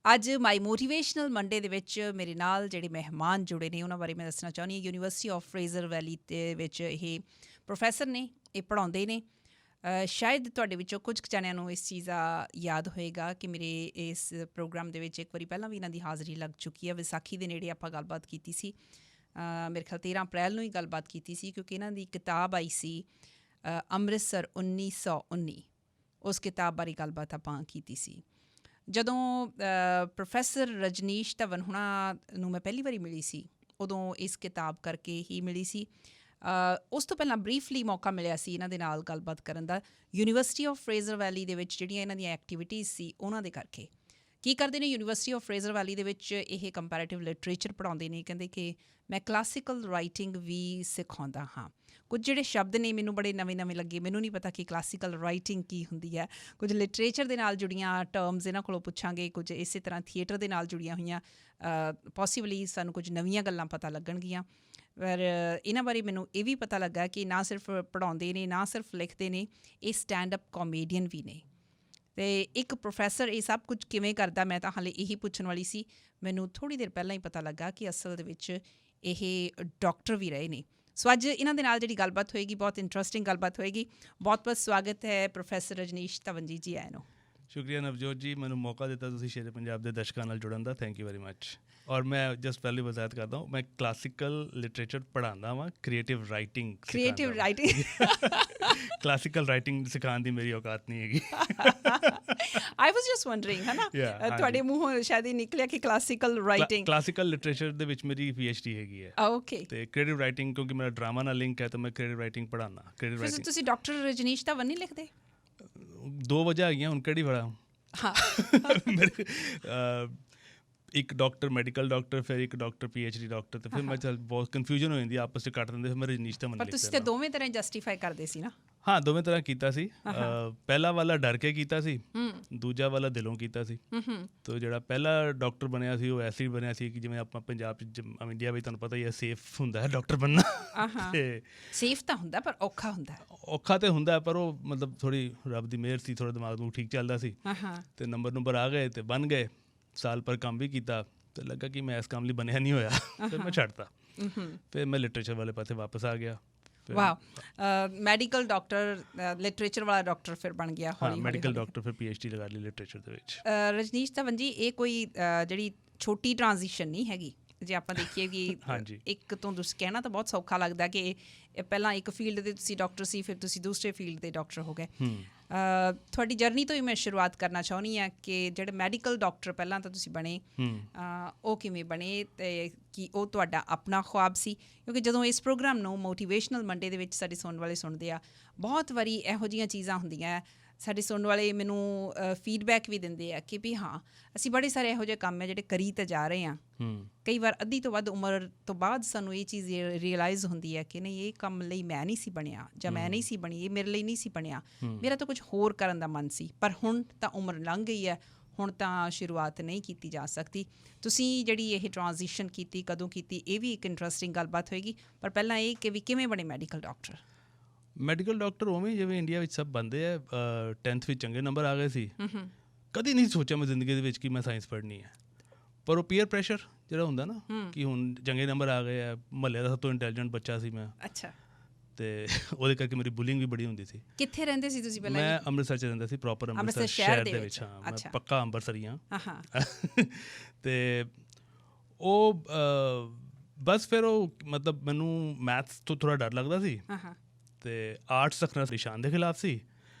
ਅੱਜ ਮਾਈ motivational Monday ਦੇ ਵਿੱਚ ਮੇਰੇ ਨਾਲ ਜਿਹੜੇ ਮਹਿਮਾਨ ਜੁੜੇ ਨੇ ਉਹਨਾਂ ਬਾਰੇ ਮੈਂ ਦੱਸਣਾ ਚਾਹੁੰਦੀ ਹਾਂ। ਯੂਨੀਵਰਸਿਟੀ ਆਫ ਫਰੇਜ਼ਰ ਵੈਲੀ ਦੇ ਵਿੱਚ ਇਹ ਪ੍ਰੋਫੈਸਰ ਨੇ, ਇਹ ਪੜ੍ਹਾਉਂਦੇ ਨੇ। ਸ਼ਾਇਦ ਤੁਹਾਡੇ ਵਿੱਚੋਂ ਕੁਝ ਕੁ ਜਣਿਆਂ ਨੂੰ ਇਸ ਚੀਜ਼ ਦਾ ਯਾਦ ਹੋਏਗਾ ਕਿ ਮੇਰੇ ਇਸ ਪ੍ਰੋਗਰਾਮ ਦੇ ਵਿੱਚ ਇੱਕ ਵਾਰੀ ਪਹਿਲਾਂ ਵੀ ਇਹਨਾਂ ਦੀ ਹਾਜ਼ਰੀ ਲੱਗ ਚੁੱਕੀ ਹੈ। ਵਿਸਾਖੀ ਦੇ ਨੇੜੇ ਆਪਾਂ ਗੱਲਬਾਤ ਕੀਤੀ ਸੀ, ਮੇਰੇ ਖਿਆਲ 13 ਅਪ੍ਰੈਲ ਨੂੰ ਹੀ ਗੱਲਬਾਤ ਕੀਤੀ ਸੀ, ਕਿਉਂਕਿ ਇਹਨਾਂ ਦੀ ਕਿਤਾਬ ਆਈ ਸੀ ਅੰਮ੍ਰਿਤਸਰ 1919। ਉਸ ਕਿਤਾਬ ਬਾਰੇ ਗੱਲਬਾਤ ਆਪਾਂ ਕੀਤੀ ਸੀ। ਜਦੋਂ ਪ੍ਰੋਫੈਸਰ ਰਜਨੀਸ਼ ਧਵਨ ਹੁਣਾਂ ਨੂੰ ਮੈਂ ਪਹਿਲੀ ਵਾਰੀ ਮਿਲੀ ਸੀ, ਉਦੋਂ ਇਸ ਕਿਤਾਬ ਕਰਕੇ ਹੀ ਮਿਲੀ ਸੀ। ਉਸ ਤੋਂ ਪਹਿਲਾਂ ਬਰੀਫਲੀ ਮੌਕਾ ਮਿਲਿਆ ਸੀ ਇਹਨਾਂ ਦੇ ਨਾਲ ਗੱਲਬਾਤ ਕਰਨ ਦਾ, ਯੂਨੀਵਰਸਿਟੀ ਆਫ ਫਰੇਜ਼ਰ ਵੈਲੀ ਦੇ ਵਿੱਚ ਜਿਹੜੀਆਂ ਇਹਨਾਂ ਦੀਆਂ ਐਕਟੀਵਿਟੀਜ਼ ਸੀ ਉਹਨਾਂ ਦੇ ਕਰਕੇ। ਕੀ ਕਰਦੇ ਨੇ ਯੂਨੀਵਰਸਿਟੀ ਆਫ ਫਰੇਜ਼ਰ ਵੈਲੀ ਦੇ ਵਿੱਚ? ਇਹ ਕੰਪੈਰੇਟਿਵ ਲਿਟਰੇਚਰ ਪੜ੍ਹਾਉਂਦੇ ਨੇ। ਕਹਿੰਦੇ ਕਿ ਮੈਂ ਕਲਾਸੀਕਲ ਰਾਈਟਿੰਗ ਵੀ ਸਿਖਾਉਂਦਾ ਹਾਂ। ਕੁਝ ਜਿਹੜੇ ਸ਼ਬਦ ਨੇ ਮੈਨੂੰ ਬੜੇ ਨਵੇਂ ਲੱਗੇ। ਮੈਨੂੰ ਨਹੀਂ ਪਤਾ ਕਿ ਕਲਾਸੀਕਲ ਰਾਈਟਿੰਗ ਕੀ ਹੁੰਦੀ ਹੈ। ਕੁਝ ਲਿਟਰੇਚਰ ਦੇ ਨਾਲ ਜੁੜੀਆਂ ਟਰਮਸ ਇਹਨਾਂ ਕੋਲੋਂ ਪੁੱਛਾਂਗੇ, ਕੁਝ ਇਸੇ ਤਰ੍ਹਾਂ ਥੀਏਟਰ ਦੇ ਨਾਲ ਜੁੜੀਆਂ ਹੋਈਆਂ ਪੋਸੀਬਲੀ ਸਾਨੂੰ ਕੁਝ ਨਵੀਆਂ ਗੱਲਾਂ ਪਤਾ ਲੱਗਣਗੀਆਂ। ਪਰ ਇਹਨਾਂ ਬਾਰੇ ਮੈਨੂੰ ਇਹ ਵੀ ਪਤਾ ਲੱਗਾ ਕਿ ਨਾ ਸਿਰਫ ਪੜ੍ਹਾਉਂਦੇ ਨੇ, ਨਾ ਸਿਰਫ ਲਿਖਦੇ ਨੇ, ਇਹ ਸਟੈਂਡ ਅਪ ਕਾਮੇਡੀਅਨ ਵੀ ਨੇ। ਅਤੇ ਇੱਕ ਪ੍ਰੋਫੈਸਰ ਇਹ ਸਭ ਕੁਝ ਕਿਵੇਂ ਕਰਦਾ, ਮੈਂ ਤਾਂ ਹਾਲੇ ਇਹੀ ਪੁੱਛਣ ਵਾਲੀ ਸੀ। ਮੈਨੂੰ ਥੋੜ੍ਹੀ ਦੇਰ ਪਹਿਲਾਂ ਹੀ ਪਤਾ ਲੱਗਾ ਕਿ ਅਸਲ ਦੇ ਵਿੱਚ ਇਹ ਡਾਕਟਰ ਵੀ ਰਹੇ ਨੇ। ਸੋ ਅੱਜ ਇਹਨਾਂ ਦੇ ਨਾਲ ਜਿਹੜੀ ਗੱਲਬਾਤ ਹੋਏਗੀ, ਬਹੁਤ ਇੰਟਰਸਟਿੰਗ ਗੱਲਬਾਤ ਹੋਏਗੀ। ਬਹੁਤ ਸਵਾਗਤ ਹੈ ਪ੍ਰੋਫੈਸਰ ਰਜਨੀਸ਼ ਧਵਨ ਜੀ। ਜੀ ਆਇਆਂ ਨੂੰ। ਸ਼ੁਕਰੀਆ ਨਵਜੋਤ ਜੀ, ਮੈਨੂੰ ਮੌਕਾ ਦਿੱਤਾ ਤੁਸੀਂ ਸ਼ੇਰੇ ਪੰਜਾਬ ਦੇ ਦਰਸ਼ਕਾਂ ਨਾਲ ਜੁੜਨ ਦਾ। Thank you very much. ਔਰ ਮੈਂ ਜਸਟ ਪਹਿਲੇ ਵਜ਼ਾਹਤ ਕਰਦਾ ਹਾਂ, ਮੈਂ ਕਲਾਸੀਕਲ ਲਿਟਰੇਚਰ ਪੜ੍ਹਾਉਂਦਾ ਵਾਂ, ਕ੍ਰੀਏਟਿਵ ਰਾਈਟਿੰਗ। ਕਲਾਸੀਕਲ ਰਾਈਟਿੰਗ ਸਿਖਾਉਣ ਦੀ ਮੇਰੀ ਔਕਾਤ ਨਹੀਂ ਹੈਗੀ। ਆਈ ਵਾਸ ਜਸਟ ਵੰਡਰਿੰਗ, ਹੈ ਨਾ, ਤੁਹਾਡੇ ਮੂੰਹੋਂ ਸ਼ਾਇਦ ਇਹ ਨਿਕਲਿਆ ਕਿ ਕਲਾਸੀਕਲ ਰਾਈਟਿੰਗ। ਕਲਾਸੀਕਲ ਲਿਟਰੇਚਰ ਦੇ ਵਿੱਚ ਮੇਰੀ PhD ਹੈਗੀ ਹੈ। ਓਕੇ। ਅਤੇ ਕ੍ਰੀਏਟਿਵ ਰਾਈਟਿੰਗ ਕਿਉਂਕਿ ਮੇਰਾ ਡਰਾਮਾ ਨਾਲ ਲਿੰਕ ਹੈ, ਤਾਂ ਮੈਂ ਕ੍ਰੀਏਟਿਵ ਰਾਈਟਿੰਗ ਪੜ੍ਹਾਉਂਦਾ। ਕ੍ਰੀਏਟਿਵ ਰਾਈਟਿੰਗ ਤੁਸੀਂ ਡਾਕਟਰ ਰਜਨੀਸ਼ ਧਵਨ ਨਹੀਂ ਲਿਖਦੇ? 2 ਵਜ੍ਹਾ ਹੈਗੀਆਂ, ਹੁਣ ਕਿਹੜੀ ਫੜਾ? ਹਾਂ ਇੱਕ ਡਾਕਟਰ, ਮੈਡੀਕਲ ਡਾਕਟਰ, ਫਿਰ ਇੱਕ ਡਾਕਟਰ PhD ਡਾਕਟਰ। ਅਤੇ ਫਿਰ ਮੈਂ ਚੱਲ ਬਹੁਤ ਕਨਫਿਊਜ਼ਨ ਹੋ ਜਾਂਦੀ, ਆਪਸ 'ਚ ਕੱਟ ਦਿੰਦੇ। ਫਿਰ ਮੈਂ ਰਜਨੀਸ਼ ਧਵਨ। ਪਰ ਤੁਸੀਂ ਤਾਂ ਦੋਵੇਂ ਤਰ੍ਹਾਂ ਜਸਟੀਫਾਈ ਕਰਦੇ ਸੀ ਨਾ? ਹਾਂ, ਦੋਵੇਂ ਤਰ੍ਹਾਂ ਕੀਤਾ ਸੀ। ਪਹਿਲਾ ਵਾਲਾ ਡਰ ਕੇ ਕੀਤਾ ਸੀ, ਦੂਜਾ ਵਾਲਾ ਦਿਲੋਂ ਕੀਤਾ ਸੀ। ਤੋ ਜਿਹੜਾ ਪਹਿਲਾ ਡਾਕਟਰ ਬਣਿਆ ਸੀ ਉਹ ਐਸੀ ਬਣਿਆ ਸੀ ਕਿ ਜਿਵੇਂ ਆਪਾਂ ਪੰਜਾਬ 'ਚ, ਇੰਡੀਆ ਵਿੱਚ ਤੁਹਾਨੂੰ ਪਤਾ ਹੀ ਹੈ, ਸੇਫ ਹੁੰਦਾ ਹੈ ਡਾਕਟਰ ਬਣਨਾ। ਸੇਫ ਤਾਂ ਹੁੰਦਾ ਪਰ ਔਖਾ ਹੁੰਦਾ। ਔਖਾ ਤਾਂ ਹੁੰਦਾ, ਪਰ ਉਹ ਮਤਲਬ ਥੋੜ੍ਹੀ ਰੱਬ ਦੀ ਮਿਹਰ ਸੀ, ਥੋੜ੍ਹਾ ਦਿਮਾਗ ਨੂੰ ਠੀਕ ਚੱਲਦਾ ਸੀ। ਅਤੇ ਨੰਬਰ ਆ ਗਏ ਅਤੇ ਬਣ ਗਏ। ਸਾਲ ਪਰ ਕੰਮ ਵੀ ਕੀਤਾ ਅਤੇ ਲੱਗਾ ਕਿ ਮੈਂ ਇਸ ਕੰਮ ਲਈ ਬਣਿਆ ਨਹੀਂ ਹੋਇਆ, ਫਿਰ ਮੈਂ ਛੱਡਤਾ। ਫਿਰ ਮੈਂ ਲਿਟਰੇਚਰ ਵਾਲੇ ਪਾਸੇ ਵਾਪਸ ਆ ਗਿਆ। ਵਾਹ, ਮੈਡੀਕਲ ਡਾਕਟਰ, ਲਿਟਰੇਚਰ ਵਾਲਾ ਡਾਕਟਰ ਫਿਰ ਬਣ ਗਿਆ। ਹਾਂ, ਮੈਡੀਕਲ ਡਾਕਟਰ, ਫਿਰ PhD ਲਗਾ ਲਈ ਲਿਟਰੇਚਰ ਦੇ ਵਿੱਚ। ਰਜਨੀਸ਼ ਧਵਨ ਜੀ, ਇਹ ਕੋਈ ਜਿਹੜੀ ਛੋਟੀ ਟ੍ਰਾਂਜੀਸ਼ਨ ਨਹੀਂ ਹੈਗੀ। ਜੇ ਆਪਾਂ ਦੇਖੀਏ ਕਿ ਇੱਕ ਤੋਂ ਤੁਸੀਂ ਕਹਿਣਾ ਤਾਂ ਬਹੁਤ ਸੌਖਾ ਲੱਗਦਾ ਕਿ ਪਹਿਲਾਂ ਇੱਕ ਫੀਲਡ ਦੇ ਤੁਸੀਂ ਡਾਕਟਰ ਸੀ, ਫਿਰ ਤੁਸੀਂ ਦੂਸਰੇ ਫੀਲਡ ਦੇ ਡਾਕਟਰ ਹੋ ਗਏ। ਤੁਹਾਡੀ ਜਰਨੀ ਤੋਂ ਹੀ ਮੈਂ ਸ਼ੁਰੂਆਤ ਕਰਨਾ ਚਾਹੁੰਦੀ ਹਾਂ ਕਿ ਜਿਹੜੇ ਮੈਡੀਕਲ ਡਾਕਟਰ ਪਹਿਲਾਂ ਤਾਂ ਤੁਸੀਂ ਬਣੇ, ਉਹ ਕਿਵੇਂ ਬਣੇ ਅਤੇ ਕੀ ਉਹ ਤੁਹਾਡਾ ਆਪਣਾ ਖੁਆਬ ਸੀ? ਕਿਉਂਕਿ ਜਦੋਂ ਇਸ ਪ੍ਰੋਗਰਾਮ ਨੂੰ ਮੋਟੀਵੇਸ਼ਨਲ ਮੰਡੇ ਦੇ ਵਿੱਚ ਸਾਡੇ ਸੁਣਨ ਵਾਲੇ ਸੁਣਦੇ ਆ, ਬਹੁਤ ਵਾਰੀ ਇਹੋ ਜਿਹੀਆਂ ਚੀਜ਼ਾਂ ਹੁੰਦੀਆਂ। ਸਾਡੇ ਸੁਣਨ ਵਾਲੇ ਮੈਨੂੰ ਫੀਡਬੈਕ ਵੀ ਦਿੰਦੇ ਆ ਕਿ ਵੀ ਹਾਂ, ਅਸੀਂ ਬੜੇ ਸਾਰੇ ਇਹੋ ਜਿਹੇ ਕੰਮ ਹੈ ਜਿਹੜੇ ਕਰੀ ਤਾਂ ਜਾ ਰਹੇ ਹਾਂ। ਕਈ ਵਾਰ ਅੱਧੀ ਤੋਂ ਵੱਧ ਉਮਰ ਤੋਂ ਬਾਅਦ ਸਾਨੂੰ ਇਹ ਚੀਜ਼ ਰੀਅਲਾਈਜ਼ ਹੁੰਦੀ ਹੈ ਕਿ ਨਹੀਂ, ਇਹ ਕੰਮ ਲਈ ਮੈਂ ਨਹੀਂ ਸੀ ਬਣਿਆ, ਜਾਂ ਮੈਂ ਨਹੀਂ ਸੀ ਬਣੀ, ਇਹ ਮੇਰੇ ਲਈ ਨਹੀਂ ਸੀ ਬਣਿਆ, ਮੇਰਾ ਤਾਂ ਕੁਝ ਹੋਰ ਕਰਨ ਦਾ ਮਨ ਸੀ। ਪਰ ਹੁਣ ਤਾਂ ਉਮਰ ਲੰਘ ਗਈ ਹੈ, ਹੁਣ ਤਾਂ ਸ਼ੁਰੂਆਤ ਨਹੀਂ ਕੀਤੀ ਜਾ ਸਕਦੀ। ਤੁਸੀਂ ਜਿਹੜੀ ਇਹ ਟ੍ਰਾਂਜੀਸ਼ਨ ਕੀਤੀ, ਕਦੋਂ ਕੀਤੀ, ਇਹ ਵੀ ਇੱਕ ਇੰਟਰਸਟਿੰਗ ਗੱਲਬਾਤ ਹੋਏਗੀ। ਪਰ ਪਹਿਲਾਂ ਇਹ ਕਿ ਵੀ ਕਿਵੇਂ ਬਣੇ ਮੈਡੀਕਲ ਡਾਕਟਰ? ਮੈਡੀਕਲ ਡਾਕਟਰ ਉਵੇਂ ਜਿਵੇਂ ਇੰਡੀਆ ਵਿੱਚ ਸਭ ਬਣਦੇ ਆ। 10th ਵਿੱਚ ਚੰਗੇ ਨੰਬਰ ਆ ਗਏ ਸੀ। ਕਦੀ ਨਹੀਂ ਸੋਚਿਆ ਮੈਂ ਜ਼ਿੰਦਗੀ ਦੇ ਵਿੱਚ ਕਿ ਮੈਂ ਸਾਇੰਸ ਪੜ੍ਹਨੀ ਹੈ। ਪਰ ਉਹ ਪੀਅਰ ਪ੍ਰੈਸ਼ਰ ਜਿਹੜਾ ਹੁੰਦਾ ਨਾ, ਕਿ ਹੁਣ ਚੰਗੇ ਨੰਬਰ ਆ ਗਏ ਆ, ਮਹੱਲੇ ਦਾ ਸਭ ਤੋਂ ਇੰਟੈਲੀਜੈਂਟ ਬੱਚਾ ਸੀ ਮੈਂ। ਅੱਛਾ। ਅਤੇ ਉਹਦੇ ਕਰਕੇ ਮੇਰੀ ਬੁਲਿੰਗ ਵੀ ਬੜੀ ਹੁੰਦੀ ਸੀ। ਕਿੱਥੇ ਰਹਿੰਦੇ ਸੀ ਤੁਸੀਂ ਪਹਿਲਾਂ? ਮੈਂ ਅੰਮ੍ਰਿਤਸਰ 'ਚ ਰਹਿੰਦਾ ਸੀ, ਪ੍ਰੋਪਰ ਅੰਮ੍ਰਿਤਸਰ ਸ਼ਹਿਰ ਦੇ ਵਿੱਚ। ਹਾਂ, ਮੈਂ ਪੱਕਾ ਅੰਮ੍ਰਿਤਸਰੀ ਹਾਂ। ਅਤੇ ਉਹ ਬਸ ਫਿਰ ਉਹ ਮਤਲਬ ਮੈਨੂੰ ਮੈਥਸ ਤੋਂ ਥੋੜ੍ਹਾ ਡਰ ਲੱਗਦਾ ਸੀ, ਅਤੇ ਆਰਟਸ ਰੱਖਣਾ ਨਿਸ਼ਾਨ ਦੇ ਖਿਲਾਫ ਸੀ।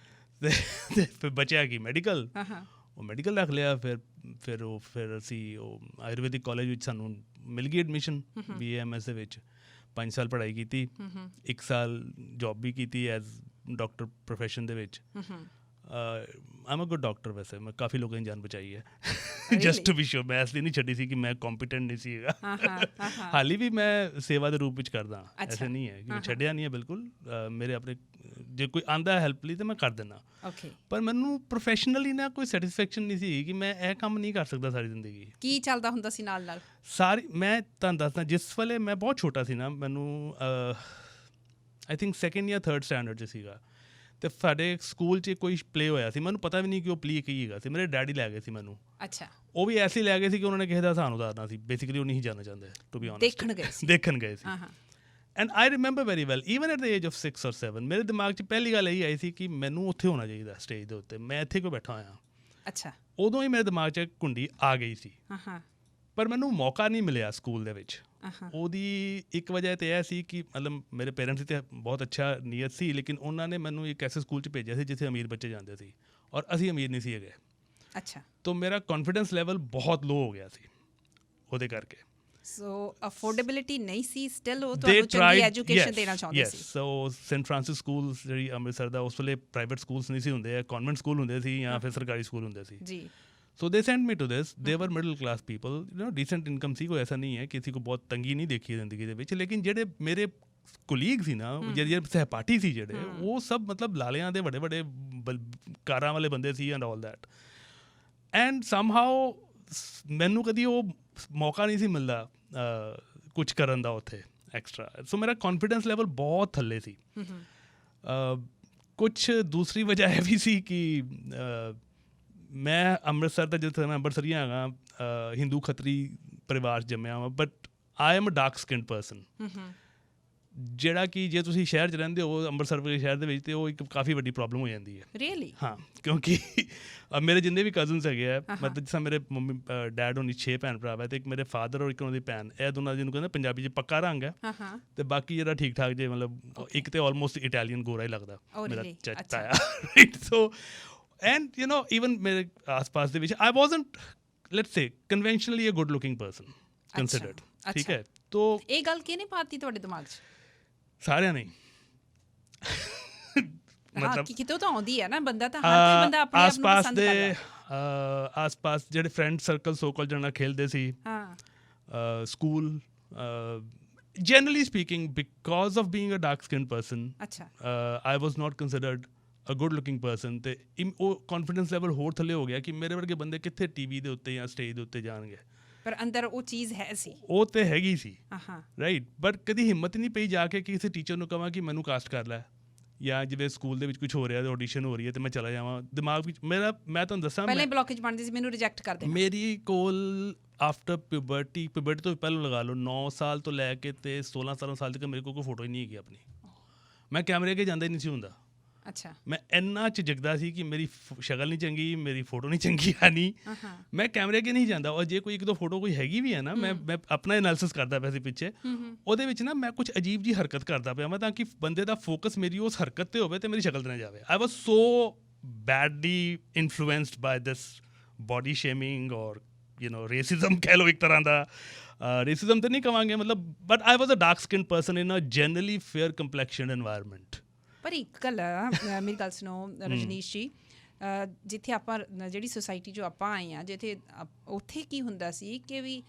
ਅਤੇ ਫਿਰ ਬਚਿਆ ਕਿ ਮੈਡੀਕਲ, ਉਹ ਮੈਡੀਕਲ ਰੱਖ ਲਿਆ। ਫਿਰ ਅਸੀਂ ਉਹ ਆਯੁਰਵੈਦਿਕ ਕਾਲਜ ਵਿੱਚ ਸਾਨੂੰ ਮਿਲ ਗਈ ਐਡਮਿਸ਼ਨ BAMS ਦੇ ਵਿੱਚ। 5 ਸਾਲ ਪੜ੍ਹਾਈ ਕੀਤੀ, 1 ਸਾਲ ਜੋਬ ਵੀ ਕੀਤੀ ਐਜ਼ ਡਾਕਟਰ ਪ੍ਰੋਫੈਸ਼ਨ ਦੇ ਵਿੱਚ। ਆਮ ਅ ਗੁੱਡ ਡਾਕਟਰ। ਵੈਸੇ ਮੈਂ ਕਾਫੀ ਲੋਕਾਂ ਦੀ ਜਾਨ ਬਚਾਈ ਹੈ, ਜਸਟ ਟੂ ਬੀ ਸ਼ੋਰ। ਮੈਂ ਇਸ ਲਈ ਨਹੀਂ ਛੱਡੀ ਸੀ ਕਿ ਮੈਂ ਕੰਪੀਟੈਂਟ ਨਹੀਂ ਸੀ ਹੈਗਾ। ਹਾਲੀ ਵੀ ਮੈਂ ਸੇਵਾ ਦੇ ਰੂਪ ਵਿੱਚ ਕਰਦਾ, ਐਸੇ ਨਹੀਂ ਹੈ ਕਿ ਮੈਂ ਛੱਡਿਆ ਨਹੀਂ ਹੈ ਬਿਲਕੁਲ। ਮੇਰੇ ਆਪਣੇ ਜੇ ਕੋਈ ਆਉਂਦਾ ਹੈਲਪ ਲਈ ਤਾਂ ਮੈਂ ਕਰ ਦਿੰਦਾ। ਪਰ ਮੈਨੂੰ ਪ੍ਰੋਫੈਸ਼ਨਲੀ ਨਾ ਕੋਈ ਸੈਟਿਸਫੈਕਸ਼ਨ ਨਹੀਂ ਸੀ ਕਿ ਮੈਂ ਇਹ ਕੰਮ ਨਹੀਂ ਕਰ ਸਕਦਾ ਸਾਰੀ ਜ਼ਿੰਦਗੀ। ਕੀ ਚੱਲਦਾ ਹੁੰਦਾ ਸੀ ਨਾਲ ਨਾਲ? ਮੈਂ ਤੁਹਾਨੂੰ ਦੱਸਦਾ, ਜਿਸ ਵੇਲੇ ਮੈਂ ਬਹੁਤ ਛੋਟਾ ਸੀ ਨਾ, ਮੈਨੂੰ ਆਈ ਥਿੰਕ 2nd ਜਾਂ 3rd ਸਟੈਂਡਰਡ 'ਚ ਸੀਗਾ, ਤੇ ਸਾਡੇ ਸਕੂਲ 'ਚ ਕੋਈ ਪਲੇ ਹੋਇਆ ਸੀ, ਮੈਨੂੰ ਪਤਾ ਵੀ ਨਹੀਂ ਕਿ ਉਹ ਪਲੇ ਕੀ ਹੈਗਾ ਸੀ, ਮੇਰੇ ਡੈਡੀ ਲੈ ਗਏ ਸੀ ਮੈਨੂੰ। ਅੱਛਾ। ਉਹ ਵੀ ਐਸੇ ਲੈ ਗਏ ਸੀ ਕਿ ਉਹਨਾਂ ਨੇ ਕਿਸੇ ਦਾ ਸਾਨੂੰ ਦੱਸਣਾ ਸੀ, ਬੇਸਿਕਲੀ ਉਹ ਨਹੀਂ ਜਾਣਾ ਚਾਹੁੰਦੇ, ਟੂ ਬੀ ਓਨੈਸਟ। ਦੇਖਣ ਗਏ ਸੀ। And I remember very well, even at the age of 6 or 7 ਮੇਰੇ ਦਿਮਾਗ 'ਚ ਪਹਿਲੀ ਗੱਲ ਇਹੀ ਆਈ ਸੀ ਕਿ ਮੈਨੂੰ ਉੱਥੇ ਹੋਣਾ ਚਾਹੀਦਾ ਸਟੇਜ ਦੇ ਉੱਤੇ, ਮੈਂ ਇੱਥੇ ਕਿਉਂ ਬੈਠਾ ਹੋਇਆ। ਅੱਛਾ। ਉਦੋਂ ਹੀ ਮੇਰੇ ਦਿਮਾਗ 'ਚ ਕੁੰਡੀ ਆ ਗਈ ਸੀ, ਪਰ ਮੈਨੂੰ ਮੌਕਾ ਨਹੀਂ ਮਿਲਿਆ ਸਕੂਲ ਦੇ ਵਿੱਚ। ਉਹਦੀ ਇੱਕ ਵਜ੍ਹਾ ਤਾਂ ਇਹ ਸੀ ਕਿ ਮਤਲਬ ਮੇਰੇ ਪੇਰੈਂਟਸ ਦੀ ਤਾਂ ਬਹੁਤ ਅੱਛਾ ਨੀਅਤ ਸੀ, ਲੇਕਿਨ ਉਹਨਾਂ ਨੇ ਮੈਨੂੰ ਇੱਕ ਐਸੇ ਸਕੂਲ 'ਚ ਭੇਜਿਆ ਸੀ ਜਿੱਥੇ ਅਮੀਰ ਬੱਚੇ ਜਾਂਦੇ ਸੀ, ਔਰ ਅਸੀਂ ਅਮੀਰ ਨਹੀਂ ਸੀ ਹੈਗੇ। ਅੱਛਾ। ਤਾਂ ਮੇਰਾ ਕੌਨਫੀਡੈਂਸ ਲੈਵਲ ਬਹੁਤ ਲੋ ਹੋ ਗਿਆ ਸੀ ਉਹਦੇ ਕਰਕੇ। ਸੋ ਅਫੋਰਡੇਬਿਲਿਟੀ ਨਹੀਂ ਸੀ, ਸਟਿਲ ਉਹ ਤੁਹਾਨੂੰ ਚੰਗੀ ਐਜੂਕੇਸ਼ਨ ਦੇਣਾ ਚਾਹੁੰਦੇ ਸੀ। ਸੋ ਸੈਂਟ ਫਰਾਂਸਿਸ ਸਕੂਲ ਜਿਹੜੀ ਅੰਮ੍ਰਿਤਸਰ ਦਾ, ਉਸ ਵੇਲੇ ਪ੍ਰਾਈਵੇਟ ਸਕੂਲਸ ਨਹੀਂ ਸੀ ਹੁੰਦੇ, ਕਨਵੈਂਟ ਸਕੂਲ ਹੁੰਦੇ ਸੀ ਜਾਂ ਫਿਰ ਸਰਕਾਰੀ ਸਕੂਲ ਹੁੰਦੇ ਸੀ ਜੀ। So they sent me to this. They were middle class people, decent income ਸੀ, ਕੋਈ ਐਸਾ ਨਹੀਂ ਹੈ ਕਿਸੇ ਕੋ ਬਹੁਤ ਤੰਗੀ ਨਹੀਂ ਦੇਖੀ ਜ਼ਿੰਦਗੀ ਦੇ ਵਿੱਚ। ਲੇਕਿਨ ਜਿਹੜੇ ਮੇਰੇ ਕੋਲੀਗ ਸੀ ਨਾ, ਜਿਹੜੇ ਸਹਿਪਾਠੀ ਸੀ ਜਿਹੜੇ, ਉਹ ਸਭ ਮਤਲਬ ਲਾਲਿਆਂ ਦੇ ਵੱਡੇ ਵੱਡੇ ਕਾਰਾਂ ਵਾਲੇ ਬੰਦੇ ਸੀ ਐਂਡ ਆਲ ਦੈਟ। ਐਂਡ ਸਮਹਾਓ ਮੈਨੂੰ ਕਦੀ ਉਹ ਮੌਕਾ ਨਹੀਂ ਸੀ ਮਿਲਦਾ ਕੁਛ ਕਰਨ ਦਾ ਉੱਥੇ ਐਕਸਟਰਾ। ਸੋ ਮੇਰਾ ਕੌਨਫੀਡੈਂਸ ਲੈਵਲ ਬਹੁਤ ਥੱਲੇ ਸੀ। ਕੁਛ ਦੂਸਰੀ ਵਜ੍ਹਾ ਇਹ ਵੀ ਸੀ ਕਿ ਮੈਂ ਅੰਮ੍ਰਿਤਸਰ ਦਾ, ਜਿੱਥੇ ਮੈਂ ਅੰਮ੍ਰਿਤਸਰੀ ਹੈਗਾ, ਹਿੰਦੂ ਖੱਤਰੀ ਪਰਿਵਾਰ 'ਚ ਜੰਮਿਆ ਵਾਂ, but I am a dark skinned person, ਜਿਹੜਾ ਕਿ ਜੇ ਤੁਸੀਂ ਸ਼ਹਿਰ 'ਚ ਰਹਿੰਦੇ ਹੋ, ਅੰਮ੍ਰਿਤਸਰ ਵਰਗੇ ਸ਼ਹਿਰ ਦੇ ਵਿੱਚ, ਤਾਂ ਉਹ ਇੱਕ ਕਾਫੀ ਵੱਡੀ ਪ੍ਰੋਬਲਮ ਹੋ ਜਾਂਦੀ ਹੈ। ਰੀਅਲੀ? ਹਾਂ, ਕਿਉਂਕਿ ਮੇਰੇ ਜਿੰਨੇ ਵੀ ਕਜ਼ਨਸ ਹੈਗੇ ਆ, ਮਤਲਬ ਜਿਸ ਤਰ੍ਹਾਂ ਮੇਰੇ ਮੰਮੀ ਡੈਡ ਹੋਣੀ 6 ਭੈਣ ਭਰਾ ਹੈ, ਅਤੇ ਇੱਕ ਮੇਰੇ ਫਾਦਰ ਔਰ ਇੱਕ ਉਹਨਾਂ ਦੀ ਭੈਣ, ਇਹ ਦੋਨਾਂ ਜਿਹਨੂੰ ਕਹਿੰਦੇ ਪੰਜਾਬੀ 'ਚ ਪੱਕਾ ਰੰਗ ਹੈ, ਅਤੇ ਬਾਕੀ ਜਿਹੜਾ ਠੀਕ ਠਾਕ ਜੇ, ਮਤਲਬ ਇੱਕ ਤਾਂ ਆਲਮੋਸਟ ਇਟਾਲੀਅਨ ਗੋਰਾ ਹੀ ਲੱਗਦਾ ਮੇਰਾ ਚਾਚਾ ਆ, ਰਾਈਟ। ਸੋ and even ਮੇਰੇ ਆਸ-ਪਾਸ ਦੇ ਵਿੱਚ I wasn't, let's say, conventionally a good looking person considered, ਠੀਕ ਹੈ। ਤੋ ਇਹ ਗੱਲ ਕਿਹਨੇ ਪਾਤੀ ਤੁਹਾਡੇ ਦਿਮਾਗ 'ਚ? ਸਾਰਿਆਂ ਨੇ। ਮਤਲਬ ਕਿਤੋਂ ਤਾਂ ਆਉਂਦੀ ਹੈ ਨਾ, ਬੰਦਾ ਤਾਂ ਹਰ ਕੋਈ ਬੰਦਾ ਆਪਣੇ ਆਪ ਨੂੰ ਪਸੰਦ ਕਰਦਾ। ਆਸ-ਪਾਸ ਜਿਹੜੇ ਫਰੈਂਡ ਸਰਕਲ ਸੋ ਕਾਲ ਜਿਹਨਾਂ ਨਾਲ ਖੇਲਦੇ ਸੀ, school, generally speaking, because of being a dark skinned person, I was not considered a good looking person. ਅਤੇ ਉਹ ਕੌਨਫੀਡੈਂਸ ਲੈਵਲ ਹੋਰ ਥੱਲੇ ਹੋ ਗਿਆ ਕਿ ਮੇਰੇ ਵਰਗੇ ਬੰਦੇ ਕਿੱਥੇ TV ਦੇ ਉੱਤੇ ਜਾਂ ਸਟੇਜ ਦੇ ਉੱਤੇ ਜਾਣਗੇ। ਪਰ ਅੰਦਰ ਉਹ ਚੀਜ਼ ਹੈ ਸੀ, ਉਹ ਤਾਂ ਹੈਗੀ ਸੀ, ਰਾਈਟ। ਬਟ ਕਦੀ ਹਿੰਮਤ ਨਹੀਂ ਪਈ ਜਾ ਕੇ ਕਿਸੇ ਟੀਚਰ ਨੂੰ ਕਹਾਂ ਕਿ ਮੈਨੂੰ ਕਾਸਟ ਕਰ ਲੈ, ਜਾਂ ਜਿਵੇਂ ਸਕੂਲ ਦੇ ਵਿੱਚ ਕੁਛ ਹੋ ਰਿਹਾ, ਆਡੀਸ਼ਨ ਹੋ ਰਹੀ ਹੈ ਅਤੇ ਮੈਂ ਚਲਾ ਜਾਵਾਂ। ਦਿਮਾਗ ਵਿੱਚ ਮੇਰਾ, ਮੈਂ ਤੁਹਾਨੂੰ ਦੱਸਾਂ, ਪਹਿਲੇ ਬਲੋਕੇਜ ਬਣਦੀ ਸੀ, ਮੈਨੂੰ ਰਿਜੈਕਟ ਕਰਦੇ। ਮੇਰੀ ਕੋਲ ਆਫਟਰ ਪਿਬਰਟੀ ਤੋਂ ਪਹਿਲਾਂ ਲਗਾ ਲਓ 9 ਸਾਲ ਤੋਂ ਲੈ ਕੇ ਅਤੇ 16-17 ਸਾਲ ਤੱਕ ਮੇਰੇ ਕੋਲ ਕੋਈ ਫੋਟੋ ਹੀ ਨਹੀਂ ਹੈਗੀ ਆਪਣੀ। ਮੈਂ ਕੈਮਰੇ ਅੱਗੇ ਜਾਂਦਾ ਹੀ ਨਹੀਂ ਸੀ ਹੁੰਦਾ। ਅੱਛਾ। ਮੈਂ ਇੰਨਾ ਝਿਜਕਦਾ ਸੀ ਕਿ ਮੇਰੀ ਸ਼ਕਲ ਨਹੀਂ ਚੰਗੀ, ਮੇਰੀ ਫੋਟੋ ਨਹੀਂ ਚੰਗੀ ਆਣੀ, ਮੈਂ ਕੈਮਰੇ ਅੱਗੇ ਨਹੀਂ ਜਾਂਦਾ। ਔਰ ਜੇ ਕੋਈ ਇੱਕ ਦੋ ਫੋਟੋ ਕੋਈ ਹੈਗੀ ਵੀ ਹੈ ਨਾ, ਮੈਂ ਆਪਣਾ ਐਨਾਲਿਸਿਸ ਕਰਦਾ ਪਿਆ ਸੀ ਪਿੱਛੇ, ਉਹਦੇ ਵਿੱਚ ਨਾ ਮੈਂ ਕੁਛ ਅਜੀਬ ਜਿਹੀ ਹਰਕਤ ਕਰਦਾ ਪਿਆ ਮੈਂ, ਤਾਂ ਕਿ ਬੰਦੇ ਦਾ ਫੋਕਸ ਮੇਰੀ ਉਸ ਹਰਕਤ 'ਤੇ ਹੋਵੇ ਅਤੇ ਮੇਰੀ ਸ਼ਕਲ 'ਤੇ ਨਾ ਜਾਵੇ। ਆਈ ਵਾਜ਼ ਸੋ ਬੈਡਲੀ ਇਨਫਲੂਐਂਸਡ ਬਾਏ ਦਿਸ ਬੋਡੀ ਸ਼ੇਮਿੰਗ ਔਰ ਰੇਸਿਜ਼ਮ ਕਹਿ ਲਓ ਇੱਕ ਤਰ੍ਹਾਂ ਦਾ। ਰੇਸਿਜ਼ਮ ਤਾਂ ਨਹੀਂ ਕਹਾਂਗੇ ਮਤਲਬ, but I was a dark skin person in a generally fair complexion environment. ਪਰ ਇੱਕ ਗੱਲ ਮੇਰੀ ਗੱਲ ਸੁਣੋ ਰਜਨੀਸ਼ ਜੀ, ਜਿੱਥੇ ਆਪਾਂ ਜਿਹੜੀ ਸੁਸਾਇਟੀ 'ਚੋਂ ਆਪਾਂ ਆਏ ਹਾਂ, ਜਿੱਥੇ ਉੱਥੇ ਕੀ ਹੁੰਦਾ ਸੀ ਕਿ ਵੀ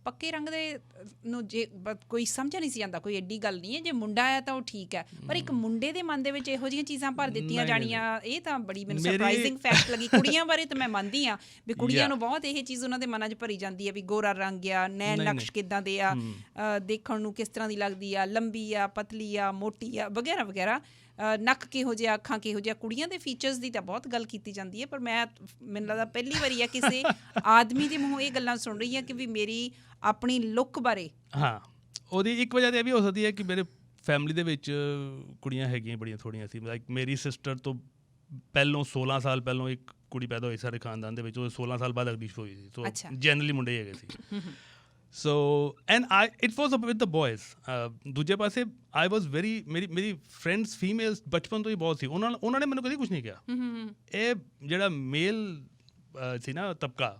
ਪੱਕੇ ਰੰਗ ਦੇ ਨੂੰ ਜੇ ਕੋਈ ਸਮਝਿਆ ਨਹੀਂ ਸੀ ਜਾਂਦਾ, ਕੋਈ ਐਡੀ ਗੱਲ ਨਹੀਂ ਹੈ, ਜੇ ਮੁੰਡਾ ਆਇਆ ਤਾਂ ਉਹ ਠੀਕ ਹੈ, ਪਰ ਇੱਕ ਮੁੰਡੇ ਦੇ ਮਨ ਦੇ ਵਿੱਚ ਇਹੋ ਜਿਹੀਆਂ ਚੀਜ਼ਾਂ ਭਰ ਦਿੱਤੀਆਂ ਜਾਣੀਆਂ, ਇਹ ਤਾਂ ਬੜੀ ਮੈਨੂੰ ਸਰਪ੍ਰਾਈਜ਼ਿੰਗ ਫੈਕਟ ਲੱਗੀ। ਕੁੜੀਆਂ ਬਾਰੇ ਤਾਂ ਮੈਂ ਮੰਨਦੀ ਹਾਂ ਵੀ ਕੁੜੀਆਂ ਨੂੰ ਬਹੁਤ ਇਹ ਚੀਜ਼ ਉਹਨਾਂ ਦੇ ਮਨਾਂ 'ਚ ਭਰੀ ਜਾਂਦੀ ਹੈ ਵੀ ਗੋਰਾ ਰੰਗ ਆ, ਨੈਣ ਨਕਸ਼ ਕਿੱਦਾਂ ਦੇ ਆ, ਦੇਖਣ ਨੂੰ ਕਿਸ ਤਰ੍ਹਾਂ ਦੀ ਲੱਗਦੀ ਆ, ਲੰਬੀ ਆ, ਪਤਲੀ ਆ, ਮੋਟੀ ਆ, ਵਗੈਰਾ ਵਗੈਰਾ, ਨੱਕ ਕਿਹੋ ਜਿਹਾ, ਅੱਖਾਂ ਕਿਹੋ ਜਿਹਾ। ਕੁੜੀਆਂ ਦੇ ਫੀਚਰਸ ਦੀ ਤਾਂ ਬਹੁਤ ਗੱਲ ਕੀਤੀ ਜਾਂਦੀ ਹੈ, ਪਰ ਮੈਨੂੰ ਲੱਗਦਾ ਪਹਿਲੀ ਵਾਰੀ ਆ ਕਿਸੇ ਆਦਮੀ ਦੇ ਮੂੰਹੋਂ ਇਹ ਗੱਲਾਂ ਸੁਣ ਰਹੀ ਹਾਂ ਕਿ ਵੀ ਮੇਰੀ ਆਪਣੀ ਲੁੱਕ ਬਾਰੇ। ਹਾਂ, ਉਹਦੀ ਇੱਕ ਵਜ੍ਹਾ ਤਾਂ ਇਹ ਵੀ ਹੋ ਸਕਦੀ ਹੈ ਕਿ ਮੇਰੇ ਫੈਮਿਲੀ ਦੇ ਵਿੱਚ ਕੁੜੀਆਂ ਹੈਗੀਆਂ ਬੜੀਆਂ ਥੋੜ੍ਹੀਆਂ ਸੀ। ਲਾਈਕ ਮੇਰੀ ਸਿਸਟਰ ਤੋਂ ਪਹਿਲੋਂ 16 ਸਾਲ ਪਹਿਲੋਂ ਇੱਕ ਕੁੜੀ ਪੈਦਾ ਹੋਈ ਸਾਡੇ ਖਾਨਦਾਨ ਦੇ ਵਿੱਚ, ਉਹ 16 ਸਾਲ ਬਾਅਦ ਅਗਲੀ ਹੋਈ ਸੀ। ਸੋ ਜਨਰਲੀ ਮੁੰਡੇ ਹੈਗੇ ਸੀ। So and it was with the boys. ਦੂਜੇ ਪਾਸੇ ਆਈ ਵਾਜ਼ ਮੇਰੀ ਫਰੈਂਡਸ ਫੀਮੇਲਸ ਬਚਪਨ ਤੋਂ ਹੀ ਬਹੁਤ ਸੀ, ਉਹਨਾਂ ਨੇ ਮੈਨੂੰ ਕਦੀ ਕੁਛ ਨਹੀਂ ਕਿਹਾ। ਇਹ ਜਿਹੜਾ ਮੇਲ ਸੀ ਨਾ ਤਬਕਾ,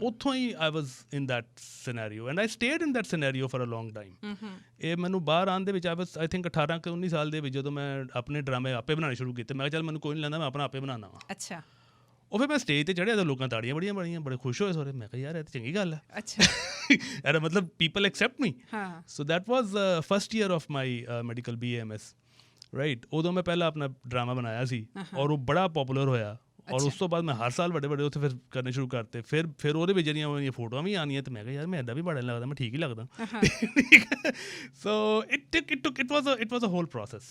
ਉੱਥੋਂ ਹੀ I was in that scenario and I stayed in that scenario for a long time. ਇਹ ਮੈਨੂੰ ਬਾਹਰ ਆਉਣ ਦੇ ਵਿੱਚ ਆਈ ਥਿੰਕ 18-19 ਸਾਲ ਦੇ ਵਿੱਚ ਜਦੋਂ ਮੈਂ ਆਪਣੇ ਡਰਾਮੇ ਆਪੇ ਬਣਾਉਣੇ ਸ਼ੁਰੂ ਕੀਤੇ, ਮੈਂ ਕਿਹਾ ਚੱਲ ਮੈਨੂੰ ਕੋਈ ਨਹੀਂ ਲੈਂਦਾ, ਮੈਂ ਆਪਣਾ ਆਪੇ ਬਣਾਉਣਾ ਵਾ। ਅੱਛਾ। ਉਹ ਫਿਰ ਮੈਂ ਸਟੇਜ 'ਤੇ ਚੜ੍ਹਿਆ ਤਾਂ ਲੋਕਾਂ ਤਾੜੀਆਂ ਬੜੀਆਂ ਬੜੇ ਖੁਸ਼ ਹੋਏ ਸਾਰੇ। ਮੈਂ ਕਿਹਾ ਯਾਰ ਇਹ ਤਾਂ ਚੰਗੀ ਗੱਲ ਹੈ। ਅੱਛਾ। ਇਹਦਾ ਮਤਲਬ people accept me. So that was first year of my medical BAMS, right. ਉਦੋਂ ਮੈਂ ਪਹਿਲਾਂ ਆਪਣਾ ਡਰਾਮਾ ਬਣਾਇਆ ਸੀ ਔਰ ਉਹ ਬੜਾ ਪੋਪੂਲਰ ਹੋਇਆ, ਔਰ ਉਸ ਤੋਂ ਬਾਅਦ ਮੈਂ ਹਰ ਸਾਲ ਵੱਡੇ ਉੱਥੇ ਫਿਰ ਕਰਨੇ ਸ਼ੁਰੂ ਕਰਤੇ। ਫਿਰ ਉਹਦੇ ਵਿੱਚ ਜਿਹੜੀਆਂ ਉਹਦੀਆਂ ਫੋਟੋਆਂ ਵੀ ਆਉਣੀਆਂ, ਅਤੇ ਮੈਂ ਕਿਹਾ ਯਾਰ ਮੈਂ ਇੱਦਾਂ ਵੀ ਬੜਾ ਲੱਗਦਾ, ਮੈਂ ਠੀਕ ਹੀ ਲੱਗਦਾ। So it was a whole process.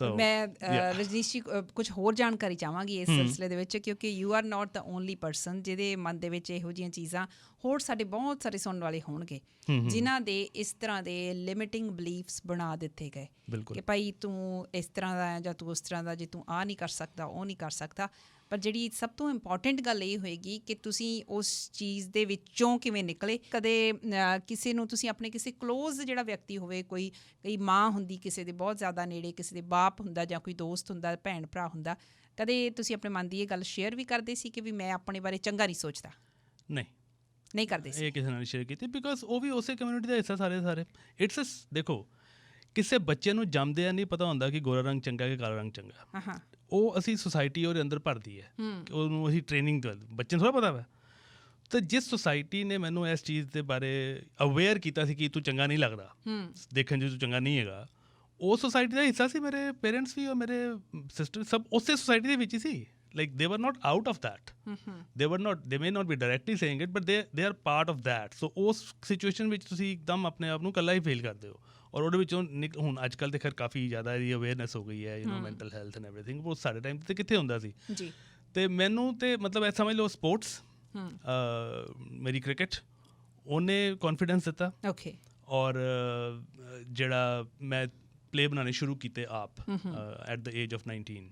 ਮੈਂ ਰਜਨੀਸ਼ ਜੀ ਕੁਝ ਹੋਰ ਜਾਣਕਾਰੀ ਚਾਹਾਂਗੀ ਇਸ ਸਿਲਸਿਲੇ ਦੇ ਵਿੱਚ, ਕਿਉਂਕਿ you are not the only person ਜਿਹਦੇ ਮਨ ਦੇ ਵਿੱਚ ਇਹੋ ਜਿਹੀਆਂ ਚੀਜ਼ਾਂ, ਹੋਰ ਸਾਡੇ ਬਹੁਤ ਸਾਰੇ ਸੁਣਨ ਵਾਲੇ ਹੋਣਗੇ ਜਿਨ੍ਹਾਂ ਦੇ ਇਸ ਤਰ੍ਹਾਂ ਦੇ ਲਿਮਿਟਿੰਗ ਬਲੀਫਸ ਬਣਾ ਦਿੱਤੇ ਗਏ ਕਿ ਭਾਈ ਤੂੰ ਇਸ ਤਰ੍ਹਾਂ ਦਾ ਜਾਂ ਤੂੰ ਉਸ ਤਰ੍ਹਾਂ ਦਾ, ਜੇ ਤੂੰ ਆਹ ਨਹੀਂ ਕਰ ਸਕਦਾ ਉਹ ਨਹੀਂ ਕਰ ਸਕਦਾ। ਪਰ ਜਿਹੜੀ ਸਭ ਤੋਂ ਇੰਪੋਰਟੈਂਟ ਗੱਲ ਇਹ ਹੋਏਗੀ ਕਿ ਤੁਸੀਂ ਉਸ ਚੀਜ਼ ਦੇ ਵਿੱਚੋਂ ਕਿਵੇਂ ਨਿਕਲੇ। ਕਦੇ ਕਿਸੇ ਨੂੰ ਤੁਸੀਂ ਆਪਣੇ ਕਿਸੇ ਕਲੋਜ਼ ਜਿਹੜਾ ਵਿਅਕਤੀ ਹੋਵੇ, ਕਈ ਮਾਂ ਹੁੰਦੀ ਕਿਸੇ ਦੇ ਬਹੁਤ ਜ਼ਿਆਦਾ ਨੇੜੇ, ਕਿਸੇ ਦੇ ਬਾਪ ਹੁੰਦਾ ਜਾਂ ਕੋਈ ਦੋਸਤ ਹੁੰਦਾ, ਭੈਣ ਭਰਾ ਹੁੰਦਾ, ਕਦੇ ਤੁਸੀਂ ਆਪਣੇ ਮਨ ਦੀ ਇਹ ਗੱਲ ਸ਼ੇਅਰ ਵੀ ਕਰਦੇ ਸੀ ਕਿ ਵੀ ਮੈਂ ਆਪਣੇ ਬਾਰੇ ਚੰਗਾ ਨਹੀਂ ਸੋਚਦਾ? ਨਹੀਂ ਕਰਦੇ ਸੀ। ਇਹ ਕਿਸੇ ਨਾਲ ਸ਼ੇਅਰ ਕੀਤੀ ਬਿਕੋਜ਼ ਉਹ ਵੀ ਉਸੇ ਕਮਿਊਨਿਟੀ ਦਾ ਹਿੱਸਾ ਸਾਰੇ ਇਟਸ ਦੇਖੋ, ਕਿਸੇ ਬੱਚੇ ਨੂੰ ਜੰਮਦਿਆਂ ਨਹੀਂ ਪਤਾ ਹੁੰਦਾ ਕਿ ਗੋਰਾ ਰੰਗ ਚੰਗਾ ਕਿ ਕਾਲਾ ਰੰਗ ਚੰਗਾ। ਉਹ ਅਸੀਂ ਸੁਸਾਇਟੀ ਉਹਦੇ ਅੰਦਰ ਭਰਦੀ ਹੈ, ਉਹਨੂੰ ਅਸੀਂ ਟ੍ਰੇਨਿੰਗ ਬੱਚੇ ਨੂੰ ਥੋੜ੍ਹਾ ਪਤਾ ਵਾ। ਅਤੇ ਜਿਸ ਸੁਸਾਇਟੀ ਨੇ ਮੈਨੂੰ ਇਸ ਚੀਜ਼ ਦੇ ਬਾਰੇ ਅਵੇਅਰ ਕੀਤਾ ਸੀ ਕਿ ਤੂੰ ਚੰਗਾ ਨਹੀਂ ਲੱਗਦਾ, ਦੇਖਣ 'ਚ ਤੂੰ ਚੰਗਾ ਨਹੀਂ ਹੈਗਾ, ਉਹ ਸੁਸਾਇਟੀ ਦਾ ਹਿੱਸਾ ਸੀ। ਮੇਰੇ ਪੇਰੈਂਟਸ ਵੀ ਔਰ ਮੇਰੇ ਸਿਸਟਰ ਸਭ ਉਸੇ ਸੁਸਾਇਟੀ ਦੇ ਵਿੱਚ ਹੀ ਸੀ। Like they were not out of that. They may not be directly saying it, but they are part of that. So ਉਸ ਸਿਚੁਏਸ਼ਨ ਵਿੱਚ ਤੁਸੀਂ ਇੱਕਦਮ ਆਪਣੇ ਆਪ ਨੂੰ ਇਕੱਲਾ ਹੀ ਫੀਲ ਕਰਦੇ ਹੋ। ਔਰ ਉਹਦੇ ਵਿੱਚੋਂ ਹੁਣ ਅੱਜ ਕੱਲ੍ਹ ਤਾਂ ਖੈਰ ਕਾਫੀ ਜ਼ਿਆਦਾ ਇਹਦੀ ਅਵੇਅਰਨੈਸ ਹੋ ਗਈ ਹੈ, ਮੈਂਟਲ ਹੈਲਥ ਐਂਡ ਐਵਰੀਥਿੰਗ। ਉਹ ਸਾਡੇ ਟਾਈਮ 'ਤੇ ਕਿੱਥੇ ਹੁੰਦਾ ਸੀ ਜੀ। ਅਤੇ ਮੈਨੂੰ ਤਾਂ ਮਤਲਬ ਇਹ ਸਮਝ ਲਓ ਸਪੋਰਟਸ, ਮੇਰੀ ਕ੍ਰਿਕਟ, ਉਹਨੇ ਕੌਨਫੀਡੈਂਸ ਦਿੱਤਾ। ਔਰ ਜਿਹੜਾ ਮੈਂ ਪਲੇ ਬਣਾਉਣੇ ਸ਼ੁਰੂ ਕੀਤੇ ਆਪ ਐਟ ਦ ਏਜ ਆਫ 19,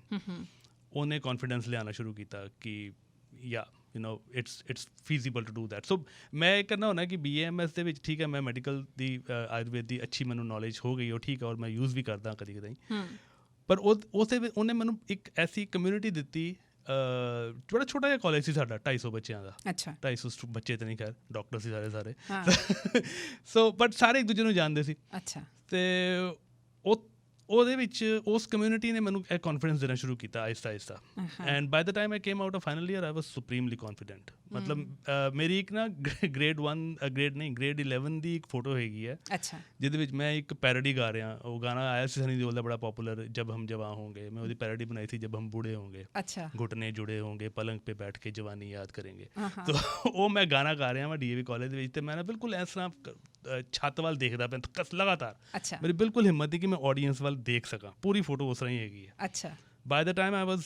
ਉਹਨੇ ਕੌਨਫੀਡੈਂਸ ਲਿਆਉਣਾ ਸ਼ੁਰੂ ਕੀਤਾ ਕਿ ਇਟਸ ਫੀਜ਼ੀਬਲ ਟੂ ਡੂ ਦੈਟ। ਸੋ ਮੈਂ ਇਹ ਕਰਨਾ ਹੁੰਦਾ ਕਿ BAMS ਦੇ ਵਿੱਚ ਠੀਕ ਹੈ, ਮੈਂ ਮੈਡੀਕਲ ਦੀ ਆਯੁਰਵੇਦ ਦੀ ਅੱਛੀ ਮੈਨੂੰ ਨੌਲੇਜ ਹੋ ਗਈ, ਉਹ ਠੀਕ ਹੈ, ਔਰ ਮੈਂ ਯੂਜ਼ ਵੀ ਕਰਦਾ ਕਦੀ ਕਦਾਈ। ਪਰ ਉਹਨੇ ਮੈਨੂੰ ਇੱਕ ਐਸੀ ਕਮਿਊਨਿਟੀ ਦਿੱਤੀ। ਬੜਾ ਛੋਟਾ ਜਿਹਾ ਕਾਲਜ ਸੀ ਸਾਡਾ, 250 ਬੱਚਿਆਂ ਦਾ। 250 ਬੱਚੇ ਤਾਂ ਨਹੀਂ, ਖੈਰ ਡਾਕਟਰ ਸੀ ਸਾਰੇ। ਸੋ ਬਟ ਸਾਰੇ ਇੱਕ ਦੂਜੇ ਨੂੰ ਜਾਣਦੇ ਸੀ। ਅਤੇ ਉਹਦੇ ਵਿੱਚ ਉਸ ਕਮਿਊਨਿਟੀ ਨੇ ਮੈਨੂੰ ਇਹ ਕੌਨਫੀਡੈਂਸ ਦੇਣਾ ਸ਼ੁਰੂ ਕੀਤਾ ਆਹਿਸਤਾ। And by the time I came out of final year I was supremely confident. ਮਤਲਬ ਮੇਰੀ ਇੱਕ ਨਾ ਗ੍ਰੇਡ 11 ਦੀ ਇੱਕ ਫੋਟੋ ਹੈਗੀ ਹੈ ਜਿਹਦੇ ਵਿੱਚ ਮੈਂ ਇੱਕ ਪੈਰੋਡੀ ਗਾ ਰਿਹਾ। ਉਹ ਗਾਣਾ ਆਇਆ ਸੀ ਸਨੀ ਦਿਓਲ ਦਾ, ਬੜਾ ਪੋਪੂਲਰ, ਜਬ ਹਮ ਜਵਾਂ ਹੋਂਗੇ। ਮੈਂ ਉਹਦੀ ਪੈਰੋਡੀ ਬਣਾਈ ਸੀ, ਜਬ ਹਮ ਬੂढ़े ਹੋਂਗੇ, ਘੁਟਨੇ ਜੁੜੇ ਹੋਂਗੇ, ਪਲੰਗ ਪੇ ਬੈਠ ਕੇ ਜਵਾਨੀ ਯਾਦ ਕरेंगे। ਤੋ ਉਹ ਮੈਂ ਗਾਣਾ ਗਾ ਰਿਹਾ ਮੈਂ DAV ਕਾਲਜ ਦੇ ਵਿੱਚ। ਅਤੇ ਮੈਂ ਨਾ ਬਿਲਕੁਲ ਇਸ ਤਰ੍ਹਾਂ ਛੱਤ ਵੱਲ ਦੇਖਦਾ ਪਿਆ ਲਗਾਤਾਰ। ਮੇਰੀ ਬਿਲਕੁਲ ਹਿੰਮਤ ਸੀ ਕਿ ਮੈਂ ਆਡੀਅנס ਵੱਲ ਦੇਖ ਸਕਾਂ। ਪੂਰੀ ਫੋਟੋ ਉਸ ਤਰ੍ਹਾਂ ਹੀ ਹੈਗੀ ਹੈ। Bye the time I was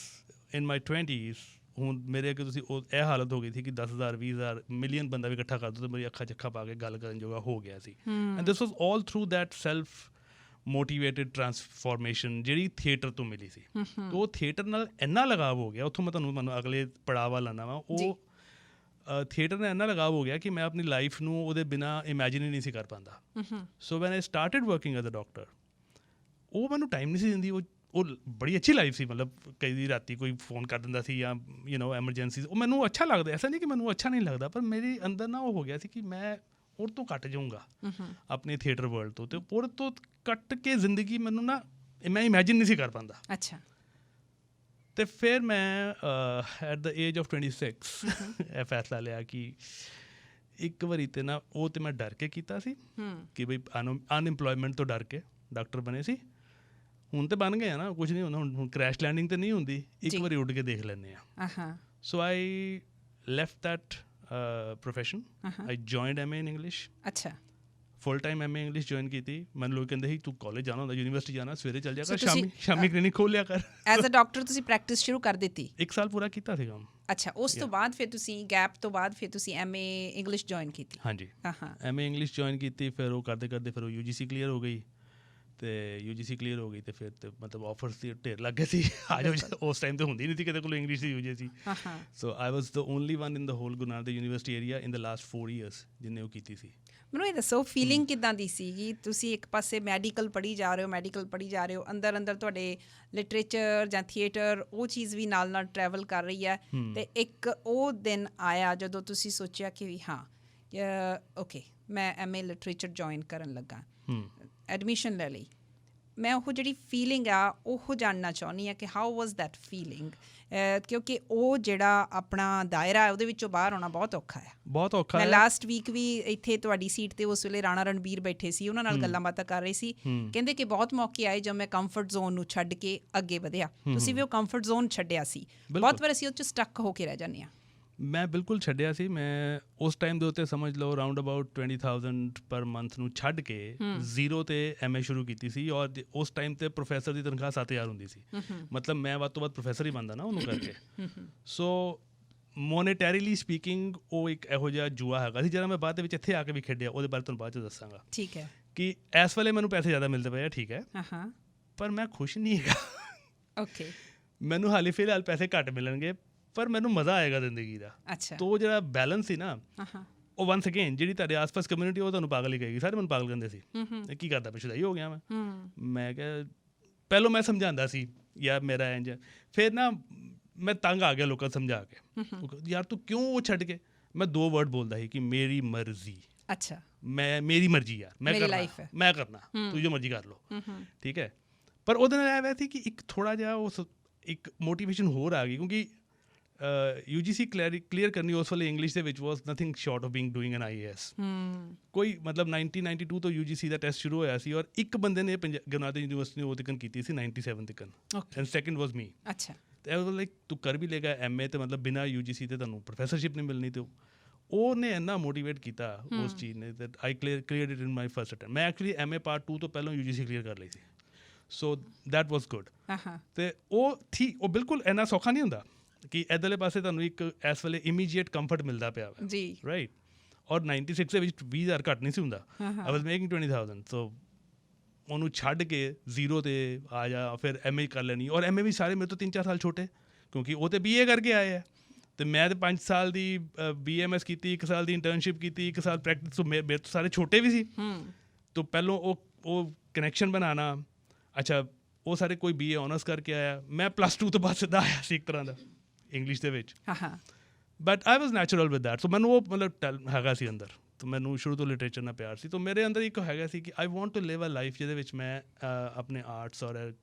in my 20s, ਹੁਣ ਮੇਰੇ ਅੱਗੇ ਤੁਸੀਂ ਇਹ ਹਾਲਤ ਹੋ ਗਈ ਸੀ ਕਿ 10,000 20,000 ਮਿਲੀਅਨ ਬੰਦਾ ਵੀ ਇਕੱਠਾ ਕਰ ਦੋ, ਅਤੇ ਮੇਰੀ ਅੱਖਾਂ 'ਚ ਅੱਖਾਂ ਪਾ ਕੇ ਗੱਲ ਕਰਨ ਜੋਗਾ ਹੋ ਗਿਆ ਸੀ। And this was all through that self motivated transformation ਜਿਹੜੀ ਥੀਏਟਰ ਤੋਂ ਮਿਲੀ ਸੀ। ਉਹ ਥੀਏਟਰ ਨਾਲ ਇੰਨਾ ਲਗਾਵ ਹੋ ਗਿਆ, ਉੱਥੋਂ ਮੈਂ ਤੁਹਾਨੂੰ ਅਗਲੇ ਪੜਾਅ ਵੱਲ ਆਉਣਾ ਵਾ। ਉਹ ਥੀਏਟਰ ਨਾਲ ਇੰਨਾ ਲਗਾਵ ਹੋ ਗਿਆ ਕਿ ਮੈਂ ਆਪਣੀ ਲਾਈਫ ਨੂੰ ਉਹਦੇ ਬਿਨਾਂ ਇਮੈਜਿਨ ਹੀ ਨਹੀਂ ਸੀ ਕਰ ਪਾਉਂਦਾ। So when I started working as a doctor, ਉਹ ਮੈਨੂੰ ਟਾਈਮ ਨਹੀਂ ਸੀ ਦਿੰਦੀ। ਉਹ ਬੜੀ ਅੱਛੀ ਲਾਈਫ ਸੀ। ਮਤਲਬ ਕਈ ਰਾਤੀ ਕੋਈ ਫੋਨ ਕਰ ਦਿੰਦਾ ਸੀ ਜਾਂ ਐਮਰਜੈਂਸੀ, ਉਹ ਮੈਨੂੰ ਅੱਛਾ ਲੱਗਦਾ। ਐਸਾ ਨਹੀਂ ਕਿ ਮੈਨੂੰ ਅੱਛਾ ਨਹੀਂ ਲੱਗਦਾ, ਪਰ ਮੇਰੇ ਅੰਦਰ ਨਾ ਉਹ ਹੋ ਗਿਆ ਸੀ ਕਿ ਮੈਂ ਉਹਦੇ ਤੋਂ ਕੱਟ ਜਾਊਂਗਾ ਆਪਣੇ ਥੀਏਟਰ ਵਰਲਡ ਤੋਂ, ਅਤੇ ਉਹਦੇ ਤੋਂ ਕੱਟ ਕੇ ਜ਼ਿੰਦਗੀ ਮੈਨੂੰ ਨਾ ਮੈਂ ਇਮੈਜਿਨ ਨਹੀਂ ਸੀ ਕਰ ਪਾਉਂਦਾ। ਅਤੇ ਫਿਰ ਮੈਂ ਐਟ ਦ ਏਜ ਆਫ 26 ਇਹ ਫੈਸਲਾ ਲਿਆ ਕਿ ਇੱਕ ਵਾਰੀ ਤਾਂ ਨਾ ਉਹ ਤਾਂ ਮੈਂ ਡਰ ਕੇ ਕੀਤਾ ਸੀ ਕਿ ਬਈ ਅਨਇੰਪਲੋਇਮੈਂਟ ਤੋਂ ਡਰ ਕੇ ਡਾਕਟਰ ਬਣੇ ਸੀ। ਹੁਣ ਤਾਂ ਬਣ ਗਏ ਆ ਨਾ, ਕੁਛ ਨਹੀਂ ਹੁੰਦਾ। ਹੁਣ ਕਰੈਸ਼ ਲੈਂਡਿੰਗ ਤਾਂ ਨਹੀਂ ਹੁੰਦੀ, ਇੱਕ ਵਾਰੀ ਉੱਡ ਕੇ ਦੇਖ ਲੈਂਦੇ ਹਾਂ। So I left that profession. I joined MA in English. Full time MA English join ਕੀਤੀ। ਮੈਨੂੰ ਲੋਕ ਕਹਿੰਦੇ ਸੀ ਤੂੰ ਕਾਲਜ ਜਾਣਾ ਹੁੰਦਾ, ਯੂਨੀਵਰਸਿਟੀ ਜਾਣਾ, ਸਵੇਰੇ ਚੱਲ ਜਾ ਕਰ, ਸ਼ਾਮੀ ਕਲੀਨਿਕ ਖੋਲ੍ਹ ਲਿਆ ਕਰ। ਐਜ਼ ਅ ਡਾਕਟਰ ਤੁਸੀਂ ਪ੍ਰੈਕਟਿਸ ਸ਼ੁਰੂ ਕਰ ਦਿੱਤੀ? 1 ਸਾਲ ਪੂਰਾ ਕੀਤਾ ਸੀ ਕੰਮ। ਉਸ ਤੋਂ ਬਾਅਦ ਫਿਰ ਤੁਸੀਂ ਗੈਪ ਤੋਂ ਬਾਅਦ ਫਿਰ ਤੁਸੀਂ MA ਇੰਗਲਿਸ਼ ਜੁਆਇਨ ਕੀਤੀ? ਹਾਂਜੀ, MA ਇੰਗਲਿਸ਼ ਜੁਆਇਨ ਕੀਤੀ। ਫਿਰ ਉਹ ਕਰਦੇ ਕਰਦੇ ਫਿਰ ਉਹ UGC ਕਲੀਅਰ ਹੋ ਗਈ। ਅਤੇ UGC ਕਲੀਅਰ ਹੋ ਗਈ ਅਤੇ ਫਿਰ ਤਾਂ ਮਤਲਬ ਆਫਰਸ ਦੀ ਢੇਰ ਲੱਗ ਗਏ ਸੀ। ਆ ਜਾਓ, ਉਸ ਟਾਈਮ ਤਾਂ ਹੁੰਦੀ ਨਹੀਂ ਸੀ ਕਿਸੇ ਕੋਲ English the UGC। So I was the only one in the hole Guru Nanak Dev university area in the last 4 years ਜਿਹਨੇ ਉਹ ਕੀਤੀ ਸੀ। ਮੈਨੂੰ ਇਹ ਦੱਸੋ, ਫੀਲਿੰਗ ਕਿੱਦਾਂ ਦੀ ਸੀਗੀ? ਤੁਸੀਂ ਇੱਕ ਪਾਸੇ ਮੈਡੀਕਲ ਪੜ੍ਹੀ ਜਾ ਰਹੇ ਹੋ, ਅੰਦਰ ਤੁਹਾਡੇ ਲਿਟਰੇਚਰ ਜਾਂ ਥੀਏਟਰ ਉਹ ਚੀਜ਼ ਵੀ ਨਾਲ ਟਰੈਵਲ ਕਰ ਰਹੀ ਹੈ, ਅਤੇ ਇੱਕ ਉਹ ਦਿਨ ਆਇਆ ਜਦੋਂ ਤੁਸੀਂ ਸੋਚਿਆ ਕਿ ਵੀ ਹਾਂ ਓਕੇ ਮੈਂ MA ਲਿਟਰੇਚਰ ਜੁਆਇਨ ਕਰਨ ਲੱਗਾ, ਐਡਮਿਸ਼ਨ ਲੈ ਲਈ। ਮੈਂ ਉਹ ਜਿਹੜੀ ਫੀਲਿੰਗ ਆ ਉਹ ਜਾਣਨਾ ਚਾਹੁੰਦੀ ਹਾਂ ਕਿ ਹਾਊ ਵਾਜ਼ ਦੈਟ ਫੀਲਿੰਗ, ਕਿਉਂਕਿ ਉਹ ਜਿਹੜਾ ਆਪਣਾ ਦਾਇਰਾ ਉਹਦੇ ਵਿੱਚੋਂ ਬਾਹਰ ਆਉਣਾ ਬਹੁਤ ਔਖਾ ਹੈ। ਮੈਂ ਲਾਸਟ ਵੀਕ ਵੀ ਇੱਥੇ ਤੁਹਾਡੀ ਸੀਟ 'ਤੇ ਉਸ ਵੇਲੇ ਰਾਣਾ ਰਣਬੀਰ ਬੈਠੇ ਸੀ, ਉਹਨਾਂ ਨਾਲ ਗੱਲਾਂ ਬਾਤਾਂ ਕਰ ਰਹੇ ਸੀ। ਕਹਿੰਦੇ ਕਿ ਬਹੁਤ ਮੌਕੇ ਆਏ ਜਦ ਮੈਂ ਕੰਫਰਟ ਜ਼ੋਨ ਨੂੰ ਛੱਡ ਕੇ ਅੱਗੇ ਵਧਿਆ। ਤੁਸੀਂ ਵੀ ਉਹ ਕੰਫਰਟ ਜ਼ੋਨ ਛੱਡਿਆ ਸੀ। ਬਹੁਤ ਵਾਰ ਅਸੀਂ ਉਹ 'ਚ ਸਟੱਕ ਹੋ ਕੇ ਰਹਿ ਜਾਂਦੇ ਹਾਂ। ਮੈਂ ਬਿਲਕੁਲ ਛੱਡਿਆ ਸੀ। ਮੈਂ ਉਸ ਟਾਈਮ ਦੇ ਉੱਤੇ ਸਮਝ ਲਓ ਅਰਾਊਂਡ ਅਬਾਊਟ 20,000 ਪਰ ਮੰਥ ਨੂੰ ਛੱਡ ਕੇ ਜ਼ੀਰੋ ਤੇ ਐਮਏ ਸ਼ੁਰੂ ਕੀਤੀ ਸੀ। ਔਰ ਉਸ ਟਾਈਮ ਤੇ ਪ੍ਰੋਫੈਸਰ ਦੀ ਤਨਖਾਹ 7,000 ਹੁੰਦੀ ਸੀ। ਮਤਲਬ ਮੈਂ ਵੱਧ ਤੋਂ ਵੱਧ ਪ੍ਰੋਫੈਸਰ ਹੀ ਬਣਦਾ ਨਾ ਉਹਨੂੰ ਕਰਕੇ। ਸੋ ਮੋਨੇਟਰੀਲੀ ਸਪੀਕਿੰਗ ਉਹ ਇੱਕ ਇਹੋ ਜਿਹਾ ਜੂਆ ਹੈਗਾ ਸੀ ਜਿਹੜਾ ਮੈਂ ਬਾਅਦ ਦੇ ਵਿੱਚ ਇੱਥੇ ਆ ਕੇ ਵੀ ਖੇਡਿਆ। ਉਹਦੇ ਬਾਰੇ ਤੁਹਾਨੂੰ ਬਾਅਦ 'ਚ ਦੱਸਾਂਗਾ। ਠੀਕ ਹੈ ਕਿ ਇਸ ਵੇਲੇ ਮੈਨੂੰ ਪੈਸੇ ਜ਼ਿਆਦਾ ਮਿਲਦੇ ਪਏ ਆ, ਠੀਕ ਹੈ, ਪਰ ਮੈਂ ਖੁਸ਼ ਨਹੀਂ ਹੈਗਾ। ਓਕੇ, ਮੈਨੂੰ ਹਾਲੇ ਫਿਲਹਾਲ ਪੈਸੇ ਘੱਟ ਮਿਲਣਗੇ ਪਰ ਮੈਨੂੰ ਮਜ਼ਾ ਆਏਗਾ ਜ਼ਿੰਦਗੀ ਦਾ। ਅੱਛਾ, ਤੋ ਜਿਹੜਾ ਬੈਲੈਂਸ ਸੀ ਨਾ, ਉਹ ਵਨਸ ਅਗੇਨ ਜਿਹੜੀ ਤੁਹਾਡੇ ਆਸ-ਪਾਸ ਕਮਿਊਨਿਟੀ ਉਹ ਤੁਹਾਨੂੰ ਪਾਗਲ ਹੀ ਕਹੇਗੀ। ਸਾਰੇ ਮੈਨੂੰ ਪਾਗਲ ਕਹਿੰਦੇ ਸੀ, ਇਹ ਕੀ ਕਰਦਾ ਪਿਛਦਾ ਹੀ ਹੋ ਗਿਆ ਮੈਂ ਕਿਹਾ ਪਹਿਲੋਂ ਮੈਂ ਸਮਝਾਉਂਦਾ ਸੀ ਯਾਰ ਮੇਰਾ ਇੰਝ, ਫਿਰ ਨਾ ਮੈਂ ਤੰਗ ਆ ਗਿਆ ਲੋਕਾਂ ਸਮਝਾ ਕੇ। ਯਾਰ ਤੂੰ ਕਿਉਂ ਉਹ ਛੱਡ ਕੇ, ਮੈਂ 2 ਵਰਡ ਬੋਲਦਾ ਸੀ ਕਿ ਮੇਰੀ ਮਰਜ਼ੀ। ਅੱਛਾ, ਮੇਰੀ ਮਰਜ਼ੀ ਯਾਰ, ਮੈਂ ਕਰਨਾ ਤੂੰ ਜੋ ਮਰਜ਼ੀ ਕਰ ਲਓ, ਠੀਕ ਹੈ। ਪਰ ਉਹਦੇ ਨਾਲ ਇਹ ਹੋਇਆ ਸੀ ਕਿ ਇੱਕ ਥੋੜ੍ਹਾ ਜਿਹਾ ਉਸ ਇੱਕ ਮੋਟੀਵੇਸ਼ਨ ਹੋਰ ਆ ਗਈ, ਕਿਉਂਕਿ UGC ਕਲੀਅਰ ਕਰਨੀ ਉਸ ਵੇਲੇ ਇੰਗਲਿਸ਼ ਦੇ ਵਿੱਚ was nothing short of being doing an IAS। ਕੋਈ ਮਤਲਬ 1992 ਤੋਂ UGC ਦਾ ਟੈਸਟ ਸ਼ੁਰੂ ਹੋਇਆ ਸੀ ਔਰ ਇੱਕ ਬੰਦੇ ਨੇ ਗੁਰੂ ਨਾਨਕ ਯੂਨੀਵਰਸਿਟੀ ਨੇ ਉਹ ਤੱਕ ਕੀਤੀ ਸੀ 97 ਤੱਕ, ਐਂਡ ਸੈਕਿੰਡ ਵਾਸ ਮੀ। ਅੱਛਾ, ਤੇ ਉਹ ਲਾਈਕ ਤੂੰ ਕਰ ਵੀ ਲੇਗਾ MA ਤੇ ਮਤਲਬ ਬਿਨਾਂ UGC ਤੇ ਤੁਹਾਨੂੰ ਪ੍ਰੋਫੈਸਰਸ਼ਿਪ ਨਹੀਂ ਮਿਲਣੀ। ਤੇ ਉਹਨੇ ਇੰਨਾ ਮੋਟੀਵੇਟ ਕੀਤਾ ਉਸ ਚੀਜ਼ ਨੇ that I cleared it in my first attempt. ਮੈਂ ਐਕਚੁਅਲੀ MA ਪਾਰਟ 2 ਤੋਂ ਪਹਿਲਾਂ UGC ਕਲੀਅਰ ਕਰ ਲਈ ਸੀ। So that was good. ਤੇ ਉਹ ਬਿਲਕੁਲ ਇੰਨਾ ਸੌਖਾ ਨਹੀਂ ਹੁੰਦਾ ਕਿ ਇੱਧਰਲੇ ਪਾਸੇ ਤੁਹਾਨੂੰ ਇੱਕ ਇਸ ਵੇਲੇ ਇਮੀਡੀਏਟ ਕੰਫਰਟ ਮਿਲਦਾ ਪਿਆ ਵਾ ਜੀ, ਰਾਈਟ। ਔਰ 96 ਦੇ ਵਿੱਚ 20,000 ਘੱਟ ਨਹੀਂ ਸੀ ਹੁੰਦਾ। ਆਈ ਵਾਸ ਮੇਕਿੰਗ 20,000। ਸੋ ਉਹਨੂੰ ਛੱਡ ਕੇ ਜ਼ੀਰੋ 'ਤੇ ਆ ਜਾ, ਫਿਰ MA ਕਰ ਲੈਣੀ। ਔਰ MA ਵੀ ਸਾਰੇ ਮੇਰੇ ਤੋਂ 3-4 ਸਾਲ ਛੋਟੇ, ਕਿਉਂਕਿ ਉਹ ਤਾਂ BA ਕਰਕੇ ਆਏ ਹੈ ਅਤੇ ਮੈਂ ਤਾਂ 5 ਸਾਲ ਦੀ BMS ਕੀਤੀ, 1 ਸਾਲ ਦੀ ਇੰਟਰਨਸ਼ਿਪ ਕੀਤੀ, 1 ਸਾਲ ਪ੍ਰੈਕਟਿਸ। ਮੇਰੇ ਤੋਂ ਸਾਰੇ ਛੋਟੇ ਵੀ ਸੀ। ਤਾਂ ਪਹਿਲੋਂ ਉਹ ਕਨੈਕਸ਼ਨ ਬਣਾਉਣਾ। ਅੱਛਾ, ਉਹ ਸਾਰੇ ਕੋਈ BA ਔਨਰਸ ਕਰਕੇ ਆਇਆ, ਮੈਂ +2 ਤੋਂ ਬਾਅਦ ਸਿੱਧਾ ਆਇਆ ਸੀ ਇੱਕ ਤਰ੍ਹਾਂ ਦਾ ਇੰਗਲਿਸ਼ ਦੇ ਵਿੱਚ। But I was natural with that. So ਮੈਨੂੰ ਉਹ ਮਤਲਬ ਹੈਗਾ ਸੀ ਅੰਦਰ। ਤਾਂ ਮੈਨੂੰ ਸ਼ੁਰੂ ਤੋਂ ਲਿਟਰੇਚਰ ਨਾਲ ਪਿਆਰ ਸੀ। ਤਾਂ ਮੇਰੇ ਅੰਦਰ ਇੱਕ ਹੈਗਾ ਸੀ ਕਿ I want to live a life ਜਿਹਦੇ ਵਿੱਚ ਮੈਂ ਆਪਣੇ ਆਰਟਸ ਔਰ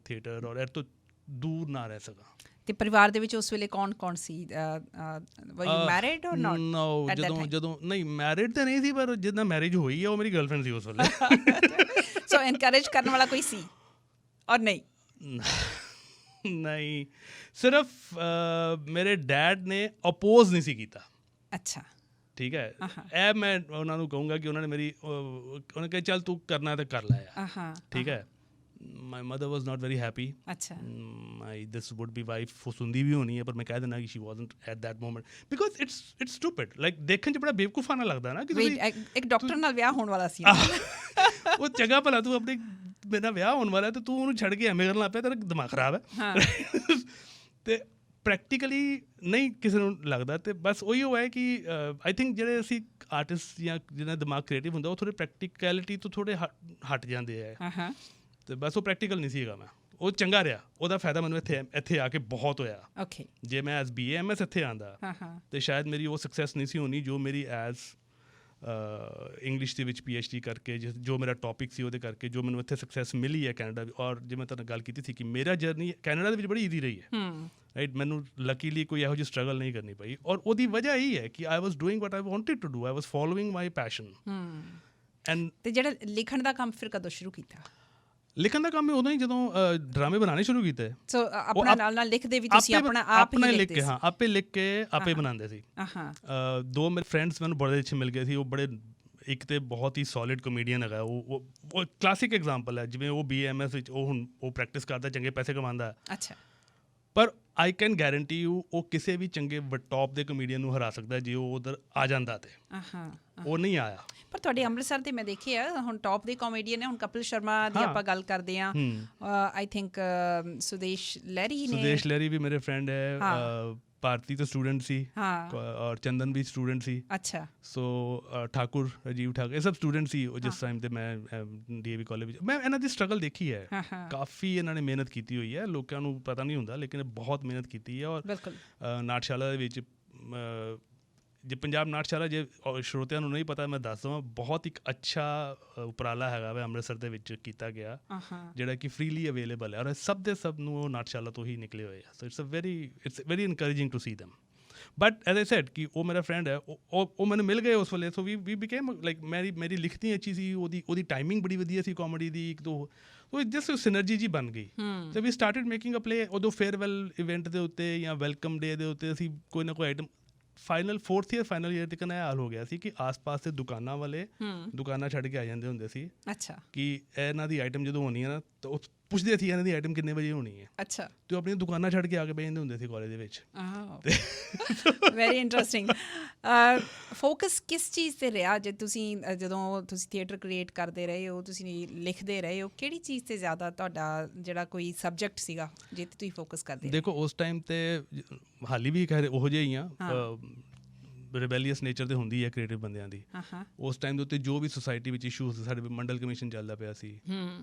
ਥੀਏਟਰ ਔਰ ਇਹ ਤੋਂ ਦੂਰ ਨਾ ਰਹਿ ਸਕਾਂ। ਅਤੇ ਪਰਿਵਾਰ ਦੇ ਵਿੱਚ ਉਸ ਵੇਲੇ ਕੌਣ ਸੀ? ਵਰ ਯੂ ਮੈਰਿਡ ਔਰ ਨਾਟ? ਨੋ, ਜਦੋਂ ਨਹੀਂ ਮੈਰਿਡ ਤਾਂ ਨਹੀਂ ਸੀ, ਪਰ ਜਿੱਦਾਂ ਮੈਰਿਜ ਹੋਈ ਆ ਉਹ ਮੇਰੀ ਗਰਲਫ੍ਰੈਂਡ ਸੀ ਉਸ ਵੇਲੇ। ਸੋ ਐਨਕਰੇਜ ਕਰਨ ਵਾਲਾ ਕੋਈ ਸੀ ਔਰ ਨਹੀਂ? ਨਹੀਂ, ਸਿਰਫ ਮੇਰੇ ਡੈਡ ਨੇ ਅਪੋਜ਼ ਨਹੀਂ ਸੀ ਕੀਤਾ। ਅੱਛਾ, ਠੀਕ ਹੈ। ਇਹ ਮੈਂ ਉਹਨਾਂ ਨੂੰ ਕਹੂੰਗਾ ਕਿ ਉਹਨਾਂ ਨੇ ਮੇਰੀ ਉਹਨੇ ਕਿਹਾ ਚੱਲ ਤੂੰ ਕਰਨਾ ਤਾਂ ਕਰ ਲੈ ਆ, ਠੀਕ ਹੈ। My mother was not very happy. ਅੱਛਾ, my this would be wife ਸੁਣਦੀ ਵੀ ਹੋਣੀ ਹੈ, ਪਰ ਮੈਂ ਕਹਿ ਦਿੰਦਾ ਕਿ she wasn't at that moment because it's stupid. Like ਦੇਖਣ 'ਚ ਬੜਾ ਬੇਵਕੂਫਾਨਾ ਲੱਗਦਾ ਨਾ ਕਿ ਇੱਕ ਡਾਕਟਰ ਨਾਲ ਵਿਆਹ ਹੋਣ ਵਾਲਾ ਸੀ। ਉਹ ਚੰਗਾ ਭਲਾ ਤੂੰ ਆਪਣੇ ਮੇਰਾ ਵਿਆਹ ਹੋਣ ਵਾਲਾ ਅਤੇ ਤੂੰ ਉਹਨੂੰ ਛੱਡ ਕੇ ਐਵੇਂ ਕਰਨ ਲੱਗ ਪਿਆ, ਤੇਰਾ ਦਿਮਾਗ ਖਰਾਬ ਹੈ। ਅਤੇ ਪ੍ਰੈਕਟੀਕਲੀ ਨਹੀਂ ਕਿਸੇ ਨੂੰ ਲੱਗਦਾ। ਅਤੇ ਬਸ ਉਹੀ ਉਹ ਹੈ ਕਿ ਆਈ ਥਿੰਕ ਜਿਹੜੇ ਅਸੀਂ ਆਰਟਿਸਟ ਜਾਂ ਜਿਹਨਾਂ ਦਾ ਦਿਮਾਗ ਕ੍ਰੀਏਟਿਵ ਹੁੰਦਾ ਉਹ ਥੋੜ੍ਹੇ ਪ੍ਰੈਕਟੀਕੈਲਿਟੀ ਤੋਂ ਥੋੜ੍ਹੇ ਹਟ ਜਾਂਦੇ ਹੈ। ਅਤੇ ਬਸ ਉਹ ਪ੍ਰੈਕਟੀਕਲ ਨਹੀਂ ਸੀ ਹੈਗਾ। ਮੈਂ ਉਹ ਚੰਗਾ ਰਿਹਾ, ਉਹਦਾ ਫਾਇਦਾ ਮੈਨੂੰ ਇੱਥੇ ਆ ਕੇ ਬਹੁਤ ਹੋਇਆ। ਓਕੇ, ਜੇ ਮੈਂ ਐਜ਼ BA MS ਇੱਥੇ ਆਉਂਦਾ ਅਤੇ ਸ਼ਾਇਦ ਮੇਰੀ ਉਹ ਸਕਸੈਸ ਨਹੀਂ ਸੀ ਹੋਣੀ ਜੋ ਮੇਰੀ ਐਜ਼ ਇੰਗਲਿਸ਼ ਦੇ ਵਿੱਚ PhD ਕਰਕੇ ਜੋ ਮੇਰਾ ਟੌਪਿਕ ਸੀ ਉਹਦੇ ਕਰਕੇ ਜੋ ਮੈਨੂੰ ਇੱਥੇ ਸਕਸੈਸ ਮਿਲੀ ਹੈ ਕੈਨੇਡਾ। ਔਰ ਜਿਵੇਂ ਤੁਹਾਨੂੰ ਗੱਲ ਕੀਤੀ ਸੀ ਕਿ ਮੇਰਾ ਜਰਨੀ ਕੈਨੇਡਾ ਦੇ ਵਿੱਚ ਬੜੀ ਈਜ਼ੀ ਰਹੀ ਹੈ, ਰਾਈਟ। ਮੈਨੂੰ ਲੱਕੀਲੀ ਕੋਈ ਇਹੋ ਜਿਹੀ ਸਟਰਗਲ ਨਹੀਂ ਕਰਨੀ ਪਈ। ਔਰ ਉਹਦੀ ਵਜ੍ਹਾ ਇਹੀ ਹੈ ਕਿ I was doing what I wanted to do, I was following my passion. And ਅਤੇ ਜਿਹੜਾ ਲਿਖਣ ਦਾ ਕੰਮ ਫਿਰ ਕਦੋਂ ਸ਼ੁਰੂ ਕੀਤਾ? ਲਿਖਣ ਦਾ ਕੰਮ ਮੈਂ ਉਦੋਂ ਹੀ ਜਦੋਂ ਡਰਾਮੇ ਬਣਾਉਣੇ ਸ਼ੁਰੂ ਕੀਤੇ। ਸੋ ਆਪਣਾ ਨਾਲ ਲਿਖਦੇ ਵੀ ਤੁਸੀਂ ਆਪ ਹੀ ਲਿਖ ਕੇ? ਹਾਂ, ਆਪੇ ਲਿਖ ਕੇ ਆਪੇ ਬਣਾਉਂਦੇ ਸੀ। 2 ਮੇਰੇ ਫਰੈਂਡਸ ਮੈਨੂੰ ਬੜੇ ਅੱਛੇ ਮਿਲ ਗਏ ਸੀ। ਉਹ ਬੜੇ, ਇੱਕ ਤਾਂ ਬਹੁਤ ਹੀ ਸੋਲਿਡ ਕਮੇਡੀਅਨ ਹੈਗਾ, ਉਹ ਕਲਾਸਿਕ ਐਗਜ਼ਾਮਪਲ ਹੈ। ਜਿਵੇਂ ਉਹ BA MS ਵਿੱਚ ਉਹ ਪ੍ਰੈਕਟਿਸ ਕਰਦਾ, ਚੰਗੇ ਪੈਸੇ ਕਮਾਉਂਦਾ। ਅੱਛਾ, ਪਰ ਆਈ ਕੈਨ ਗਾਰੰਟੀ ਯੂ ਉਹ ਕਿਸੇ ਵੀ ਚੰਗੇ ਟੌਪ ਦੇ ਕਮੇਡੀਅਨ ਨੂੰ ਹਰਾ ਸਕਦਾ ਜੇ ਉਹ ਉੱਧਰ ਆ ਜਾਂਦਾ। ਤੇ ਉਹ ਨਹੀਂ ਆਇਆ। ਪਰ ਤੁਹਾਡੇ ਅੰਮ੍ਰਿਤਸਰ ਤੇ ਮੈਂ ਦੇਖਿਆ ਹੁਣ ਟੌਪ ਦੇ ਕਾਮੇਡੀਅਨ ਨੇ। ਹੁਣ ਕਪਿਲ ਸ਼ਰਮਾ ਦੀ ਆਪਾਂ ਗੱਲ ਕਰਦੇ ਹਾਂ, ਆਈ ਥਿੰਕ ਸੁਦੇਸ਼ ਲਹਿਰੀ ਵੀ ਮੇਰੇ ਫਰੈਂਡ ਹੈ। ਭਾਰਤੀ ਤੋਂ ਸਟੂਡੈਂਟ ਸੀ ਔਰ ਚੰਦਨ ਵੀ ਸਟੂਡੈਂਟ ਸੀ। ਅੱਛਾ, ਸੋ ਠਾਕੁਰ, ਰਾਜੀਵ ਠਾਕੁਰ, ਇਹ ਸਭ ਸਟੂਡੈਂਟ ਸੀ ਜਿਸ ਟਾਈਮ 'ਤੇ ਮੈਂ DAV ਕਾਲਜ ਵਿੱਚ। ਮੈਂ ਇਹਨਾਂ ਦੀ ਸਟਰਗਲ ਦੇਖੀ ਹੈ, ਕਾਫੀ ਇਹਨਾਂ ਨੇ ਮਿਹਨਤ ਕੀਤੀ ਹੋਈ ਹੈ। ਲੋਕਾਂ ਨੂੰ ਪਤਾ ਨਹੀਂ ਹੁੰਦਾ ਲੇਕਿਨ ਬਹੁਤ ਮਿਹਨਤ ਕੀਤੀ ਹੈ। ਔਰ ਨਾਟਸ਼ਾਲਾ ਦੇ ਵਿੱਚ, ਜੇ ਪੰਜਾਬ ਨਾਟਸ਼ਾਲਾ, ਜੇ ਸਰੋਤਿਆਂ ਨੂੰ ਨਹੀਂ ਪਤਾ ਮੈਂ ਦੱਸ ਦੇਵਾਂ, ਬਹੁਤ ਇੱਕ ਅੱਛਾ ਉਪਰਾਲਾ ਹੈਗਾ ਵਾ ਅੰਮ੍ਰਿਤਸਰ ਦੇ ਵਿੱਚ ਕੀਤਾ ਗਿਆ, ਜਿਹੜਾ ਕਿ ਫਰੀਲੀ ਅਵੇਲੇਬਲ ਹੈ। ਔਰ ਸਭ ਦੇ ਸਭ ਨੂੰ ਉਹ ਨਾਟਸ਼ਾਲਾ ਤੋਂ ਹੀ ਨਿਕਲੇ ਹੋਏ ਆ। So it's very encouraging to see them. But as I said ਕਿ ਉਹ ਮੇਰਾ ਫਰੈਂਡ ਹੈ, ਉਹ ਮੈਨੂੰ ਮਿਲ ਗਏ ਉਸ ਵੇਲੇ। ਸੋ ਵੀ ਬਿਕੇਮ ਲਾਈਕ ਮੇਰੀ ਲਿਖਤੀ ਅੱਛੀ ਸੀ, ਉਹਦੀ ਟਾਈਮਿੰਗ ਬੜੀ ਵਧੀਆ ਸੀ ਕਾਮੇਡੀ ਦੀ। ਇੱਕ ਦੋ ਜਸਟ ਸਿਨਰਜੀ ਜੀ ਬਣ ਗਈ। ਤੇ ਵੀ ਸਟਾਰਟਿਡ ਮੇਕਿੰਗ ਅ ਪਲੇ। ਉਦੋਂ ਫੇਅਰਵੈਲ ਇਵੈਂਟ ਦੇ ਉੱਤੇ ਜਾਂ ਵੈਲਕਮ ਡੇ ਦੇ ਉੱਤੇ ਅਸੀਂ ਕੋਈ ਨਾ ਕੋਈ item final 4th year final year ਤੱਕ ਇਹ ਹਾਲ ਹੋ ਗਿਆ ਸੀ ਕਿ ਆਸ-ਪਾਸ ਦੇ ਦੁਕਾਨਾਂ ਵਾਲੇ ਦੁਕਾਨਾਂ ਛੱਡ ਕੇ ਆ ਜਾਂਦੇ ਹੁੰਦੇ ਸੀ ਕਿ ਇਹਨਾਂ ਦੀ ਆਈਟਮ ਜਦੋਂ ਹੋਣੀ ਹੈ ਨਾ ਤਾਂ ਉਹ ਪੁੱਛਦੇ ਸੀ ਇਹਨਾਂ ਦੀ ਆਈਟਮ ਕਿੰਨੇ ਵਜੇ ਹੋਣੀ ਹੈ ਤੇ ਉਹ ਆਪਣੀਆਂ ਦੁਕਾਨਾਂ ਛੱਡ ਕੇ ਆ ਕੇ ਬਹਿ ਜਾਂਦੇ ਹੁੰਦੇ ਸੀ ਕਾਲਜ ਦੇ ਵਿੱਚ। Very interesting. ਫੋਕਸ ਕਿਸ ਚੀਜ਼ 'ਤੇ ਰਿਹਾ ਜਦੋਂ ਤੁਸੀਂ ਥੀਏਟਰ ਕ੍ਰੀਏਟ ਕਰਦੇ ਰਹੇ ਹੋ, ਤੁਸੀਂ ਲਿਖਦੇ ਰਹੇ ਹੋ, ਕਿਹੜੀ ਚੀਜ਼ 'ਤੇ ਜ਼ਿਆਦਾ ਤੁਹਾਡਾ ਜਿਹੜਾ ਕੋਈ ਸਬਜੈਕਟ ਸੀਗਾ ਜਿਹ 'ਤੇ ਤੁਸੀਂ ਫੋਕਸ ਕਰਦੇ? ਦੇਖੋ ਉਸ ਟਾਈਮ 'ਤੇ ਹਾਲੀ ਵੀ ਖੈਰ ਉਹੋ ਜਿਹੇ ਹੀ ਆ, ਰਿਬੈਲੀਅਸ ਨੇਚਰ ਤੇ ਹੁੰਦੀ ਹੈ ਕ੍ਰੀਏਟਿਵ ਬੰਦਿਆਂ ਦੀ। ਉਸ ਟਾਈਮ ਦੇ ਉੱਤੇ ਜੋ ਵੀ ਸੁਸਾਇਟੀ ਵਿੱਚ ਇਸ਼ੂਜ਼, ਸਾਡੇ ਮੰਡਲ ਕਮਿਸ਼ਨ ਚੱਲਦਾ ਪਿਆ ਸੀ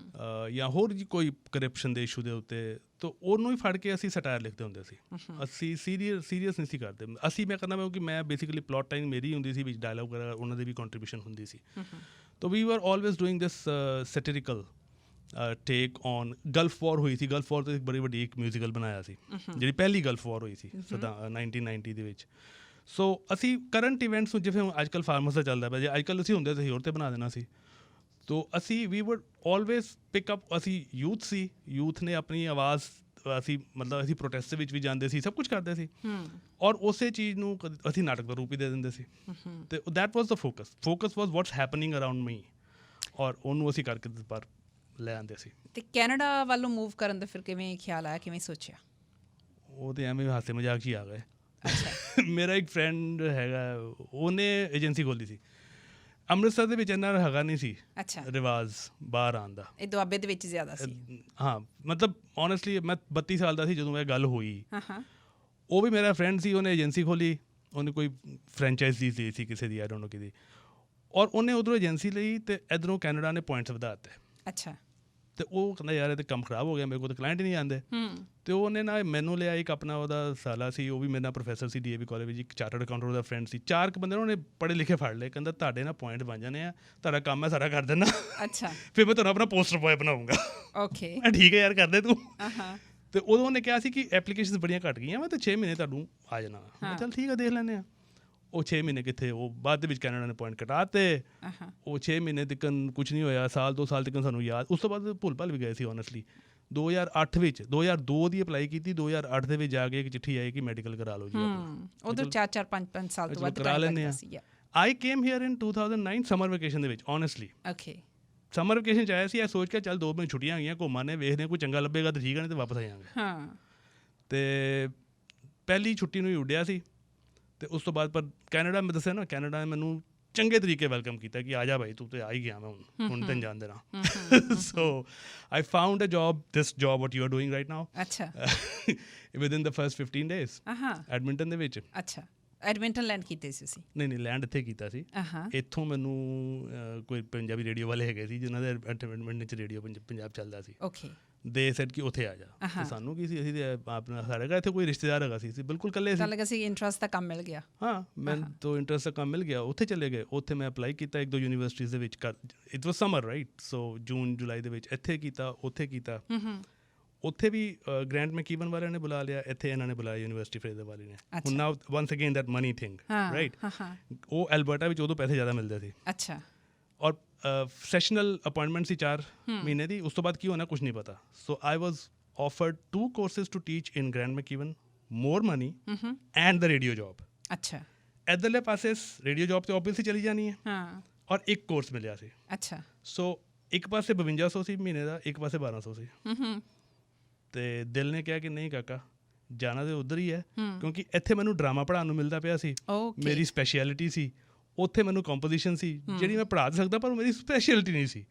ਜਾਂ ਹੋਰ ਜੀ ਕੋਈ ਕਰਪਸ਼ਨ ਦੇ ਇਸ਼ੂ ਦੇ ਉੱਤੇ, ਤਾਂ ਉਹਨੂੰ ਹੀ ਫੜ ਕੇ ਅਸੀਂ ਸਟਾਇਰ ਲਿਖਦੇ ਹੁੰਦੇ ਸੀ। ਅਸੀਂ ਸੀਰੀਅਸ ਨਹੀਂ ਸੀ ਕਰਦੇ। ਮੈਂ ਕਰਨਾ ਕਿ ਮੈਂ ਬੇਸਿਕਲੀ ਪਲੋਟ ਲਾਈਨ ਮੇਰੀ ਹੁੰਦੀ ਸੀ, ਵਿੱਚ ਡਾਇਲੋਗ ਵਗੈਰਾ ਉਹਨਾਂ ਦੀ ਵੀ ਕੰਟਰੀਬਿਊਸ਼ਨ ਹੁੰਦੀ ਸੀ। ਤਾਂ we are always doing this satirical take on Gulf War ਹੋਈ ਸੀ। ਗਲਫ ਵਾਰ 'ਤੇ ਇੱਕ ਬੜੀ ਵੱਡੀ ਇੱਕ ਮਿਊਜ਼ੀਕਲ ਬਣਾਇਆ ਸੀ, ਜਿਹੜੀ ਪਹਿਲੀ ਗਲਫ ਵਾਰ ਹੋਈ ਸੀ 1990 ਦੇ ਵਿੱਚ। ਸੋ ਅਸੀਂ ਕਰੰਟ ਇਵੈਂਟਸ ਨੂੰ, ਜਿਵੇਂ ਅੱਜ ਕੱਲ੍ਹ ਫਾਰਮਰਸ ਦਾ ਚੱਲਦਾ ਪਿਆ, ਜੇ ਅੱਜ ਕੱਲ੍ਹ ਅਸੀਂ ਹੁੰਦੇ ਤਾਂ ਹੋਰ 'ਤੇ ਬਣਾ ਦੇਣਾ ਸੀ। ਤੋ ਅਸੀਂ ਵੀ ਵੁੱਡ ਆਲਵੇਜ਼ ਪਿਕ ਅਪ। ਅਸੀਂ ਯੂਥ ਸੀ, ਯੂਥ ਨੇ ਆਪਣੀ ਆਵਾਜ਼, ਅਸੀਂ ਪ੍ਰੋਟੈਸਟ ਦੇ ਵਿੱਚ ਵੀ ਜਾਂਦੇ ਸੀ, ਸਭ ਕੁਛ ਕਰਦੇ ਸੀ, ਔਰ ਉਸੇ ਚੀਜ਼ ਨੂੰ ਅਸੀਂ ਨਾਟਕ ਦਾ ਰੂਪ ਹੀ ਦੇ ਦਿੰਦੇ ਸੀ। ਅਤੇ that was the focus was what's happening around me, ਔਰ ਉਹਨੂੰ ਅਸੀਂ ਕਰਕੇ ਬਾਹਰ ਲੈ ਆਉਂਦੇ ਸੀ। ਅਤੇ ਕੈਨੇਡਾ ਵੱਲੋਂ ਮੂਵ ਕਰਨ ਦਾ ਫਿਰ ਕਿਵੇਂ ਖਿਆਲ ਆਇਆ, ਕਿਵੇਂ ਸੋਚਿਆ? ਉਹ ਤਾਂ ਐਵੇਂ ਹਾਸੇ ਮਜ਼ਾਕ 'ਚ ਹੀ ਆ ਗਏ। ਮੇਰਾ ਇੱਕ ਫਰੈਂਡ ਹੈਗਾ, ਉਹਨੇ ਏਜੰਸੀ ਖੋਲ੍ਹੀ ਸੀ ਅੰਮ੍ਰਿਤਸਰ ਦੇ ਵਿੱਚ। ਇੰਨਾ ਹੈਗਾ ਨਹੀਂ ਸੀ ਰਿਵਾਜ਼ ਬਾਹਰ ਆਉਣ ਦਾ, ਇਹ ਦੁਆਬੇ ਦੇ ਵਿੱਚ ਜ਼ਿਆਦਾ ਸੀ। ਹਾਂ, ਮਤਲਬ ਓਨੈਸਟਲੀ ਮੈਂ 32 ਸਾਲ ਦਾ ਸੀ ਜਦੋਂ ਇਹ ਗੱਲ ਹੋਈ। ਉਹ ਵੀ ਮੇਰਾ ਫਰੈਂਡ ਸੀ, ਉਹਨੇ ਏਜੰਸੀ ਖੋਲ੍ਹੀ, ਉਹਨੇ ਕੋਈ ਫਰੈਂਚਾਈਜ਼ੀ ਲਈ ਸੀ ਕਿਸੇ ਦੀ, ਆਈ ਡੋਂਟ ਨੋ ਕਿਹਦੀ, ਔਰ ਉਹਨੇ ਉੱਧਰੋਂ ਏਜੰਸੀ ਲਈ ਅਤੇ ਇੱਧਰੋਂ ਕੈਨੇਡਾ ਨੇ ਪੁਆਇੰਟਸ ਵਧਾ ਦਿੱਤੇ। ਅੱਛਾ। ਅਤੇ ਉਹ ਕਹਿੰਦਾ ਯਾਰ ਇਹ ਤਾਂ ਕੰਮ ਖਰਾਬ ਹੋ ਗਿਆ, ਮੇਰੇ ਕੋਲ ਤਾਂ ਕਲਾਇੰਟ ਹੀ ਨਹੀਂ ਆਉਂਦੇ। ਅਤੇ ਉਹਨੇ ਨਾ ਮੈਨੂੰ ਲਿਆ, ਇੱਕ ਆਪਣਾ ਉਹਦਾ ਸਾਲਾ ਸੀ, ਉਹ ਵੀ ਮੇਰੇ ਨਾਲ ਪ੍ਰੋਫੈਸਰ ਸੀ DAV ਕਾਲਜ ਵਿੱਚ, ਇੱਕ ਚਾਰਟਰਡ ਅਕਾਊਂਟੈਂਟ ਦਾ ਫਰੈਂਡ ਸੀ। 4 ਬੰਦੇ ਉਹਨੇ ਪੜ੍ਹੇ ਲਿਖੇ ਫੜ ਲਏ। ਕਹਿੰਦਾ ਤੁਹਾਡੇ ਨਾਲ ਪੁਆਇੰਟ ਬਣ ਜਾਣੇ ਆ, ਤੁਹਾਡਾ ਕੰਮ ਮੈਂ ਸਾਰਾ ਕਰ ਦਿੰਦਾ। ਅੱਛਾ। ਫਿਰ ਮੈਂ ਤੁਹਾਨੂੰ ਆਪਣਾ ਪੋਸਟਰ ਬੋਏ ਬਣਾਊਂਗਾ। ਓਕੇ, ਠੀਕ ਹੈ ਯਾਰ, ਕਰਦੇ ਤੂੰ। ਅਤੇ ਉਦੋਂ ਉਹਨੇ ਕਿਹਾ ਸੀ ਕਿ ਐਪਲੀਕੇਸ਼ਨਸ ਬੜੀਆਂ ਘੱਟ ਗਈਆਂ, ਮੈਂ ਤਾਂ 6 ਮਹੀਨੇ ਤੁਹਾਨੂੰ ਆ ਜਾਣਾ। ਮੈਂ ਚੱਲ ਠੀਕ ਹੈ, ਦੇਖ ਲੈਂਦੇ ਹਾਂ। ਉਹ 6 ਮਹੀਨੇ ਕਿੱਥੇ, ਉਹ ਬਾਅਦ ਦੇ ਵਿੱਚ ਕੈਨੇਡਾ ਨੇ ਪੁਆਇੰਟ ਕਟਾ ਤੇ ਉਹ 6 ਮਹੀਨੇ ਤੱਕ ਕੁਛ ਨਹੀਂ ਹੋਇਆ। 2 ਸਾਲ ਤੱਕ ਸਾਨੂੰ ਯਾਦ, ਉਸ ਤੋਂ ਬਾਅਦ ਭੁੱਲ ਭੱਲ ਵੀ ਗਏ ਸੀ ਓਨੈਸਟਲੀ। 2008 ਵਿੱਚ 2002 ਦੀ ਅਪਲਾਈ ਕੀਤੀ, 2008 ਦੇ ਵਿੱਚ ਜਾ ਕੇ ਇੱਕ ਚਿੱਠੀ ਆਈ ਕਿ ਮੈਡੀਕਲ ਕਰਾ ਲਓ ਜੀ। ਉਦੋਂ 4-4 5-5 ਸਾਲ ਤੋਂ ਬਾਅਦ ਕਰਾ ਲੈਂਦੇ ਹਾਂ। I came here in 2009 summer vacation ਦੇ ਵਿੱਚ ਓਨੈਸਟਲੀ। ਓਕੇ। ਸਮਰ ਵੈਕੇਸ਼ਨ 'ਚ ਆਇਆ ਸੀ, ਇਹ ਸੋਚ ਕੇ ਚੱਲ 2 ਮਹੀਨੇ ਛੁੱਟੀਆਂ ਹੈਗੀਆਂ, ਘੁੰਮਾਂਗੇ, ਵੇਖਦੇ ਕੋਈ ਚੰਗਾ ਲੱਭੇਗਾ ਤਾਂ ਠੀਕ ਹੈ, ਨਹੀਂ ਤਾਂ ਵਾਪਸ ਆ ਜਾਵਾਂਗੇ। ਹਾਂ। ਅਤੇ ਪਹਿਲੀ ਛੁੱਟੀ ਨੂੰ ਹੀ ਉੱਡਿਆ ਸੀ। ਅਤੇ ਉਸ ਤੋਂ ਬਾਅਦ ਪਰ ਕੈਨੇਡਾ, ਮੈਂ ਦੱਸਿਆ ਨਾ, ਕੈਨੇਡਾ ਨੇ ਮੈਨੂੰ ਚੰਗੇ ਤਰੀਕੇ ਵੈਲਕਮ ਕੀਤਾ ਕਿ ਆ ਜਾ ਭਾਈ, ਤੂੰ ਤਾਂ ਆ ਹੀ ਗਿਆ, ਮੈਂ ਹੁਣ ਤੈਨੂੰ ਜਾਣ ਦੇਣਾ। So I found a job, this job what you are doing right now. ਅੱਛਾ। Within the first 15 days Edmonton ਦੇ ਵਿੱਚ। ਅੱਛਾ, ਐਡਮਿੰਟਨ ਲੈਂਡ ਕੀਤੇ ਸੀ ਤੁਸੀਂ? ਨਹੀਂ, ਲੈਂਡ ਇੱਥੇ ਕੀਤਾ ਸੀ। ਇੱਥੋਂ ਮੈਨੂੰ ਕੋਈ ਪੰਜਾਬੀ ਰੇਡੀਓ ਵਾਲੇ ਹੈਗੇ ਸੀ ਜਿਨ੍ਹਾਂ ਦੇ ਐਡਮਿੰਟਨ 'ਚ ਰੇਡੀਓ ਪੰਜਾਬ ਚੱਲਦਾ ਸੀ। ਓਕੇ। ਦੇ ਸੈਡ ਕਿ ਉੱਥੇ ਆ ਜਾ। ਸਾਨੂੰ ਕੀ ਸੀ, ਅਸੀਂ ਤਾਂ ਆਪਣਾ ਸਾਡੇ ਘਰ ਇੱਥੇ ਕੋਈ ਰਿਸ਼ਤੇਦਾਰ ਹੈਗਾ ਸੀ, ਬਿਲਕੁਲ ਇਕੱਲੇ ਸੀ। ਇੰਟਰਸਟ ਦਾ ਕੰਮ ਮਿਲ ਗਿਆ। ਹਾਂ, ਮੈਨੂੰ ਤਾਂ ਇੰਟਰਸਟ ਦਾ ਕੰਮ ਮਿਲ ਗਿਆ, ਉੱਥੇ ਚਲੇ ਗਏ। ਉੱਥੇ ਮੈਂ ਅਪਲਾਈ ਕੀਤਾ 1-2 ਯੂਨੀਵਰਸਿਟੀਜ਼ ਦੇ ਵਿੱਚ। ਇਟ ਵਾਜ਼ ਸਮਰ ਰਾਈਟ, ਸੋ ਜੂਨ ਜੁਲਾਈ ਦੇ ਵਿੱਚ ਇੱਥੇ ਕੀਤਾ, ਉੱਥੇ ਕੀਤਾ। ਉੱਥੇ ਵੀ ਗ੍ਰੈਂਟ ਮੈਕਈਵਨ ਵਾਲਿਆਂ ਨੇ ਬੁਲਾ ਲਿਆ, ਇੱਥੇ ਇਹਨਾਂ ਨੇ ਬੁਲਾਇਆ ਯੂਨੀਵਰਸਿਟੀ ਫਰੇਜ਼ਰ ਵਾਲੀ ਨੇ। ਹੁਣ now once again that money thing right. ਉਹ ਐਲਬਰਟਾ ਵਿੱਚ ਉਦੋਂ ਪੈਸੇ ਜ਼ਿਆਦਾ ਮਿਲਦੇ ਸੀ। ਅੱਛਾ। ਔਰ ਸੈਸ਼ਨਲ ਅਪਾਇੰਟਮੈਂਟ ਸੀ 4 ਮਹੀਨੇ ਦੀ, ਉਸ ਤੋਂ ਬਾਅਦ ਕੀ ਹੋਣਾ ਕੁਛ ਨਹੀਂ ਪਤਾ। So I was offered 2 courses to teach in Grant MacEwan, more money and the radio job. ਅੱਛਾ। ਇੱਧਰਲੇ ਪਾਸੇ ਰੇਡੀਓ ਜੋਬ ਤੇ ਓਬਵੀਅਸਲੀ ਚਲੀ ਜਾਣੀ ਹੈ, ਔਰ ਇੱਕ ਕੋਰਸ ਮਿਲਿਆ ਸੀ। ਅੱਛਾ। ਸੋ ਇੱਕ ਪਾਸੇ 5200 ਸੀ ਮਹੀਨੇ ਦਾ, ਇੱਕ ਪਾਸੇ 1200 ਸੀ। ਅਤੇ ਦਿਲ ਨੇ ਕਿਹਾ ਕਿ ਨਹੀਂ ਕਾਕਾ, ਜਾਣਾ ਤਾਂ ਉੱਧਰ ਹੀ ਹੈ, ਕਿਉਂਕਿ ਇੱਥੇ ਮੈਨੂੰ ਡਰਾਮਾ ਪੜ੍ਹਾਉਣ ਨੂੰ ਮਿਲਦਾ ਪਿਆ ਸੀ, ਮੇਰੀ ਸਪੈਸ਼ਲਿਟੀ ਸੀ। ਉੱਥੇ ਮੈਨੂੰ ਕੰਪੋਜੀਸ਼ਨ ਸੀ ਜਿਹੜੀ ਮੈਂ ਪੜ੍ਹਾ ਸਕਦਾ, ਪਰ ਮੇਰੀ ਸਪੈਸ਼ਲਿਟੀ ਨਹੀਂ ਸੀ।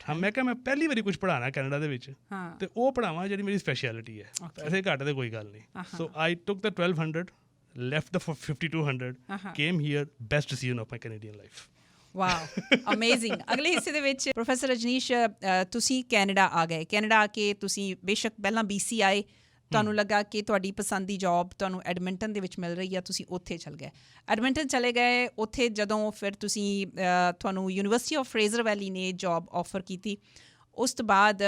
ਹਾਂ, ਮੈਂ ਕਿਹਾ ਮੈਂ ਪਹਿਲੀ ਵਾਰੀ ਕੁਛ ਪੜ੍ਹਾਉਣਾ ਕੈਨੇਡਾ ਦੇ ਵਿੱਚ, ਅਤੇ ਉਹ ਪੜ੍ਹਾਵਾਂ ਜਿਹੜੀ ਮੇਰੀ ਸਪੈਸ਼ਲਿਟੀ ਹੈ। ਪੈਸੇ ਘੱਟ ਤੇ ਕੋਈ ਗੱਲ ਨਹੀਂ। So I took the 1200, left the 5200, came here, best decision of my Canadian life. Wow, amazing. ਅਗਲੇ ਹਿੱਸੇ ਦੇ ਵਿੱਚ ਪ੍ਰੋਫੈਸਰ ਰਜਨੀਸ਼, ਤੁਸੀਂ ਕੈਨੇਡਾ ਆ ਗਏ। ਕੈਨੇਡਾ ਆ ਕੇ ਤੁਸੀਂ ਬੇਸ਼ੱਕ ਪਹਿਲਾਂ BC ਆਏ, ਤੁਹਾਨੂੰ ਲੱਗਾ ਕਿ ਤੁਹਾਡੀ ਪਸੰਦ ਦੀ ਜੋਬ ਤੁਹਾਨੂੰ ਐਡਮਿੰਟਨ ਦੇ ਵਿੱਚ ਮਿਲ ਰਹੀ ਆ, ਤੁਸੀਂ ਉੱਥੇ ਚਲ ਗਏ। ਐਡਮਿੰਟਨ ਚਲੇ ਗਏ, ਉੱਥੇ ਜਦੋਂ ਫਿਰ ਤੁਸੀਂ ਤੁਹਾਨੂੰ ਯੂਨੀਵਰਸਿਟੀ ਆਫ ਫਰੇਜ਼ਰ ਵੈਲੀ ਨੇ ਜੋਬ ਆਫਰ ਕੀਤੀ, ਉਸ ਤੋਂ ਬਾਅਦ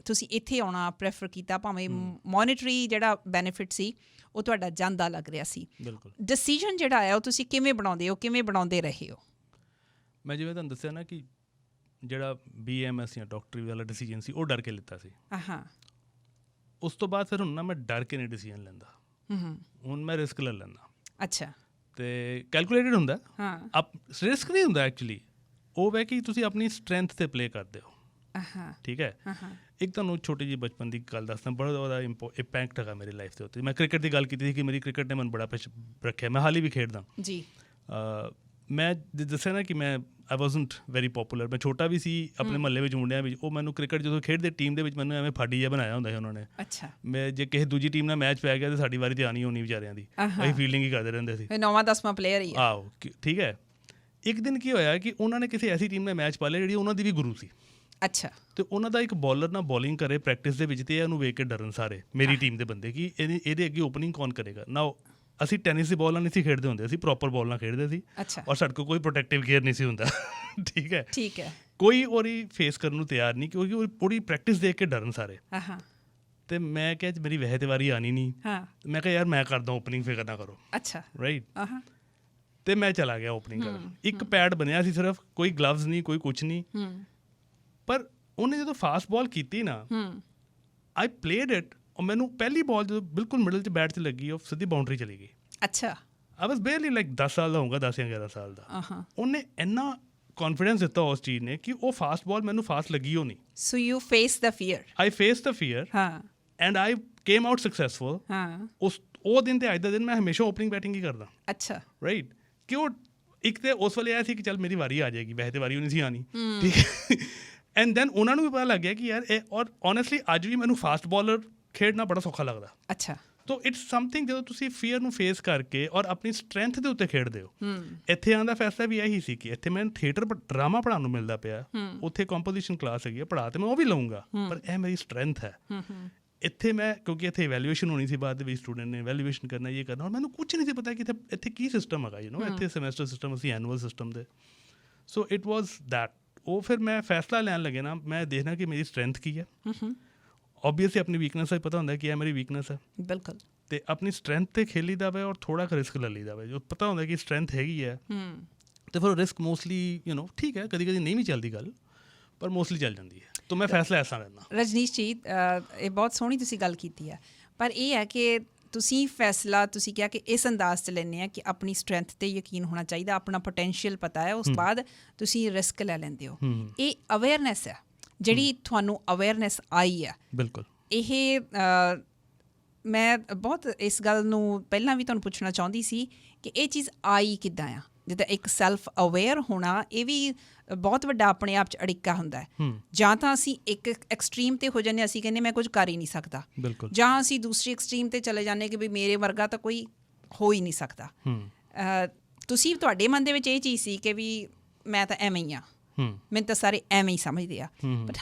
ਤੁਸੀਂ ਇੱਥੇ ਆਉਣਾ ਪ੍ਰੈਫਰ ਕੀਤਾ, ਭਾਵੇਂ ਮੋਨੀਟਰੀ ਜਿਹੜਾ ਬੈਨੀਫਿਟ ਸੀ ਉਹ ਤੁਹਾਡਾ ਜਾਂਦਾ ਲੱਗ ਰਿਹਾ ਸੀ। ਡਿਸੀਜਨ ਜਿਹੜਾ ਹੈ ਉਹ ਤੁਸੀਂ ਕਿਵੇਂ ਬਣਾਉਂਦੇ ਹੋ, ਕਿਵੇਂ ਬਣਾਉਂਦੇ ਰਹੇ ਹੋ? ਮੈਂ ਜਿਵੇਂ ਤੁਹਾਨੂੰ ਦੱਸਿਆ ਨਾ ਕਿ ਜਿਹੜਾ BMS ਜਾਂ ਡਾਕਟਰੀ ਵਾਲਾ ਡਿਸੀਜਨ ਸੀ, ਉਹ ਡਰ ਕੇ ਲਿੱਤਾ ਸੀ। ਉਸ ਤੋਂ ਬਾਅਦ ਫਿਰ ਹੁਣ ਨਾ ਮੈਂ ਡਰ ਕੇ ਨਹੀਂ ਡਿਸੀਜਨ ਲੈਂਦਾ, ਹੁਣ ਮੈਂ ਰਿਸਕ ਲੈ ਲੈਂਦਾ। ਅੱਛਾ। ਤੇ ਕੈਲਕੂਲੇਟਡ ਹੁੰਦਾ। ਹਾਂ। ਰਿਸਕ ਨਹੀਂ ਹੁੰਦਾ ਐਕਚੁਅਲੀ। ਉਹ ਹੈ ਕਿ ਤੁਸੀਂ ਆਪਣੀ ਸਟਰੈਂਥ 'ਤੇ ਪਲੇ ਕਰਦੇ ਹੋ। ਠੀਕ ਹੈ। ਇੱਕ ਤੁਹਾਨੂੰ ਛੋਟੀ ਜਿਹੀ ਬਚਪਨ ਦੀ ਗੱਲ ਦੱਸਦਾ, ਬੜਾ ਜ਼ਿਆਦਾ ਇੰਪੈਕਟ ਹੈਗਾ ਮੇਰੀ ਲਾਈਫ ਦੇ ਉੱਤੇ। ਮੈਂ ਕ੍ਰਿਕਟ ਦੀ ਗੱਲ ਕੀਤੀ ਸੀ ਕਿ ਮੇਰੀ ਕ੍ਰਿਕਟ ਨੇ ਮੈਨੂੰ ਬੜਾ ਰੱਖਿਆ। ਮੈਂ ਹਾਲੇ ਵੀ ਖੇਡਦਾ ਜੀ। ਮੈਂ ਦੱਸਿਆ ਨਾ ਕਿ ਮੈਂ ਆਈ ਵਾਜ਼ਨਟ ਵੈਰੀ ਪੋਪੂਲਰ। ਮੈਂ ਛੋਟਾ ਵੀ ਸੀ ਆਪਣੇ ਮਹੱਲੇ ਵਿੱਚ, ਮੁੰਡਿਆਂ ਵਿੱਚ। ਉਹ ਮੈਨੂੰ ਕ੍ਰਿਕਟ ਜਦੋਂ ਖੇਡਦੇ ਟੀਮ ਦੇ ਵਿੱਚ ਮੈਨੂੰ ਐਵੇਂ ਫਾਡੀ ਜਿਹਾ ਬਣਾਇਆ ਹੁੰਦਾ ਸੀ ਉਹਨਾਂ ਨੇ। ਅੱਛਾ। ਮੈਂ ਜੇ ਕਿਸੇ ਦੂਜੀ ਟੀਮ ਨਾਲ ਮੈਚ ਪੈ ਗਿਆ ਤਾਂ ਸਾਡੀ ਵਾਰੀ ਤੇ ਆਉਣੀ ਹੋਣੀ ਵਿਚਾਰਿਆਂ ਦੀ। ਅਸੀਂ ਫੀਲਡਿੰਗ ਹੀ ਕਰਦੇ ਰਹਿੰਦੇ ਸੀ। 9ਵਾਂ-10ਵਾਂ ਪਲੇਅਰ ਹੀ। ਆਹੋ, ਠੀਕ ਹੈ। ਇੱਕ ਦਿਨ ਕੀ ਹੋਇਆ ਕਿ ਉਹਨਾਂ ਨੇ ਕਿਸੇ ਐਸੀ ਟੀਮ ਨਾਲ ਮੈਚ ਪਾ ਲਿਆ ਜਿਹੜੀ ਉਹਨਾਂ ਦੀ ਵੀ ਗੁਰੂ ਸੀ। ਅੱਛਾ। ਤੇ ਉਹਨਾਂ ਦਾ ਇੱਕ ਬੋਲਰ ਨਾਲ ਬੋਲਿੰਗ ਕਰੇ ਪ੍ਰੈਕਟਿਸ ਦੇ ਵਿੱਚ, ਤੇ ਉਹਨੂੰ ਵੇਖ ਕੇ ਡਰਨ ਸਾਰੇ ਮੇਰੀ ਟੀਮ ਦੇ ਬੰਦੇ ਕਿ ਇਹਦੇ ਅੱਗੇ ਓਪਨਿੰਗ ਕੌਣ ਕਰੇਗਾ ਨਾ। ਅਸੀਂ ਟੈਨਿਸ ਦੀ ਬੋਲ ਨਾਲ ਨਹੀਂ ਸੀ ਖੇਡਦੇ ਹੁੰਦੇ, ਅਸੀਂ ਪ੍ਰੋਪਰ ਬੋਲ ਨਾਲ ਖੇਡਦੇ ਸੀ। ਔਰ ਸਾਡੇ ਕੋਲ ਕੋਈ ਪ੍ਰੋਟੈਕਟਿਵ ਗੇਅਰ ਨਹੀਂ ਸੀ ਹੁੰਦਾ। ਠੀਕ ਹੈ। ਠੀਕ ਹੈ। ਕੋਈ ਉਹਦੀ ਫੇਸ ਕਰਨ ਨੂੰ ਤਿਆਰ ਨਹੀਂ, ਕਿਉਂਕਿ ਉਹ ਪੂਰੀ ਪ੍ਰੈਕਟਿਸ ਦੇਖ ਕੇ ਡਰਨ ਸਾਰੇ। ਤੇ ਮੈਂ ਕਿਹਾ ਮੇਰੀ ਵੈਸੇ ਤੇ ਵਾਰੀ ਆਣੀ ਨਹੀਂ। ਮੈਂ ਕਿਹਾ ਯਾਰ ਮੈਂ ਕਰਦਾ ਓਪਨਿੰਗ, ਫਿਕਰ ਨਾ ਕਰੋ। ਅੱਛਾ। ਰਾਈਟ। ਤੇ ਮੈਂ ਚਲਾ ਗਿਆ ਓਪਨਿੰਗ ਕਰਨ। ਇੱਕ ਪੈਡ ਬਣਿਆ ਸੀ ਸਿਰਫ, ਕੋਈ ਗਲਵਜ਼ ਨਹੀਂ, ਕੋਈ ਕੁਛ ਨਹੀਂ। ਪਰ ਉਹਨੇ ਜਦੋਂ ਫਾਸਟ ਬਾਲ ਕੀਤੀ ਨਾ, ਆਈ ਪਲੇਡ ਇਟ। ਔਰ ਮੈਨੂੰ ਪਹਿਲੀ ਬਾਲ ਜਦੋਂ ਬਿਲਕੁਲ ਮਿਡਲ 'ਚ ਬੈਟ 'ਚ ਲੱਗੀ, ਉਹ ਸਿੱਧੀ ਬਾਉਂਡਰੀ ਚਲੀ ਗਈ। ਅੱਛਾ। ਆਈ ਵਾਜ਼ ਬੇਅਰਲੀ ਲਾਈਕ 10 ਸਾਲ ਦਾ ਹੋਊਗਾ, 10 ਜਾਂ 11 ਸਾਲ ਦਾ। ਉਹਨੇ ਇੰਨਾ ਕੌਨਫੀਡੈਂਸ ਦਿੱਤਾ ਉਸ ਚੀਜ਼ ਨੇ ਕਿ ਉਹ ਫਾਸਟ ਬਾਲ ਮੈਨੂੰ ਫਾਸਟ ਲੱਗੀ ਹੋ ਨਹੀਂ। So you face the fear. I face the fear and I came out successful. ਉਹ ਦਿਨ ਤੇ ਅੱਜ ਦਾ ਦਿਨ ਮੈਂ ਹਮੇਸ਼ਾ ਓਪਨਿੰਗ ਬੈਟਿੰਗ ਹੀ ਕਰਦਾ। ਅੱਛਾ। ਰਾਈਟ। ਕਿ ਉਹ ਇੱਕ ਤੇ ਉਸ ਵੇਲੇ ਆਇਆ ਸੀ ਕਿ ਚੱਲ ਮੇਰੀ ਵਾਰੀ ਆ ਜਾਏਗੀ, ਵੈਸੇ ਤੇ ਵਾਰੀ ਨਹੀਂ ਸੀ ਆਉਣੀ। ਠੀਕ ਹੈ। ਐਂਡ ਦੈਨ ਉਹਨਾਂ ਨੂੰ ਵੀ ਪਤਾ ਲੱਗ ਗਿਆ ਕਿ ਯਾਰ ਇਹ, ਔਰ ਓਨੈਸਟਲੀ ਅੱਜ ਵੀ ਮੈਨੂੰ ਫਾਸਟ ਬਾਲਰ ਖੇਡਣਾ ਬੜਾ ਸੌਖਾ ਲੱਗਦਾ। ਅੱਛਾ। ਤੋ ਇਟਸ ਸਮਥਿੰਗ ਜਦੋਂ ਤੁਸੀਂ ਫੀਅਰ ਨੂੰ ਫੇਸ ਕਰਕੇ ਔਰ ਆਪਣੀ ਸਟਰੈਂਥ ਦੇ ਉੱਤੇ ਖੇਡਦੇ ਹੋ। ਇੱਥੇ ਆਉਣ ਦਾ ਫੈਸਲਾ ਵੀ ਇਹੀ ਸੀ ਕਿ ਇੱਥੇ ਮੈਨੂੰ ਥੀਏਟਰ ਡਰਾਮਾ ਪੜ੍ਹਾਉਣ ਨੂੰ ਮਿਲਦਾ ਪਿਆ, ਉੱਥੇ ਕੰਪੋਜੀਸ਼ਨ ਕਲਾਸ ਹੈਗੀ ਹੈ, ਪੜ੍ਹਾ ਤੇ ਮੈਂ ਉਹ ਵੀ ਲਊਂਗਾ, ਪਰ ਇਹ ਮੇਰੀ ਸਟਰੈਂਥ ਹੈ। ਇੱਥੇ ਮੈਂ, ਕਿਉਂਕਿ ਇੱਥੇ ਇਵੈਲੂਏਸ਼ਨ ਹੋਣੀ ਸੀ ਬਾਅਦ ਦੇ ਵਿੱਚ, ਸਟੂਡੈਂਟ ਨੇ ਇਵੈਲੂਏਸ਼ਨ ਕਰਨਾ, ਇਹ ਕਰਨਾ, ਔਰ ਮੈਨੂੰ ਕੁਛ ਨਹੀਂ ਸੀ ਪਤਾ ਕਿ ਇੱਥੇ ਕੀ ਸਿਸਟਮ ਹੈਗਾ। ਇੱਥੇ ਸਮੈਸਟਰ ਸਿਸਟਮ, ਅਸੀਂ ਐਨੂਅਲ ਸਿਸਟਮ ਦੇ। ਸੋ ਇਟ ਵਾਜ਼ ਦੈਟ। ਉਹ ਫਿਰ ਮੈਂ ਫੈਸਲਾ ਲੈਣ ਲੱਗੇ ਨਾ, ਮੈਂ ਦੇਖਣਾ ਕਿ ਮੇਰੀ ਸਟਰੈਂਥ ਕੀ ਹੈ। ਓਬਵੀਅਸਲੀ ਆਪਣੀ ਵੀਕਨੈਸ ਦਾ ਪਤਾ ਹੁੰਦਾ ਕਿ ਇਹ ਮੇਰੀ ਵੀਕਨੈਸ ਹੈ। ਬਿਲਕੁਲ। ਤੇ ਆਪਣੀ ਸਟਰੈਂਥ ਤੇ ਖੇਲੀ ਦਾ ਵੇ ਔਰ ਥੋੜਾ ਕੁ ਰਿਸਕ ਲੈ ਲਈ ਦਾ ਵੇ। ਜੋ ਪਤਾ ਹੁੰਦਾ ਕਿ ਸਟਰੈਂਥ ਹੈਗੀ ਹੈ ਤੇ ਫਿਰ ਰਿਸਕ ਮੋਸਟਲੀ ਠੀਕ ਹੈ, ਕਦੀ ਕਦੀ ਨਹੀਂ ਵੀ ਚੱਲਦੀ ਗੱਲ, ਪਰ ਮੋਸਟਲੀ ਚੱਲ ਜਾਂਦੀ ਹੈ। ਤਾਂ ਮੈਂ ਫੈਸਲਾ ਐਸਾ ਲੈਂਦਾ। ਰਜਨੀਸ਼ ਜੀ, ਇਹ ਬਹੁਤ ਸੋਹਣੀ ਤੁਸੀਂ ਗੱਲ ਕੀਤੀ ਹੈ, ਪਰ ਇਹ ਹੈ ਕਿ ਤੁਸੀਂ ਫੈਸਲਾ, ਤੁਸੀਂ ਕਿਹਾ ਕਿ ਇਸ ਅੰਦਾਜ਼ 'ਚ ਲੈਂਦੇ ਆ ਕਿ ਆਪਣੀ ਸਟਰੈਂਥ 'ਤੇ ਯਕੀਨ ਹੋਣਾ ਚਾਹੀਦਾ, ਆਪਣਾ ਪੋਟੈਂਸ਼ੀਅਲ ਪਤਾ ਹੈ, ਉਸ ਤੋਂ ਬਾਅਦ ਤੁਸੀਂ ਰਿਸਕ ਲੈ ਲੈਂਦੇ ਹੋ। ਇਹ ਅਵੇਅਰਨੈਸ ਹੈ ਜਿਹੜੀ ਤੁਹਾਨੂੰ ਅਵੇਅਰਨੈਸ ਆਈ ਹੈ। ਬਿਲਕੁਲ। ਇਹ ਮੈਂ ਬਹੁਤ ਇਸ ਗੱਲ ਨੂੰ ਪਹਿਲਾਂ ਵੀ ਤੁਹਾਨੂੰ ਪੁੱਛਣਾ ਚਾਹੁੰਦੀ ਸੀ ਕਿ ਇਹ ਚੀਜ਼ ਆਈ ਕਿੱਦਾਂ ਆ। ਜਿੱਦਾਂ ਇੱਕ ਸੈਲਫ ਅਵੇਅਰ ਹੋਣਾ, ਇਹ ਵੀ ਬਹੁਤ ਵੱਡਾ ਆਪਣੇ ਆਪ 'ਚ ਅੜਿੱਕਾ ਹੁੰਦਾ ਹੈ। ਜਾਂ ਤਾਂ ਅਸੀਂ ਇੱਕ ਐਕਸਟਰੀਮ 'ਤੇ ਹੋ ਜਾਂਦੇ, ਅਸੀਂ ਕਹਿੰਦੇ ਮੈਂ ਕੁਝ ਕਰ ਹੀ ਨਹੀਂ ਸਕਦਾ, ਜਾਂ ਅਸੀਂ ਦੂਸਰੀ ਐਕਸਟਰੀਮ 'ਤੇ ਚਲੇ ਜਾਂਦੇ ਕਿ ਵੀ ਮੇਰੇ ਵਰਗਾ ਤਾਂ ਕੋਈ ਹੋ ਹੀ ਨਹੀਂ ਸਕਦਾ। ਤੁਸੀਂ, ਤੁਹਾਡੇ ਮਨ ਦੇ ਵਿੱਚ ਇਹ ਚੀਜ਼ ਸੀ ਕਿ ਵੀ ਮੈਂ ਤਾਂ ਐਵੇਂ ਹੀ ਹਾਂ, ਮੈਨੂੰ ਤਾਂ ਸਾਰੇ ਐਵੇਂ ਹੀ ਸਮਝਦੇ ਆ। ਬਟ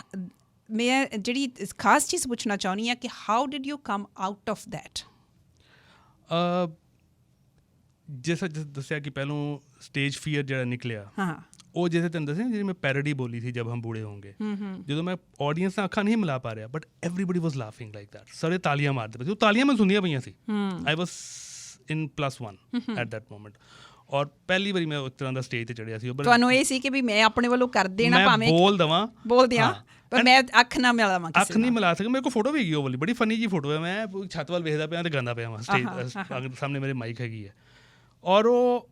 ਮੈਂ ਜਿਹੜੀ ਖਾਸ ਚੀਜ਼ ਪੁੱਛਣਾ ਚਾਹੁੰਦੀ ਹਾਂ ਕਿ how did you come out of that? ਜਿਸ ਦੱਸਿਆ ਕਿ ਪਹਿਲੋਂ ਸਟੇਜ ਫੀਅਰ ਜਿਹੜਾ ਨਿਕਲਿਆ, ਉਹ ਜਿਵੇਂ ਤੁਹਾਨੂੰ ਦੱਸਿਆ ਜਿਹੜੀ ਮੈਂ ਪੈਰੋਡੀ ਬੋਲੀ ਸੀ, ਜਬ ਹਮ ਬੂੜੇ ਹੋਂਗੇ, ਜਦੋਂ ਮੈਂ ਆਡੀਅנס ਨਾਲ ਅੱਖਾਂ ਨਹੀਂ ਮਿਲਾ ਪਾ ਰਿਹਾ, but everybody was laughing like that. ਸਾਰੇ ਤਾਲੀਆਂ ਮਾਰਦੇ ਪਏ ਸੀ, ਉਹ ਤਾਲੀਆਂ ਮੈਂ ਸੁਣਦੀਆਂ ਪਈਆਂ ਸੀ। ਆਈ was in +1 at that moment. ਔਰ ਪਹਿਲੀ ਵਾਰੀ ਮੈਂ ਉਸ ਤਰ੍ਹਾਂ ਦਾ ਸਟੇਜ 'ਤੇ ਚੜ੍ਹਿਆ ਸੀ। ਤੁਹਾਨੂੰ ਇਹ ਸੀ ਕਿ ਵੀ ਮੈਂ ਆਪਣੇ ਵੱਲੋਂ ਕਰ ਦੇਣਾ, ਭਾਵੇਂ ਬੋਲ ਦਿਆਂ, ਪਰ ਮੈਂ ਅੱਖ ਨਾ ਮਿਲਾਵਾਂ, ਅੱਖ ਨਹੀਂ ਮਿਲਾ ਸਕਾਂ। ਮੇਰੇ ਕੋਲ ਫੋਟੋ ਵੀ ਹੈਗੀ ਉਹ ਵਾਲੀ, ਬੜੀ ਫਨੀ ਜੀ ਫੋਟੋ ਹੈ। ਮੈਂ ਛੱਤ ਵੱਲ ਵੇਖਦਾ ਪਿਆ ਤੇ ਗਾਉਂਦਾ ਪਿਆ ਵਾਂ, ਸਟੇਜ ਸਾਹਮਣੇ ਮੇਰੇ ਮਾਈਕ ਹੈਗੀ ਹੈ, ਔਰ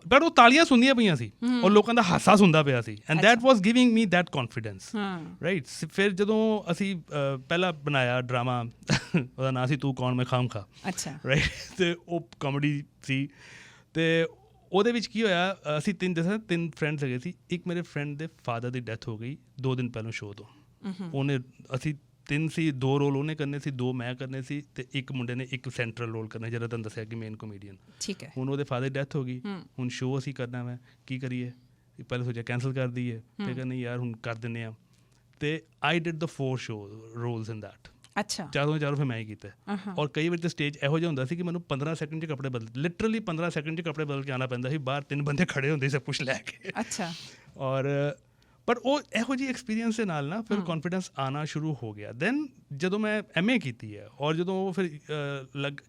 ਪਰ ਉਹ ਤਾਲੀਆਂ ਸੁਣਦੀਆਂ ਪਈਆਂ ਸੀ ਔਰ ਲੋਕਾਂ ਦਾ ਹਾਸਾ ਸੁਣਦਾ ਪਿਆ ਸੀ। And that was giving me that confidence, right. ਫਿਰ ਜਦੋਂ ਅਸੀਂ ਪਹਿਲਾ ਬਣਾਇਆ ਡਰਾਮਾ, ਉਹਦਾ ਨਾਂ ਸੀ ਤੂੰ ਕੌਣ ਮੈਂ ਖਾਮਖਾ, ਰਾਈਟ, ਅਤੇ ਉਹ ਕਾਮੇਡੀ ਸੀ। ਅਤੇ ਉਹਦੇ ਵਿੱਚ ਕੀ ਹੋਇਆ, ਅਸੀਂ ਤਿੰਨ ਫਰੈਂਡਸ ਹੈਗੇ ਸੀ। ਇੱਕ ਮੇਰੇ ਫਰੈਂਡ ਦੇ ਫਾਦਰ ਦੀ ਡੈਥ ਹੋ ਗਈ 2 ਦਿਨ ਪਹਿਲਾਂ ਸ਼ੋਅ ਤੋਂ। ਅਸੀਂ 3 ਸੀ, 2 ਰੋਲ ਉਹਨੇ ਕਰਨੇ ਸੀ, 2 ਮੈਂ ਕਰਨੇ ਸੀ, ਅਤੇ ਇੱਕ ਮੁੰਡੇ ਨੇ ਇੱਕ ਸੈਂਟਰਲ ਰੋਲ ਕਰਨਾ, ਜਿਹੜਾ ਤੁਹਾਨੂੰ ਦੱਸਿਆ ਕਿ ਮੇਨ ਕਮੇਡੀਅਨ। ਠੀਕ ਹੈ। ਹੁਣ ਉਹਦੇ ਫਾਦਰ ਦੀ ਡੈਥ ਹੋ ਗਈ, ਹੁਣ ਸ਼ੋਅ ਅਸੀਂ ਕਰਨਾ, ਮੈਂ ਕੀ ਕਰੀਏ? ਪਹਿਲਾਂ ਸੋਚਿਆ ਕੈਂਸਲ ਕਰ ਦਈਏ, ਫਿਰ ਕਹਿੰਦੇ ਯਾਰ ਹੁਣ ਕਰ ਦਿੰਦੇ ਹਾਂ। ਅਤੇ I did the 4 show roles in that. ਅੱਛਾ। ਚਾਰੋਂ ਫਿਰ ਮੈਂ ਹੀ ਕੀਤਾ। ਔਰ ਕਈ ਵਾਰ ਤਾਂ ਸਟੇਜ ਇਹੋ ਜਿਹਾ ਹੁੰਦਾ ਸੀ ਕਿ ਮੈਨੂੰ 15 ਸੈਕਿੰਡ 'ਚ ਕੱਪੜੇ ਲਿਟਰਲੀ 15 ਸੈਕਿੰਡ 'ਚ ਕੱਪੜੇ ਬਦਲ ਕੇ ਆਉਣਾ ਪੈਂਦਾ ਸੀ। ਬਾਹਰ 3 ਬੰਦੇ ਖੜੇ ਹੁੰਦੇ ਸਭ ਕੁਛ ਲੈ ਕੇ। ਅੱਛਾ। ਔਰ ਪਰ ਉਹ ਇਹੋ ਜਿਹੀ ਐਕਸਪੀਰੀਅੰਸ ਦੇ ਨਾਲ ਨਾ ਫਿਰ ਕੌਨਫੀਡੈਂਸ ਆਉਣਾ ਸ਼ੁਰੂ ਹੋ ਗਿਆ। ਦੈਨ ਜਦੋਂ ਮੈਂ MA ਕੀਤੀ ਹੈ, ਔਰ ਜਦੋਂ ਫਿਰ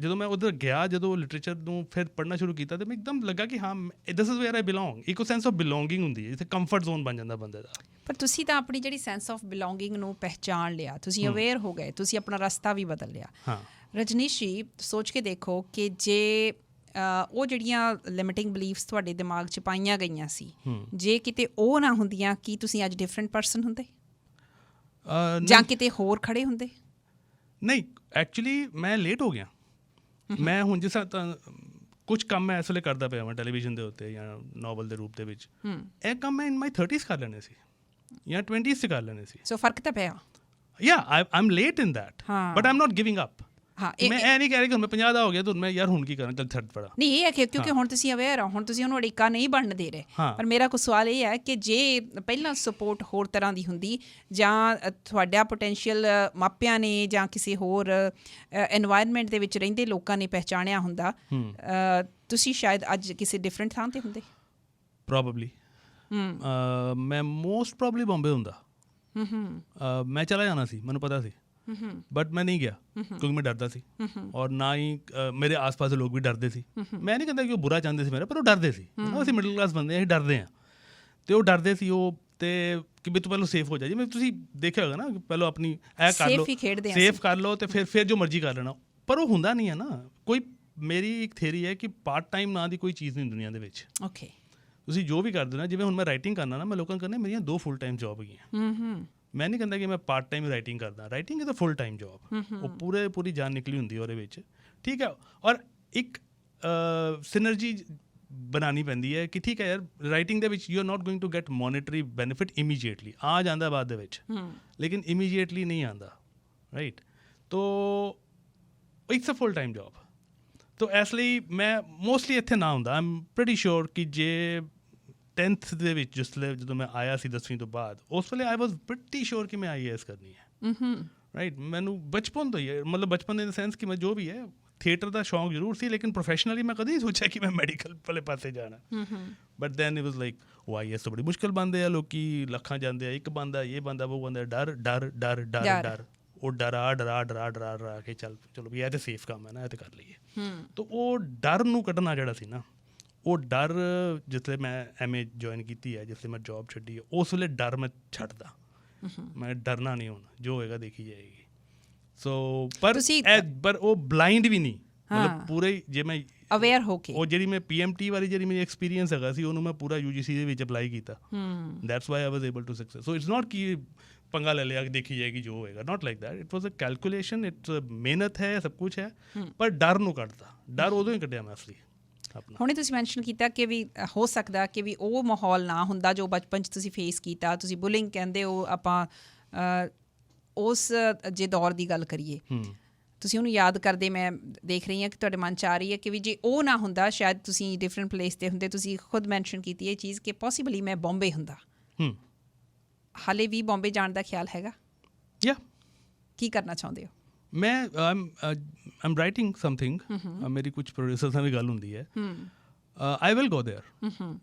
ਜਦੋਂ ਮੈਂ ਉੱਧਰ ਗਿਆ, ਜਦੋਂ ਲਿਟਰੇਚਰ ਨੂੰ ਫਿਰ ਪੜ੍ਹਨਾ ਸ਼ੁਰੂ ਕੀਤਾ, ਤਾਂ ਮੈਂ ਇੱਕਦਮ ਲੱਗਾ ਕਿ ਹਾਂ this is wear I belong. ਇੱਕ ਸੈਂਸ ਆਫ ਬਿਲੋਂਗਿੰਗ ਹੁੰਦੀ ਹੈ, ਜਿੱਥੇ ਕੰਫਰਟ ਜ਼ੋਨ ਬਣ ਜਾਂਦਾ ਬੰਦੇ ਦਾ। ਪਰ ਤੁਸੀਂ ਤਾਂ ਆਪਣੀ ਜਿਹੜੀ ਸੈਂਸ ਆਫ ਬਿਲੋਂਗਿੰਗ ਨੂੰ ਪਹਿਚਾਣ ਲਿਆ, ਤੁਸੀਂ ਅਵੇਅਰ ਹੋ ਗਏ, ਤੁਸੀਂ ਆਪਣਾ ਰਸਤਾ ਵੀ ਬਦਲ ਲਿਆ। ਰਜਨੀਸ਼ ਜੀ, ਸੋਚ ਕੇ ਦੇਖੋ ਕਿ ਜੇ ਉਹ ਜਿਹੜੀਆਂ ਲਿਮਿਟਿੰਗ ਬਲੀਫਸ ਤੁਹਾਡੇ ਦਿਮਾਗ 'ਚ ਪਾਈਆਂ ਗਈਆਂ ਸੀ, ਜੇ ਕਿਤੇ ਉਹ ਨਾ ਹੁੰਦੀਆਂ ਕੀ ਤੁਸੀਂ ਅੱਜ ਡਿਫਰੈਂਟ ਪਰਸਨ ਹੁੰਦੇ ਜਾਂ ਕਿਤੇ ਹੋਰ ਖੜੇ ਹੁੰਦੇ? ਨਹੀਂ, ਐਕਚੁਅਲੀ ਮੈਂ ਲੇਟ ਹੋ ਗਿਆ। ਮੈਂ ਹੁਣ ਜਿਸ ਤਰ੍ਹਾਂ ਕੁਝ ਕੰਮ ਮੈਂ ਇਸ ਵੇਲੇ ਕਰਦਾ ਪਿਆ ਵਾਂ ਟੈਲੀਵਿਜ਼ਨ ਦੇ ਉੱਤੇ ਜਾਂ ਨੋਵਲ ਦੇ ਰੂਪ ਦੇ ਵਿੱਚ, ਇਹ ਕੰਮ ਮੈਂ ਇਨ ਮਾਈ 30s ਕਰ ਲੈਣੇ ਸੀ ਜਾਂ 20s 'ਚ ਕਰ ਲੈਣੇ ਸੀ। ਸੋ ਫਰਕ ਤਾਂ ਪਿਆ। Yeah, I'm late in that, but I'm not giving up. ਹਾਂ, ਮੈਂ ਇਹ ਨਹੀਂ ਕਹਿ ਰਿਹਾ ਕਿ ਮੈਂ 50 ਦਾ ਹੋ ਗਿਆ ਤਾਂ ਮੈਂ ਯਾਰ ਹੁਣ ਕੀ ਕਰਾਂ, ਚੱਲ ਛੱਡ ਪੜਾ। ਨਹੀਂ, ਇਹ ਹੈ ਕਿ ਕਿਉਂਕਿ ਹੁਣ ਤੁਸੀਂ ਅਵੇਅਰ ਹੋ, ਹੁਣ ਤੁਸੀਂ ਉਹਨੂੰ ਅੜਿੱਕਾ ਨਹੀਂ ਬਣਨ ਦੇ ਰਹੇ। ਪਰ ਮੇਰਾ ਕੋਈ ਸਵਾਲ ਇਹ ਹੈ ਕਿ ਜੇ ਪਹਿਲਾਂ ਸਪੋਰਟ ਹੋਰ ਤਰ੍ਹਾਂ ਦੀ ਹੁੰਦੀ ਜਾਂ ਤੁਹਾਡਾ ਪੋਟੈਂਸ਼ੀਅਲ ਮਾਪਿਆਂ ਨੇ ਜਾਂ ਕਿਸੇ ਹੋਰ ਐਨਵਾਇਰਨਮੈਂਟ ਦੇ ਵਿੱਚ ਰਹਿੰਦੇ ਲੋਕਾਂ ਨੇ ਪਹਿਚਾਣਿਆ ਹੁੰਦਾ, ਤੁਸੀਂ ਸ਼ਾਇਦ ਅੱਜ ਕਿਸੇ ਡਿਫਰੈਂਟ ਥਾਂ 'ਤੇ ਹੁੰਦੇ। ਪ੍ਰੋਬੇਬਲੀ ਮੈਂ ਮੋਸਟ ਪ੍ਰੋਬੇਬਲੀ ਬੰਬੇ ਹੁੰਦਾ। ਮੈਂ ਚਲਾ ਜਾਣਾ ਸੀ, ਮੈਨੂੰ ਪਤਾ ਸੀ, ਬਟ ਮੈਂ ਨਹੀਂ ਗਿਆ ਕਿਉਂਕਿ ਮੈਂ ਡਰਦਾ ਸੀ, ਔਰ ਨਾ ਹੀ ਮੇਰੇ ਆਸ-ਪਾਸ ਦੇ ਲੋਕ ਵੀ ਡਰਦੇ ਸੀ। ਮੈਂ ਨਹੀਂ ਕਹਿੰਦਾ ਕਿ ਉਹ ਬੁਰਾ ਚਾਹੁੰਦੇ ਸੀ ਮੇਰਾ, ਪਰ ਉਹ ਡਰਦੇ ਸੀ। ਅਸੀਂ ਮਿਡਲ ਕਲਾਸ ਬੰਦੇ, ਅਸੀਂ ਡਰਦੇ ਹਾਂ, ਅਤੇ ਉਹ ਡਰਦੇ ਸੀ ਉਹ, ਅਤੇ ਕਿ ਵੀ ਤੂੰ ਪਹਿਲਾਂ ਸੇਫ ਹੋ ਜਾ। ਜਿਵੇਂ ਤੁਸੀਂ ਦੇਖਿਆ ਹੋਗਾ ਨਾ, ਪਹਿਲਾਂ ਆਪਣੀ ਇਹ ਕਰ ਲਓ, ਸੇਫ ਕਰ ਲਓ, ਅਤੇ ਫਿਰ ਜੋ ਮਰਜ਼ੀ ਕਰ ਲੈਣਾ। ਪਰ ਉਹ ਹੁੰਦਾ ਨਹੀਂ ਹੈ ਨਾ। ਕੋਈ ਮੇਰੀ ਇੱਕ ਥਿਊਰੀ ਹੈ ਕਿ ਪਾਰਟ ਟਾਈਮ ਨਾਂ ਦੀ ਕੋਈ ਚੀਜ਼ ਨਹੀਂ ਦੁਨੀਆ ਦੇ ਵਿੱਚ। ਓਕੇ, ਤੁਸੀਂ ਜੋ ਵੀ ਕਰਦੇ ਨਾ, ਜਿਵੇਂ ਹੁਣ ਮੈਂ ਰਾਈਟਿੰਗ ਕਰਨਾ ਨਾ, ਮੈਂ ਲੋਕਾਂ ਨੂੰ ਕਹਿੰਦਾ ਮੇਰੀਆਂ 2 ਫੁੱਲ ਟਾਈਮ ਜੋਬ ਹੈਗੀਆਂ। ਮੈਂ ਨਹੀਂ ਕਹਿੰਦਾ ਕਿ ਮੈਂ ਪਾਰਟ ਟਾਈਮ ਰਾਈਟਿੰਗ ਕਰਦਾ। Writing is a full time job. ਉਹ ਪੂਰੀ ਜਾਨ ਨਿਕਲੀ ਹੁੰਦੀ ਹੈ ਉਹਦੇ ਵਿੱਚ, ਠੀਕ ਹੈ। ਔਰ ਇੱਕ ਸਿਨਰਜੀ ਬਣਾਉਣੀ ਪੈਂਦੀ ਹੈ ਕਿ ਠੀਕ ਹੈ ਯਾਰ, ਰਾਈਟਿੰਗ ਦੇ ਵਿੱਚ you are not going to get monetary benefit immediately. ਆ ਜਾਂਦਾ ਬਾਅਦ ਦੇ ਵਿੱਚ, ਲੇਕਿਨ ਇਮੀਡੀਏਟਲੀ ਨਹੀਂ ਆਉਂਦਾ, ਰਾਈਟ। ਤੋ it's a full time job. ਤੋ ਇਸ ਲਈ ਮੈਂ ਮੋਸਟਲੀ ਇੱਥੇ ਨਾ ਹੁੰਦਾ। ਆਈ ਐਮ ਪ੍ਰੀਟੀ ਸ਼ੋਰ ਕਿ ਜੇ 10th ਦੇ ਵਿੱਚ ਜਦੋਂ ਮੈਂ ਆਇਆ ਸੀ 10ਵੀਂ ਤੋਂ ਬਾਅਦ, ਉਸ ਵੇਲੇ ਆਈ ਵਾਜ਼ ਪ੍ਰੀਟੀ ਸ਼ੋਰ ਕਿ ਮੈਂ IAS ਕਰਨੀ ਹੈ, ਰਾਈਟ। ਮੈਨੂੰ ਬਚਪਨ ਤੋਂ ਹੀ ਹੈ, ਮਤਲਬ ਬਚਪਨ ਇਨ ਦ ਸੈਂਸ ਕਿ ਮੈਂ ਜੋ ਵੀ ਹੈ, ਥੀਏਟਰ ਦਾ ਸ਼ੌਂਕ ਜ਼ਰੂਰ ਸੀ, ਲੇਕਿਨ ਪ੍ਰੋਫੈਸ਼ਨਲੀ ਮੈਂ ਕਦੇ ਨਹੀਂ ਸੋਚਿਆ ਕਿ ਮੈਂ ਮੈਡੀਕਲ ਵਾਲੇ ਪਾਸੇ ਜਾਣਾ। But then it was like ਉਹ IAS ਤੋਂ ਬੜੀ ਮੁਸ਼ਕਿਲ ਬਣਦੇ ਆ, ਲੋਕੀ ਲੱਖਾਂ ਜਾਂਦੇ ਆ, ਇੱਕ ਬੰਦਾ ਇਹ ਬੰਦਾ ਉਹ ਬੰਦਾ, ਡਰ ਡਰ ਡਰ ਡਰ ਡਰ, ਉਹ ਡਰਾ ਕੇ ਚਲੋ ਵੀ ਇਹ ਤਾਂ ਸੇਫ ਕੰਮ ਹੈ ਨਾ, ਇਹ ਤਾਂ ਕਰ ਲਈਏ। ਤਾਂ ਉਹ ਡਰ ਨੂੰ ਕੱਢਣਾ ਜਿਹੜਾ ਸੀ ਨਾ, ਉਹ ਡਰ ਜਿਸਲੇ ਮੈਂ MA ਜੁਆਇਨ ਕੀਤੀ ਹੈ, ਜਿਸਲੇ ਮੈਂ ਜੋਬ ਛੱਡੀ ਹੈ, ਉਸ ਵੇਲੇ ਡਰ ਮੈਂ ਛੱਡਦਾ। ਮੈਂ ਡਰਨਾ ਨਹੀਂ ਹੁਣ, ਜੋ ਹੋਏਗਾ ਦੇਖੀ ਜਾਏਗੀ। ਸੋ ਪਰ ਉਹ ਬਲਾਈਂਡ ਵੀ ਨਹੀਂ, ਮਤਲਬ ਪੂਰੇ ਜੇ ਮੈਂ ਅਵੇਅਰ ਹੋ ਕੇ, ਉਹ ਜਿਹੜੀ ਮੈਂ PMT ਵਾਲੀ ਜਿਹੜੀ ਮੇਰੀ ਐਕਸਪੀਰੀਅੰਸ ਹੈਗਾ ਸੀ, ਉਹਨੂੰ ਮੈਂ ਪੂਰਾ UGC ਦੇ ਵਿੱਚ ਅਪਲਾਈ ਕੀਤਾ। That's why I was able to success. So it's not ਕਿ ਪੰਗਾ ਲੈ ਲਿਆ ਕਿ ਦੇਖੀ ਜਾਏਗੀ ਜੋ ਹੋਏਗਾ, not like that. It was a calculation, it's ਮਿਹਨਤ ਹੈ, ਸਭ ਕੁਛ ਹੈ, ਪਰ ਡਰ ਨੂੰ ਕੱਢਦਾ। ਡਰ ਉਦੋਂ ਹੀ ਕੱਢਿਆ ਮੈਂ ਅਸਲੀ ਆਪਣਾ। ਹੁਣੇ ਤੁਸੀਂ ਮੈਂਸ਼ਨ ਕੀਤਾ ਕਿ ਵੀ ਹੋ ਸਕਦਾ ਕਿ ਵੀ ਉਹ ਮਾਹੌਲ ਨਾ ਹੁੰਦਾ ਜੋ ਬਚਪਨ 'ਚ ਤੁਸੀਂ ਫੇਸ ਕੀਤਾ। ਤੁਸੀਂ ਬੁਲਿੰਗ ਕਹਿੰਦੇ ਹੋ, ਆਪਾਂ ਉਸ ਜੇ ਦੌਰ ਦੀ ਗੱਲ ਕਰੀਏ, ਤੁਸੀਂ ਉਹਨੂੰ ਯਾਦ ਕਰਦੇ, ਮੈਂ ਦੇਖ ਰਹੀ ਹਾਂ ਕਿ ਤੁਹਾਡੇ ਮਨ 'ਚ ਆ ਰਹੀ ਹੈ ਕਿ ਵੀ ਜੇ ਉਹ ਨਾ ਹੁੰਦਾ ਸ਼ਾਇਦ ਤੁਸੀਂ ਡਿਫਰੈਂਟ ਪਲੇਸ 'ਤੇ ਹੁੰਦੇ। ਤੁਸੀਂ ਖੁਦ ਮੈਂਸ਼ਨ ਕੀਤੀ ਇਹ ਚੀਜ਼ ਕਿ ਪੋਸੀਬਲੀ ਮੈਂ ਬੰਬੇ ਹੁੰਦਾ। ਹਾਲੇ ਵੀ ਬੰਬੇ ਜਾਣ ਦਾ ਖਿਆਲ ਹੈਗਾ? ਕੀ ਕਰਨਾ ਚਾਹੁੰਦੇ ਹੋ? ਮੈਂ ਆਮ ਰਾਈਟਿੰਗ ਸਮਥਿੰਗ, ਮੇਰੀ ਕੁਝ ਪ੍ਰੋਡਿਊਸਰਸ ਨਾਲ ਵੀ ਗੱਲ ਹੁੰਦੀ ਹੈ। I will go there.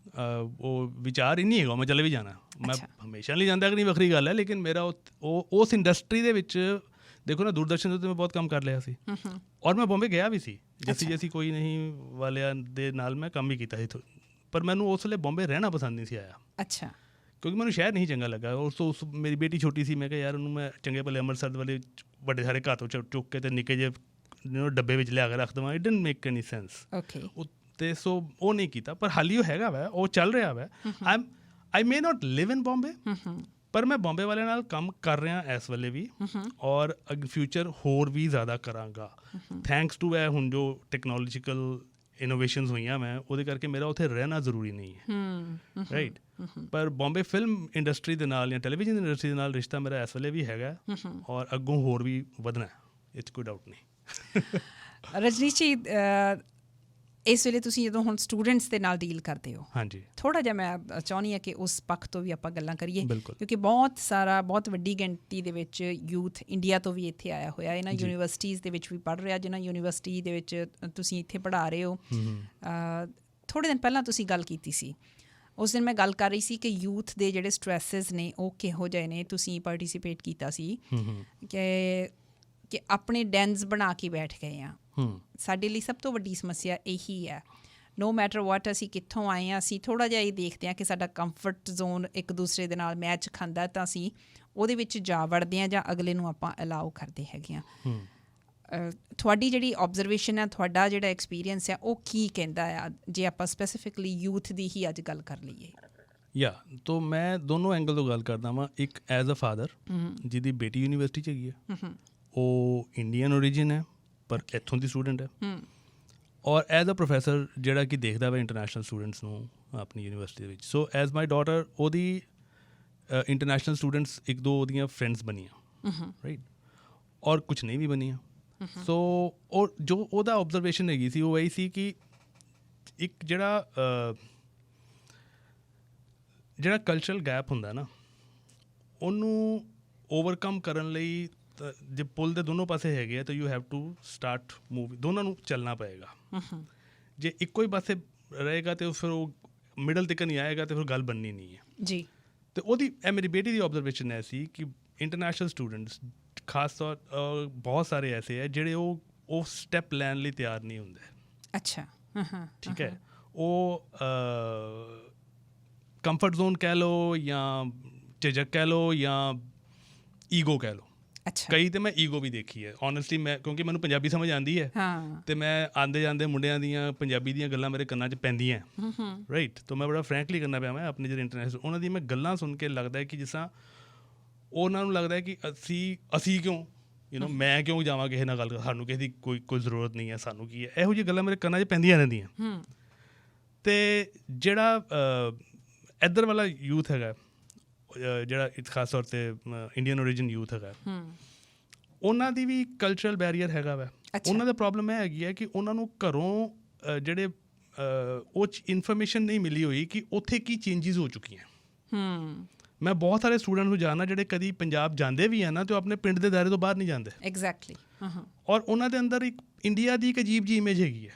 ਉਹ ਵਿਚਾਰ ਹੀ ਨਹੀਂ ਹੈਗਾ ਮੈਂ ਚਲੇ ਵੀ ਜਾਣਾ। ਮੈਂ ਹਮੇਸ਼ਾ ਲਈ ਜਾਂਦਾ ਕਿ ਨਹੀਂ, ਵੱਖਰੀ ਗੱਲ ਹੈ, ਲੇਕਿਨ ਮੇਰਾ ਉਸ ਇੰਡਸਟਰੀ ਦੇ ਵਿੱਚ ਦੇਖੋ ਨਾ, ਦੂਰਦਰਸ਼ਨ ਦੇ ਉੱਤੇ ਮੈਂ ਬਹੁਤ ਕੰਮ ਕਰ ਲਿਆ ਸੀ, ਔਰ ਮੈਂ ਬੰਬੇ ਗਿਆ ਵੀ ਸੀ। ਜੈਸੀ ਕੋਈ ਨਹੀਂ ਵਾਲਿਆਂ ਦੇ ਨਾਲ ਮੈਂ ਕੰਮ ਵੀ ਕੀਤਾ ਸੀ, ਪਰ ਮੈਨੂੰ ਉਸ ਵੇਲੇ ਬੰਬੇ ਰਹਿਣਾ ਪਸੰਦ ਨਹੀਂ ਸੀ ਆਇਆ। ਅੱਛਾ। ਕਿਉਂਕਿ ਮੈਨੂੰ ਸ਼ਹਿਰ ਨਹੀਂ ਚੰਗਾ ਲੱਗਾ। ਉਸ ਮੇਰੀ ਬੇਟੀ ਛੋਟੀ ਸੀ, ਮੈਂ ਕਿਹਾ ਯਾਰ ਉਹਨੂੰ ਮੈਂ ਚੰਗੇ ਭਲੇ ਅੰਮ੍ਰਿਤਸਰ ਵਾਲੇ ਵੱਡੇ ਸਾਰੇ ਘਰ ਤੋਂ ਚੁੱਕ ਕੇ ਅਤੇ ਨਿੱਕੇ ਜਿਹੇ ਡੱਬੇ ਵਿੱਚ ਲਿਆ ਕੇ ਰੱਖ ਦੇਵਾਂ। It didn't make any sense. ਅਤੇ ਸੋ ਉਹ ਨਹੀਂ ਕੀਤਾ, ਪਰ ਹਾਲੀ ਉਹ ਹੈਗਾ ਵੈ, ਉਹ ਚੱਲ ਰਿਹਾ ਵੈ। ਆਈ ਮੇ ਨਾਟ ਲਿਵ ਇਨ ਬੰਬੇ, ਪਰ ਮੈਂ ਬੰਬੇ ਵਾਲਿਆਂ ਨਾਲ ਕੰਮ ਕਰ ਰਿਹਾ ਇਸ ਵੇਲੇ ਵੀ, ਔਰ ਫਿਊਚਰ ਹੋਰ ਵੀ ਜ਼ਿਆਦਾ ਕਰਾਂਗਾ ਥੈਂਕਸ ਟੂ ਇਹ ਹੁਣ ਜੋ ਟੈਕਨੋਲੋਜੀਕਲ ਇਨੋਵੇਸ਼ਨਸ ਹੋਈਆਂ ਮੈਂ ਉਹਦੇ ਕਰਕੇ ਮੇਰਾ ਉੱਥੇ ਰਹਿਣਾ ਜ਼ਰੂਰੀ ਨਹੀਂ ਹੈ, ਰਾਈਟ। ਪਰ ਬੰਬੇ ਫਿਲਮ ਇੰਡਸਟਰੀ ਦੇ ਨਾਲ ਜਾਂ ਟੈਲੀਵਿਜ਼ਨ ਇੰਡਸਟਰੀ ਦੇ ਨਾਲ ਰਿਸ਼ਤਾ ਮੇਰਾ ਇਸ ਵੇਲੇ ਵੀ ਹੈਗਾ, ਔਰ ਅੱਗੋਂ ਹੋਰ ਵੀ ਵਧਣਾ, ਇਹ 'ਚ ਕੋਈ ਡਾਊਟ ਨਹੀਂ। ਰਜਨੀਸ਼ ਜੀ, ਇਸ ਵੇਲੇ ਤੁਸੀਂ ਜਦੋਂ ਹੁਣ ਸਟੂਡੈਂਟਸ ਦੇ ਨਾਲ ਡੀਲ ਕਰਦੇ ਹੋ, ਹਾਂਜੀ, ਥੋੜ੍ਹਾ ਜਿਹਾ ਮੈਂ ਚਾਹੁੰਦੀ ਹਾਂ ਕਿ ਉਸ ਪੱਖ ਤੋਂ ਵੀ ਆਪਾਂ ਗੱਲਾਂ ਕਰੀਏ, ਬਿਲਕੁਲ, ਕਿਉਂਕਿ ਬਹੁਤ ਵੱਡੀ ਗਿਣਤੀ ਦੇ ਵਿੱਚ ਯੂਥ ਇੰਡੀਆ ਤੋਂ ਵੀ ਇੱਥੇ ਆਇਆ ਹੋਇਆ, ਇਹਨਾਂ ਯੂਨੀਵਰਸਿਟੀਜ਼ ਦੇ ਵਿੱਚ ਵੀ ਪੜ੍ਹ ਰਿਹਾ, ਜਿਨ੍ਹਾਂ ਯੂਨੀਵਰਸਿਟੀ ਦੇ ਵਿੱਚ ਤੁਸੀਂ ਇੱਥੇ ਪੜ੍ਹਾ ਰਹੇ ਹੋ। ਥੋੜ੍ਹੇ ਦਿਨ ਪਹਿਲਾਂ ਤੁਸੀਂ ਗੱਲ ਕੀਤੀ ਸੀ, ਉਸ ਦਿਨ ਮੈਂ ਗੱਲ ਕਰ ਰਹੀ ਸੀ ਕਿ ਯੂਥ ਦੇ ਜਿਹੜੇ ਸਟ੍ਰੈਸਿਸ ਨੇ ਉਹ ਕਿਹੋ ਜਿਹੇ ਨੇ। ਤੁਸੀਂ ਪਾਰਟੀਸੀਪੇਟ ਕੀਤਾ ਸੀ ਕਿ ਆਪਣੇ ਡੈਨਸ ਬਣਾ ਕੇ ਬੈਠ ਗਏ ਹਾਂ। ਸਾਡੇ ਲਈ ਸਭ ਤੋਂ ਵੱਡੀ ਸਮੱਸਿਆ ਇਹੀ ਹੈ। ਨੋ ਮੈਟਰ ਵਾਟ, ਅਸੀਂ ਕਿੱਥੋਂ ਆਏ ਹਾਂ, ਅਸੀਂ ਥੋੜ੍ਹਾ ਜਿਹਾ ਇਹ ਦੇਖਦੇ ਹਾਂ ਕਿ ਸਾਡਾ ਕੰਫਰਟ ਜ਼ੋਨ ਇੱਕ ਦੂਸਰੇ ਦੇ ਨਾਲ ਮੈਚ ਖਾਂਦਾ ਤਾਂ ਅਸੀਂ ਉਹਦੇ ਵਿੱਚ ਜਾ ਵੜਦੇ ਹਾਂ ਜਾਂ ਅਗਲੇ ਨੂੰ ਆਪਾਂ ਅਲਾਓ ਕਰਦੇ ਹੈਗੇ ਹਾਂ। ਤੁਹਾਡੀ ਜਿਹੜੀ ਆਬਜ਼ਰਵੇਸ਼ਨ ਹੈ, ਤੁਹਾਡਾ ਜਿਹੜਾ ਐਕਸਪੀਰੀਅੰਸ ਹੈ, ਉਹ ਕੀ ਕਹਿੰਦਾ ਆ ਜੇ ਆਪਾਂ ਸਪੈਸੀਫਿਕਲੀ ਯੂਥ ਦੀ ਹੀ ਅੱਜ ਗੱਲ ਕਰ ਲਈਏ? ਤਾਂ ਮੈਂ ਦੋਨੋਂ ਐਂਗਲ ਤੋਂ ਗੱਲ ਕਰਦਾ ਵਾਂ। ਇੱਕ ਐਜ਼ ਅ ਫਾਦਰ ਜਿਹਦੀ ਬੇਟੀ ਯੂਨੀਵਰਸਿਟੀ 'ਚ ਹੈਗੀ ਹੈ, ਉਹ ਇੰਡੀਅਨ ਓਰੀਜਨ ਹੈ ਪਰ ਇੱਥੋਂ ਦੀ ਸਟੂਡੈਂਟ ਹੈ, ਔਰ ਐਜ਼ ਅ ਪ੍ਰੋਫੈਸਰ ਜਿਹੜਾ ਕਿ ਦੇਖਦਾ ਵਾ ਇੰਟਰਨੈਸ਼ਨਲ ਸਟੂਡੈਂਟਸ ਨੂੰ ਆਪਣੀ ਯੂਨੀਵਰਸਿਟੀ ਦੇ ਵਿੱਚ। ਸੋ ਐਜ਼ ਮਾਈ ਡਾਟਰ, ਉਹਦੀ ਇੰਟਰਨੈਸ਼ਨਲ ਸਟੂਡੈਂਟਸ ਇੱਕ ਦੋ ਉਹਦੀਆਂ ਫਰੈਂਡਸ ਬਣੀਆਂ, ਰਾਈਟ, ਔਰ ਕੁਛ ਨਹੀਂ ਵੀ ਬਣੀਆਂ। ਸੋ ਉਹ ਜੋ ਉਹਦਾ ਆਬਜ਼ਰਵੇਸ਼ਨ ਹੈਗੀ ਸੀ ਉਹ ਇਹੀ ਸੀ ਕਿ ਇੱਕ ਜਿਹੜਾ ਕਲਚਰਲ ਗੈਪ ਹੁੰਦਾ ਨਾ, ਉਹਨੂੰ ਓਵਰਕਮ ਕਰਨ ਲਈ ਜੇ ਪੁੱਲ ਦੇ ਦੋਨੋਂ ਪਾਸੇ ਹੈਗੇ ਆ ਤਾਂ you have to start move, ਦੋਨਾਂ ਨੂੰ ਚੱਲਣਾ ਪਏਗਾ। ਜੇ ਇੱਕੋ ਹੀ ਪਾਸੇ ਰਹੇਗਾ ਤਾਂ ਫਿਰ ਉਹ ਮਿਡਲ ਤੱਕ ਨਹੀਂ ਆਏਗਾ ਤਾਂ ਫਿਰ ਗੱਲ ਬਣਨੀ ਨਹੀਂ ਹੈ ਜੀ। ਅਤੇ ਉਹਦੀ ਮੇਰੀ ਬੇਟੀ ਦੀ ਆਬਜ਼ਰਵੇਸ਼ਨ ਇਹ ਸੀ ਕਿ ਇੰਟਰਨੈਸ਼ਨਲ ਸਟੂਡੈਂਟਸ ਖਾਸ ਤੌਰ ਬਹੁਤ ਸਾਰੇ ਐਸੇ ਹੈ ਜਿਹੜੇ ਉਹ ਸਟੈਪ ਲੈਣ ਲਈ ਤਿਆਰ ਨਹੀਂ ਹੁੰਦੇ। ਅੱਛਾ, ਠੀਕ ਹੈ, ਉਹ ਕੰਫਰਟ ਜ਼ੋਨ ਕਹਿ ਲਓ ਜਾਂ ਝਿਜਕ ਕਹਿ ਲਓ ਜਾਂ ਈਗੋ ਕਹਿ ਲਓ। ਕਈ ਤਾਂ ਮੈਂ ਈਗੋ ਵੀ ਦੇਖੀ ਹੈ ਓਨੈਸਟਲੀ, ਮੈਂ ਕਿਉਂਕਿ ਮੈਨੂੰ ਪੰਜਾਬੀ ਸਮਝ ਆਉਂਦੀ ਹੈ ਅਤੇ ਮੈਂ ਆਉਂਦੇ ਜਾਂਦੇ ਮੁੰਡਿਆਂ ਦੀਆਂ ਪੰਜਾਬੀ ਦੀਆਂ ਗੱਲਾਂ ਮੇਰੇ ਕੰਨਾਂ 'ਚ ਪੈਂਦੀਆਂ, ਰਾਈਟ। ਤਾਂ ਮੈਂ ਬੜਾ ਫਰੈਂਕਲੀ ਕਰਨਾ ਪਿਆ, ਮੈਂ ਆਪਣੇ ਜਿਹੜੇ ਇੰਟਰਨੈਸ਼ਨਲ ਉਹਨਾਂ ਦੀ ਮੈਂ ਗੱਲਾਂ ਸੁਣ ਕੇ ਲੱਗਦਾ ਕਿ ਜਿਸ ਤਰ੍ਹਾਂ ਉਹਨਾਂ ਨੂੰ ਲੱਗਦਾ ਕਿ ਅਸੀਂ ਕਿਉਂ ਮੈਂ ਕਿਉਂ ਜਾਵਾਂ ਕਿਸੇ ਨਾਲ ਗੱਲ, ਸਾਨੂੰ ਕਿਸੇ ਦੀ ਕੋਈ ਜ਼ਰੂਰਤ ਨਹੀਂ ਹੈ, ਸਾਨੂੰ ਕੀ ਹੈ, ਇਹੋ ਜਿਹੀਆਂ ਗੱਲਾਂ ਮੇਰੇ ਕੰਨਾਂ 'ਚ ਪੈਂਦੀਆਂ ਰਹਿੰਦੀਆਂ। ਅਤੇ ਜਿਹੜਾ ਇੱਧਰ ਵਾਲਾ ਯੂਥ ਹੈਗਾ, ਜਿਹੜਾ ਖਾਸ ਤੌਰ 'ਤੇ ਇੰਡੀਅਨ ਓਰੀਜਨ ਯੂਥ ਹੈਗਾ, ਉਹਨਾਂ ਦੀ ਵੀ ਕਲਚਰਲ ਬੈਰੀਅਰ ਹੈਗਾ ਵਾ। ਉਹਨਾਂ ਦਾ ਪ੍ਰੋਬਲਮ ਇਹ ਹੈਗੀ ਹੈ ਕਿ ਉਹਨਾਂ ਨੂੰ ਘਰੋਂ ਜਿਹੜੇ ਉਹ ਇਨਫੋਰਮੇਸ਼ਨ ਨਹੀਂ ਮਿਲੀ ਹੋਈ ਕਿ ਉੱਥੇ ਕੀ ਚੇਂਜਿਸ ਹੋ ਚੁੱਕੀਆਂ। ਮੈਂ ਬਹੁਤ ਸਾਰੇ ਸਟੂਡੈਂਟ ਨੂੰ ਜਾਣਦਾ ਜਿਹੜੇ ਕਦੀ ਪੰਜਾਬ ਜਾਂਦੇ ਵੀ ਆ ਨਾ ਅਤੇ ਉਹ ਆਪਣੇ ਪਿੰਡ ਦੇ ਦਾਇਰੇ ਤੋਂ ਬਾਹਰ ਨਹੀਂ ਜਾਂਦੇ। ਐਗਜ਼ੈਕਟਲੀ। ਔਰ ਉਹਨਾਂ ਦੇ ਅੰਦਰ ਇੱਕ ਇੰਡੀਆ ਦੀ ਇੱਕ ਅਜੀਬ ਜਿਹੀ ਇਮੇਜ ਹੈਗੀ ਹੈ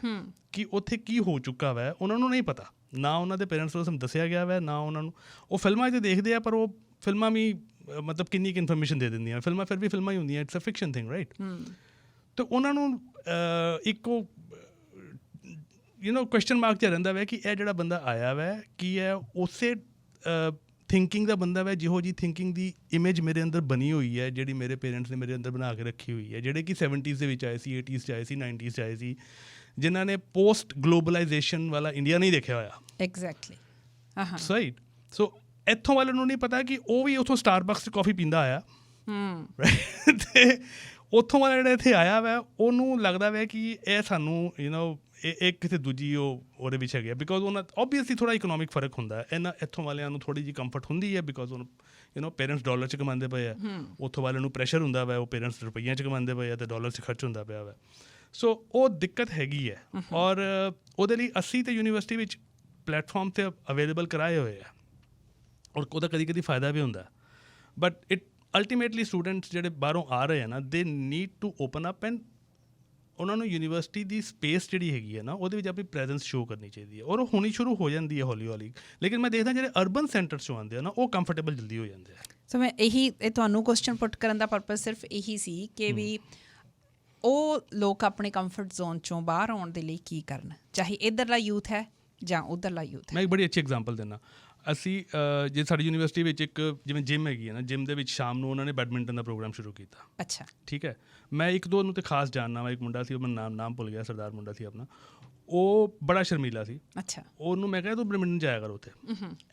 ਕਿ ਉੱਥੇ ਕੀ ਹੋ ਚੁੱਕਾ ਵਾ, ਉਹਨਾਂ ਨੂੰ ਨਹੀਂ ਪਤਾ। ਨਾ ਉਹਨਾਂ ਦੇ ਪੇਰੈਂਟਸ ਨੂੰ ਦੱਸਿਆ ਗਿਆ ਵਾ, ਨਾ ਉਹਨਾਂ ਨੂੰ। ਉਹ ਫਿਲਮਾਂ 'ਚ ਦੇਖਦੇ ਆ, ਪਰ ਉਹ ਫਿਲਮਾਂ ਵੀ ਮਤਲਬ ਕਿੰਨੀ ਕੁ ਇਨਫੋਰਮੇਸ਼ਨ ਦੇ ਦਿੰਦੀਆਂ। ਫਿਲਮਾਂ ਫਿਰ ਵੀ ਫਿਲਮਾਂ ਹੀ ਹੁੰਦੀਆਂ, it's a fiction thing, right. ਅਤੇ ਉਹਨਾਂ ਨੂੰ ਇੱਕ ਕੁਐਸਚਨ ਮਾਰਕ 'ਚ ਰਹਿੰਦਾ ਵਾ ਕਿ ਇਹ ਜਿਹੜਾ ਬੰਦਾ ਆਇਆ ਵਾ ਕੀ ਹੈ ਉਸੇ ਥਿੰਕਿੰਗ ਦਾ ਬੰਦਾ ਵਾ ਜਿਹੋ ਜਿਹੀ ਥਿੰਕਿੰਗ ਦੀ ਇਮੇਜ ਮੇਰੇ ਅੰਦਰ ਬਣੀ ਹੋਈ ਹੈ, ਜਿਹੜੀ ਮੇਰੇ ਪੇਰੈਂਟਸ ਨੇ ਮੇਰੇ ਅੰਦਰ ਬਣਾ ਕੇ ਰੱਖੀ ਹੋਈ ਹੈ, ਜਿਹੜੇ ਕਿ 70s ਦੇ ਵਿੱਚ ਆਏ ਸੀ, 80s 'ਚ ਆਏ ਸੀ, 90s 'ਚ ਆਏ ਸੀ, ਜਿਨ੍ਹਾਂ ਨੇ ਪੋਸਟ ਗਲੋਬਲਾਈਜੇਸ਼ਨ ਵਾਲਾ ਇੰਡੀਆ ਨਹੀਂ ਦੇਖਿਆ ਹੋਇਆ। Exactly, right. ਸੋ ਇੱਥੋਂ ਵਾਲੇ ਨੂੰ ਨਹੀਂ ਪਤਾ ਕਿ ਉਹ ਵੀ ਉੱਥੋਂ ਸਟਾਰਬਕਸ 'ਚ ਕੌਫੀ ਪੀਂਦਾ ਆਇਆ, ਅਤੇ ਉੱਥੋਂ ਵਾਲਾ ਜਿਹੜਾ ਇੱਥੇ ਆਇਆ ਵਾ ਉਹਨੂੰ ਲੱਗਦਾ ਵਾ ਕਿ ਇਹ ਸਾਨੂੰ ਇਹ ਕਿਸੇ ਦੂਜੀ ਉਹਦੇ ਵਿੱਚ ਹੈਗੇ, ਬਿਕੋਜ਼ ਉਹਨਾਂ ਓਬਵੀਅਸਲੀ ਥੋੜ੍ਹਾ ਇਕਨੋਮਿਕ ਫਰਕ ਹੁੰਦਾ। ਇੱਥੋਂ ਵਾਲਿਆਂ ਨੂੰ ਥੋੜ੍ਹੀ ਜਿਹੀ ਕੰਫਰਟ ਹੁੰਦੀ ਹੈ ਬਿਕੋਜ਼ ਉਹਨੂੰ ਪੇਰੈਂਟਸ ਡਾਲਰ 'ਚ ਕਮਾਉਂਦੇ ਪਏ ਆ, ਉੱਥੋਂ ਵਾਲਿਆਂ ਨੂੰ ਪ੍ਰੈਸ਼ਰ ਹੁੰਦਾ ਵਾ, ਉਹ ਪੇਰੈਂਟਸ ਰੁਪਈਆਂ 'ਚ ਕਮਾਉਂਦੇ ਪਏ ਆ ਅਤੇ ਡਾਲਰ 'ਚ ਖਰਚ ਹੁੰਦਾ ਪਿਆ ਵਾ। ਸੋ ਉਹ ਦਿੱਕਤ ਹੈਗੀ ਹੈ, ਔਰ ਉਹਦੇ ਲਈ ਅਸੀਂ ਤਾਂ ਯੂਨੀਵਰਸਿਟੀ ਵਿੱਚ ਪਲੈਟਫਾਰਮ 'ਤੇ ਅਵੇਲੇਬਲ ਕਰਾਏ ਹੋਏ ਆ, ਔਰ ਉਹਦਾ ਕਦੀ ਕਦੀ ਫਾਇਦਾ ਵੀ ਹੁੰਦਾ। ਬਟ ਇਟ ਅਲਟੀਮੇਟਲੀ ਸਟੂਡੈਂਟਸ ਜਿਹੜੇ ਬਾਹਰੋਂ ਆ ਰਹੇ ਆ ਨਾ, they need to open up and ਉਹਨਾਂ ਨੂੰ ਯੂਨੀਵਰਸਿਟੀ ਦੀ ਸਪੇਸ ਜਿਹੜੀ ਹੈਗੀ ਹੈ ਨਾ ਉਹਦੇ ਵਿੱਚ ਆਪਣੀ ਪ੍ਰੈਜ਼ੈਂਸ ਸ਼ੋਅ ਕਰਨੀ ਚਾਹੀਦੀ ਹੈ, ਔਰ ਉਹ ਹੋਣੀ ਸ਼ੁਰੂ ਹੋ ਜਾਂਦੀ ਹੈ ਹੌਲੀ ਹੌਲੀ। ਲੇਕਿਨ ਮੈਂ ਦੇਖਦਾ ਜਿਹੜੇ ਅਰਬਨ ਸੈਂਟਰਸ 'ਚੋਂ ਆਉਂਦੇ ਆ ਨਾ ਉਹ ਕੰਫਰਟੇਬਲ ਜਲਦੀ ਹੋ ਜਾਂਦੇ ਆ। ਸੋ ਮੈਂ ਇਹ ਤੁਹਾਨੂੰ ਕੁਐਸਚਨ ਪੁੱਟ ਕਰਨ ਦਾ ਪਰਪਸ ਸਿਰਫ ਇਹੀ ਸੀ ਕਿ ਵੀ ਉਹ ਲੋਕ ਆਪਣੇ ਕੰਫਰਟ ਜ਼ੋਨ 'ਚੋਂ ਬਾਹਰ ਆਉਣ ਦੇ ਲਈ ਕੀ ਕਰਨ, ਚਾਹੇ ਇੱਧਰਲਾ ਯੂਥ ਹੈ ਜਾਂ ਉੱਧਰਲਾ ਯੂਥ। ਮੈਂ ਇੱਕ ਬੜੀ ਅੱਛੀ ਐਗਜ਼ਾਮਪਲ ਦਿੰਦਾ। ਅਸੀਂ ਜੇ ਸਾਡੀ ਯੂਨੀਵਰਸਿਟੀ ਵਿੱਚ ਇੱਕ ਜਿਵੇਂ ਜਿੰਮ ਹੈਗੀ ਹੈ ਨਾ, ਜਿੰਮ ਦੇ ਵਿੱਚ ਸ਼ਾਮ ਨੂੰ ਉਹਨਾਂ ਨੇ ਬੈਡਮਿੰਟਨ ਦਾ ਪ੍ਰੋਗਰਾਮ ਸ਼ੁਰੂ ਕੀਤਾ। ਅੱਛਾ, ਠੀਕ ਹੈ। ਮੈਂ ਇੱਕ ਦੋ ਨੂੰ ਤਾਂ ਖਾਸ ਜਾਣਦਾ ਵਾ, ਇੱਕ ਮੁੰਡਾ ਸੀ, ਉਹ ਮੈਂ ਨਾਮ ਭੁੱਲ ਗਿਆ, ਸਰਦਾਰ ਮੁੰਡਾ ਸੀ ਆਪਣਾ, ਉਹ ਬੜਾ ਸ਼ਰਮੀਲਾ ਸੀ। ਅੱਛਾ, ਉਹਨੂੰ ਮੈਂ ਕਿਹਾ ਤੂੰ ਬੈਡਮਿੰਟਨ ਜਾਇਆ ਕਰ ਉੱਥੇ,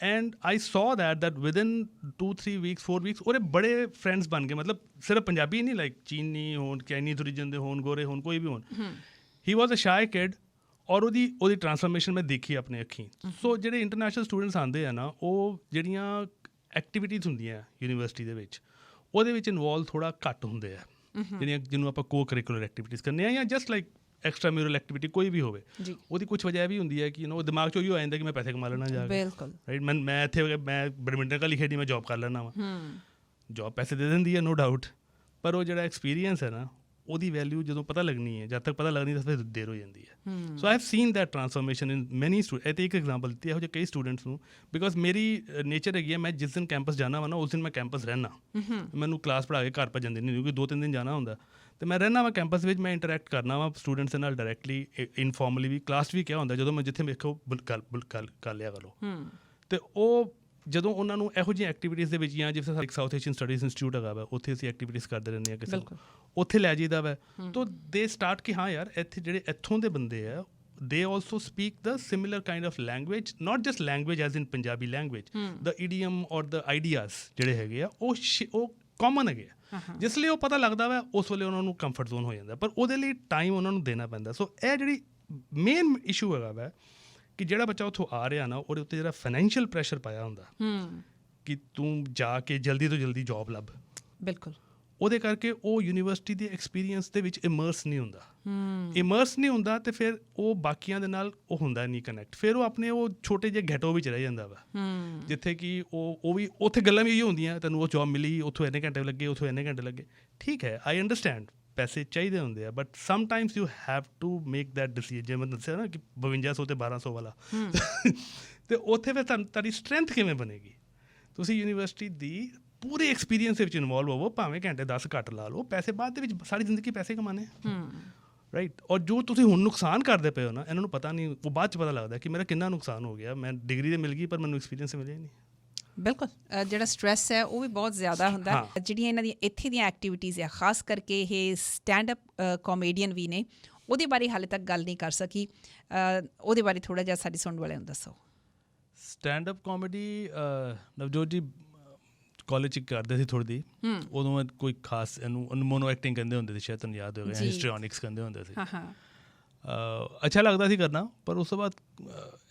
ਐਂਡ ਆਈ ਸੌ ਦੈਟ ਵਿਦਿਨ 2-3 ਵੀਕਸ 4 ਵੀਕਸ ਉਹਦੇ ਬੜੇ ਫਰੈਂਡਸ ਬਣ ਗਏ। ਮਤਲਬ ਸਿਰਫ ਪੰਜਾਬੀ ਨਹੀਂ, ਲਾਈਕ ਚੀਨੀ ਹੋਣ, ਚਾਈਨੀਜ਼ ਓਰੀਜਨ ਦੇ ਹੋਣ, ਗੋਰੇ ਹੋਣ, ਕੋਈ ਵੀ ਹੋਣ। ਹੀ ਵਾਜ਼ ਅ ਸ਼ਾਈ ਕਿਡ, ਔਰ ਉਹਦੀ ਟਰਾਂਸਫਰਮੇਸ਼ਨ ਮੈਂ ਦੇਖੀ ਆਪਣੇ ਅੱਖੀਂ। ਸੋ ਜਿਹੜੇ ਇੰਟਰਨੈਸ਼ਨਲ ਸਟੂਡੈਂਟਸ ਆਉਂਦੇ ਆ ਨਾ, ਉਹ ਜਿਹੜੀਆਂ ਐਕਟੀਵਿਟੀਜ਼ ਹੁੰਦੀਆਂ ਯੂਨੀਵਰਸਿਟੀ ਦੇ ਵਿੱਚ ਉਹਦੇ ਵਿੱਚ ਇਨਵੋਲਵ ਥੋੜ੍ਹਾ ਘੱਟ ਹੁੰਦੇ ਆ, ਜਿਹਨੂੰ ਆਪਾਂ ਕੋ ਕਰਿਕੂਲਰ ਐਕਟੀਵਿਟੀਜ਼ ਕਰਨੇ ਆ ਜਾਂ just like extra mural activity ਕੋਈ ਵੀ ਹੋਵੇ। ਉਹਦੀ ਕੁਛ ਵਜ੍ਹਾ ਇਹ ਵੀ ਹੁੰਦੀ ਹੈ ਕਿ ਉਹ ਦਿਮਾਗ 'ਚ ਉਹੀ ਹੋ ਜਾਂਦਾ ਕਿ ਮੈਂ ਪੈਸੇ ਕਮਾ ਲੈਣਾ ਜਾ ਕੇ, ਰਾਈਟ। ਮੈਂ ਇੱਥੇ ਮੈਂ ਬੈਡਮਿੰਟਨ ਕੱਲ੍ਹ ਖੇਡੀ, ਮੈਂ ਜੋਬ ਕਰ ਲੈਣਾ ਵਾ, ਜੋਬ ਪੈਸੇ ਦੇ ਦਿੰਦੀ ਹੈ, ਨੋ ਡਾਊਟ, ਪਰ ਉਹ ਜਿਹੜਾ ਐਕਸਪੀਰੀਅੰਸ ਹੈ ਨਾ ਉਹਦੀ ਵੈਲਿਊ ਜਦੋਂ ਪਤਾ ਲੱਗਣੀ ਹੈ, ਜਦ ਤੱਕ ਪਤਾ ਲੱਗਣੀ ਤਾਂ ਫਿਰ ਦੇਰ ਹੋ ਜਾਂਦੀ ਹੈ। So I have seen that transformation in many student. ਇਹ ਤਾਂ ਇੱਕ ਐਗਜ਼ਾਮਪਲ ਦਿੱਤੀ ਇਹੋ ਜਿਹੇ ਕਈ ਸਟੂਡੈਂਟਸ ਨੂੰ, ਬਿਕੋਜ਼ ਮੇਰੀ ਨੇਚਰ ਹੈਗੀ ਹੈ, ਮੈਂ ਜਿਸ ਦਿਨ ਕੈਂਪਸ ਜਾਣਾ ਵਾ ਨਾ ਉਸ ਦਿਨ ਮੈਂ ਕੈਂਪਸ ਰਹਿਣਾ। ਮੈਨੂੰ ਕਲਾਸ ਪੜ੍ਹਾ ਕੇ ਘਰ ਭੱਜਣ ਦੀ ਨਹੀਂ, ਕਿਉਂਕਿ 2-3 ਦਿਨ ਜਾਣਾ ਹੁੰਦਾ, ਅਤੇ ਮੈਂ ਰਹਿਣਾ ਵਾ ਕੈਂਪਸ ਵਿੱਚ, ਮੈਂ ਇੰਟਰੈਕਟ ਕਰਨਾ ਵਾ ਸਟੂਡੈਂਟਸ ਦੇ ਨਾਲ ਡਾਇਰੈਕਟਲੀ, ਇਨਫੋਰਮਲੀ ਵੀ। ਕਲਾਸ ਵੀ ਕਿਹਾ ਹੁੰਦਾ ਜਦੋਂ ਮੈਂ ਜਿੱਥੇ ਵੇਖੋ ਕਰ ਲਿਆ ਕਰੋ, ਅਤੇ ਉਹ ਜਦੋਂ ਉਹਨਾਂ ਨੂੰ ਇਹੋ ਜਿਹੀਆਂ ਐਕਟੀਵਿਟੀਜ਼ ਦੇ ਵਿੱਚ ਜਾਂ ਜਿਵੇਂ ਸਾਡੇ ਸਾਊਥ ਏਸ਼ੀਅਨ ਸਟੱਡੀਜ਼ ਇੰਸਟੀਚਿਊਟ ਹੈਗਾ ਵਾ, ਉੱਥੇ ਅਸੀਂ ਐਕਟੀਵਿਟੀਜ਼ ਕਰਦੇ ਰਹਿੰਦੇ ਹਾਂ ਕਿਸੇ ਨੂੰ, ਉੱਥੇ ਲੈ ਜਾਈਦਾ ਵਾ। ਤਾਂ ਦੇ ਸਟਾਰਟ ਕਿ ਹਾਂ ਯਾਰ ਇੱਥੇ ਜਿਹੜੇ ਇੱਥੋਂ ਦੇ ਬੰਦੇ ਆ, they also speak the similar kind of language, not just language as in Punjabi language, the idiom or the ideas ਜਿਹੜੇ ਹੈਗੇ ਆ ਉਹ ਕਾਮਨ ਹੈਗੇ ਆ, ਜਿਸ ਲਈ ਉਹ ਪਤਾ ਲੱਗਦਾ ਵਾ, ਉਸ ਵੇਲੇ ਉਹਨਾਂ ਨੂੰ ਕੰਫਰਟ ਜ਼ੋਨ ਹੋ ਜਾਂਦਾ, ਪਰ ਉਹਦੇ ਲਈ ਟਾਈਮ ਉਹਨਾਂ ਨੂੰ ਦੇਣਾ ਪੈਂਦਾ। ਸੋ ਇਹ ਜਿਹੜੀ ਮੇਨ ਇਸ਼ੂ ਹੈਗਾ ਵਾ ਕਿ ਜਿਹੜਾ ਬੱਚਾ ਉੱਥੋਂ ਆ ਰਿਹਾ ਨਾ, ਉਹਦੇ ਉੱਤੇ ਜਿਹੜਾ ਫਾਈਨੈਂਸ਼ੀਅਲ ਪ੍ਰੈਸ਼ਰ ਪਾਇਆ ਹੁੰਦਾ ਕਿ ਤੂੰ ਜਾ ਕੇ ਜਲਦੀ ਤੋਂ ਜਲਦੀ ਜੋਬ ਲੱਭ, ਬਿਲਕੁਲ ਉਹਦੇ ਕਰਕੇ ਉਹ ਯੂਨੀਵਰਸਿਟੀ ਦੇ ਐਕਸਪੀਰੀਅੰਸ ਦੇ ਵਿੱਚ ਇਮਰਸ ਨਹੀਂ ਹੁੰਦਾ ਤੇ ਫਿਰ ਉਹ ਬਾਕੀਆਂ ਦੇ ਨਾਲ ਉਹ ਹੁੰਦਾ ਨਹੀਂ ਕਨੈਕਟ। ਫਿਰ ਉਹ ਆਪਣੇ ਉਹ ਛੋਟੇ ਜਿਹੇ ਘੈਟੋ ਵਿੱਚ ਰਹਿ ਜਾਂਦਾ ਵਾ, ਜਿੱਥੇ ਕਿ ਉਹ ਵੀ ਉੱਥੇ ਗੱਲਾਂ ਵੀ ਇਹੀ ਹੁੰਦੀਆਂ, ਤੈਨੂੰ ਉਹ ਜੋਬ ਮਿਲੀ, ਉੱਥੋਂ ਇੰਨੇ ਘੰਟੇ ਲੱਗੇ, ਉੱਥੋਂ ਇੰਨੇ ਘੰਟੇ ਲੱਗੇ। ਠੀਕ ਹੈ, ਆਈ ਅੰਡਰਸਟੈਂਡ ਪੈਸੇ ਚਾਹੀਦੇ ਹੁੰਦੇ ਆ, but sometimes you have to make that decision. ਜਿਵੇਂ ਮੈਂ ਦੱਸਿਆ ਨਾ ਕਿ 5200 ਤੇ 1200 ਵਾਲਾ ਅਤੇ ਉੱਥੇ ਫਿਰ ਤੁਹਾਡੀ ਸਟਰੈਂਥ ਕਿਵੇਂ ਬਣੇਗੀ? ਤੁਸੀਂ ਯੂਨੀਵਰਸਿਟੀ ਦੀ ਪੂਰੇ ਐਕਸਪੀਰੀਅੰਸ ਦੇ ਵਿੱਚ ਇਨਵੋਲਵ ਹੋਵੋ, ਭਾਵੇਂ ਘੰਟੇ 10 ਘੱਟ ਲਾ ਲਓ, ਪੈਸੇ ਬਾਅਦ ਦੇ ਵਿੱਚ ਸਾਰੀ ਜ਼ਿੰਦਗੀ ਪੈਸੇ ਕਮਾਉਣੇ, ਰਾਈਟ। ਔਰ ਜੋ ਤੁਸੀਂ ਹੁਣ ਨੁਕਸਾਨ ਕਰਦੇ ਪਏ ਹੋ ਨਾ, ਇਹਨਾਂ ਨੂੰ ਪਤਾ ਨਹੀਂ, ਉਹ ਬਾਅਦ 'ਚ ਪਤਾ ਲੱਗਦਾ ਕਿ ਮੇਰਾ ਕਿੰਨਾ ਨੁਕਸਾਨ ਹੋ ਗਿਆ। ਮੈਂ ਡਿਗਰੀ ਤਾਂ ਮਿਲ ਗਈ ਪਰ ਮੈਨੂੰ ਐਕਸਪੀਰੀਅੰਸ ਮਿਲਿਆ ਹੀ ਨਹੀਂ। ਬਿਲਕੁਲ, ਜਿਹੜਾ ਸਟਰੈਸ ਹੈ ਉਹ ਵੀ ਬਹੁਤ ਜ਼ਿਆਦਾ ਹੁੰਦਾ। ਜਿਹੜੀਆਂ ਇਹਨਾਂ ਦੀਆਂ ਇੱਥੇ ਦੀਆਂ ਐਕਟੀਵਿਟੀਜ਼ ਆ, ਖਾਸ ਕਰਕੇ ਇਹ ਸਟੈਂਡ ਅਪ ਕਾਮੇਡੀਅਨ ਵੀ ਨੇ, ਉਹਦੇ ਬਾਰੇ ਹਾਲੇ ਤੱਕ ਗੱਲ ਨਹੀਂ ਕਰ ਸਕੀ, ਉਹਦੇ ਬਾਰੇ ਥੋੜ੍ਹਾ ਜਿਹਾ ਸਾਡੀ ਸੁਣਨ ਵਾਲਿਆਂ ਨੂੰ ਦੱਸੋ। ਸਟੈਂਡ ਅਪ ਕਾਮੇਡੀ ਨਵਜੋਤ ਜੀ ਕਾਲਜ 'ਚ ਕਰਦੇ ਸੀ ਥੋੜ੍ਹੀ ਦੀ, ਉਦੋਂ ਕੋਈ ਖਾਸ ਇਹਨੂੰ ਮੋਨੋ ਐਕਟਿੰਗ ਕਹਿੰਦੇ ਹੁੰਦੇ ਸੀ, ਸ਼ਾਇਦ ਤੁਹਾਨੂੰ ਯਾਦ ਹੋਵੇਗਾ, ਹਿਸਟਰੀਓਨਿਕਸ ਕਹਿੰਦੇ ਹੁੰਦੇ ਸੀ। ਅੱਛਾ ਲੱਗਦਾ ਸੀ ਕਰਨਾ, ਪਰ ਉਸ ਤੋਂ ਬਾਅਦ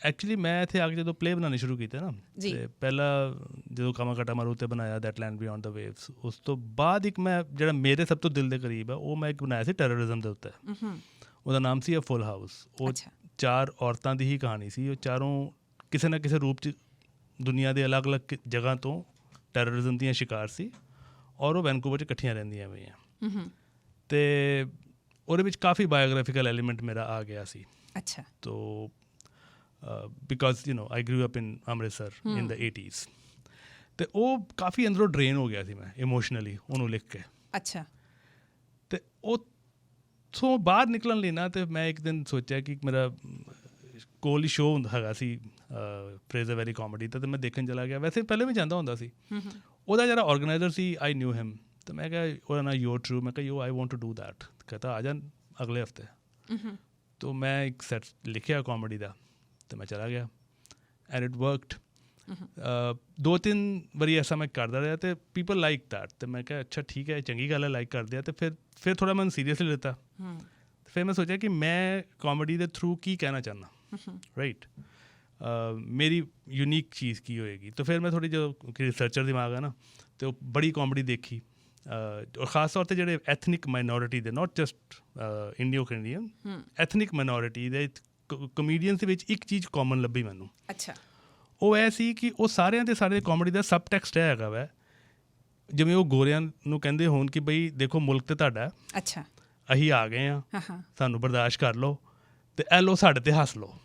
ਐਕਚੁਅਲੀ ਮੈਂ ਇੱਥੇ ਆ ਕੇ ਜਦੋਂ ਪਲੇ ਬਣਾਉਣੇ ਸ਼ੁਰੂ ਕੀਤੇ ਨਾ, ਅਤੇ ਪਹਿਲਾਂ ਜਦੋਂ ਕਾਮਾਕਾਟਾ ਮਾਰੂ 'ਤੇ ਬਣਾਇਆ that land beyond the waves, ਉਸ ਤੋਂ ਬਾਅਦ ਇੱਕ ਮੈਂ ਜਿਹੜਾ ਮੇਰੇ ਸਭ ਤੋਂ ਦਿਲ ਦੇ ਕਰੀਬ ਹੈ, ਉਹ ਮੈਂ ਇੱਕ ਬਣਾਇਆ ਸੀ ਟੈਰਰਿਜ਼ਮ ਦੇ ਉੱਤੇ। ਉਹਦਾ ਨਾਮ ਸੀ ਫੁੱਲ ਹਾਊਸ। ਉਹ 4 ਔਰਤਾਂ ਦੀ ਹੀ ਕਹਾਣੀ ਸੀ। ਉਹ ਚਾਰੋਂ ਕਿਸੇ ਨਾ ਕਿਸੇ ਰੂਪ 'ਚ ਦੁਨੀਆ ਦੇ ਅਲੱਗ-ਅਲੱਗ ਜਗ੍ਹਾ ਤੋਂ ਟੈਰਰਿਜ਼ਮ ਦੀਆਂ ਸ਼ਿਕਾਰ ਸੀ, ਔਰ ਉਹ ਵੈਨਕੂਵਰ 'ਚ ਇਕੱਠੀਆਂ ਰਹਿੰਦੀਆਂ ਪਈਆਂ, ਅਤੇ ਉਹਦੇ ਵਿੱਚ ਕਾਫੀ ਬਾਇਓਗ੍ਰਾਫੀਕਲ ਐਲੀਮੈਂਟ ਮੇਰਾ ਆ ਗਿਆ ਸੀ। ਅੱਛਾ। ਤੋ because I grew up in Amritsar in the 80s, ਅਤੇ ਉਹ ਕਾਫੀ ਅੰਦਰੋਂ ਡਰੇਨ ਹੋ ਗਿਆ ਸੀ ਮੈਂ ਇਮੋਸ਼ਨਲੀ ਉਹਨੂੰ ਲਿਖ ਕੇ। ਅੱਛਾ। ਅਤੇ ਉੱਥੋਂ ਬਾਹਰ ਨਿਕਲਣ ਲਈ ਨਾ, ਅਤੇ ਮੈਂ ਇੱਕ ਦਿਨ ਸੋਚਿਆ ਕਿ ਮੇਰਾ ਕੋਲ ਹੀ ਸ਼ੋਅ ਹੈਗਾ ਸੀ ਫਰੇਜ਼ਰ ਵੈਲੀ ਕਾਮੇਡੀ ਦਾ, ਅਤੇ ਮੈਂ ਦੇਖਣ ਚਲਾ ਗਿਆ। ਵੈਸੇ ਪਹਿਲੇ ਵੀ ਜਾਂਦਾ ਹੁੰਦਾ ਸੀ। ਉਹਦਾ ਜਿਹੜਾ ਔਰਗਨਾਈਜ਼ਰ ਸੀ, ਆਈ ਨਿਊ ਹਿਮ, ਅਤੇ ਮੈਂ ਕਿਹਾ ਉਹਦਾ ਨਾਂ ਯੂ ਟਰੂ, ਮੈਂ ਕਿਹਾ I want to do that. ਕਹਿੰਦਾ ਆ ਜਾ ਅਗਲੇ ਹਫਤੇ। ਤਾਂ ਮੈਂ ਇੱਕ ਸੈਟ ਲਿਖਿਆ ਕਾਮੇਡੀ ਦਾ, ਅਤੇ ਮੈਂ ਚਲਾ ਗਿਆ, ਐਂਡ ਇਟ ਵਰਕਡ। 2-3 ਵਾਰੀ ਐਸਾ ਮੈਂ ਕਰਦਾ ਰਿਹਾ, ਅਤੇ ਪੀਪਲ ਲਾਈਕ ਦੈਟ, ਅਤੇ ਮੈਂ ਕਿਹਾ ਅੱਛਾ ਠੀਕ ਹੈ, ਚੰਗੀ ਗੱਲ ਹੈ, ਲਾਈਕ ਕਰਦੇ ਆ। ਅਤੇ ਫਿਰ ਥੋੜ੍ਹਾ ਮੈਨੂੰ ਸੀਰੀਅਸਲੀ ਲਿੱਤਾ। ਫਿਰ ਮੈਂ ਸੋਚਿਆ ਕਿ ਮੈਂ ਕਾਮੇਡੀ ਦੇ ਥਰੂ ਕੀ ਕਹਿਣਾ ਚਾਹੁੰਦਾ, ਰਾਈਟ, ਮੇਰੀ ਯੂਨੀਕ ਚੀਜ਼ ਕੀ ਹੋਏਗੀ। ਤਾਂ ਫਿਰ ਮੈਂ ਥੋੜ੍ਹੀ ਜੋ ਰਿਸਰਚਰ ਦਿਮਾਗ ਹੈ ਨਾ, ਅਤੇ ਉਹ ਬੜੀ ਕਾਮੇਡੀ ਦੇਖੀ, ਔਰ ਖਾਸ ਤੌਰ 'ਤੇ ਜਿਹੜੇ ਐਥਨਿਕ ਮਾਈਨੋਰਿਟੀ ਦੇ, not just Indo Canadian, ethnic minority ਦੇ ਕਮੇਡੀਅਨਸ ਦੇ ਵਿੱਚ ਇੱਕ ਚੀਜ਼ ਕਾਮਨ ਲੱਭੀ ਮੈਨੂੰ। ਅੱਛਾ। ਉਹ ਇਹ ਸੀ ਕਿ ਉਹ ਸਾਰਿਆਂ ਦੇ ਸਾਰੇ ਕਾਮੇਡੀ ਦਾ ਸਬ ਟੈਕਸਟ ਇਹ ਹੈਗਾ ਵੈ, ਜਿਵੇਂ ਉਹ ਗੋਰਿਆਂ ਨੂੰ ਕਹਿੰਦੇ ਹੋਣ ਕਿ ਬਈ ਦੇਖੋ ਮੁਲਕ ਤਾਂ ਤੁਹਾਡਾ, ਅੱਛਾ, ਅਸੀਂ ਆ ਗਏ ਹਾਂ, ਸਾਨੂੰ ਬਰਦਾਸ਼ਤ ਕਰ ਲਓ, ਅਤੇ ਇਹ ਲਓ ਸਾਡੇ 'ਤੇ ਹੱਸ ਲਓ।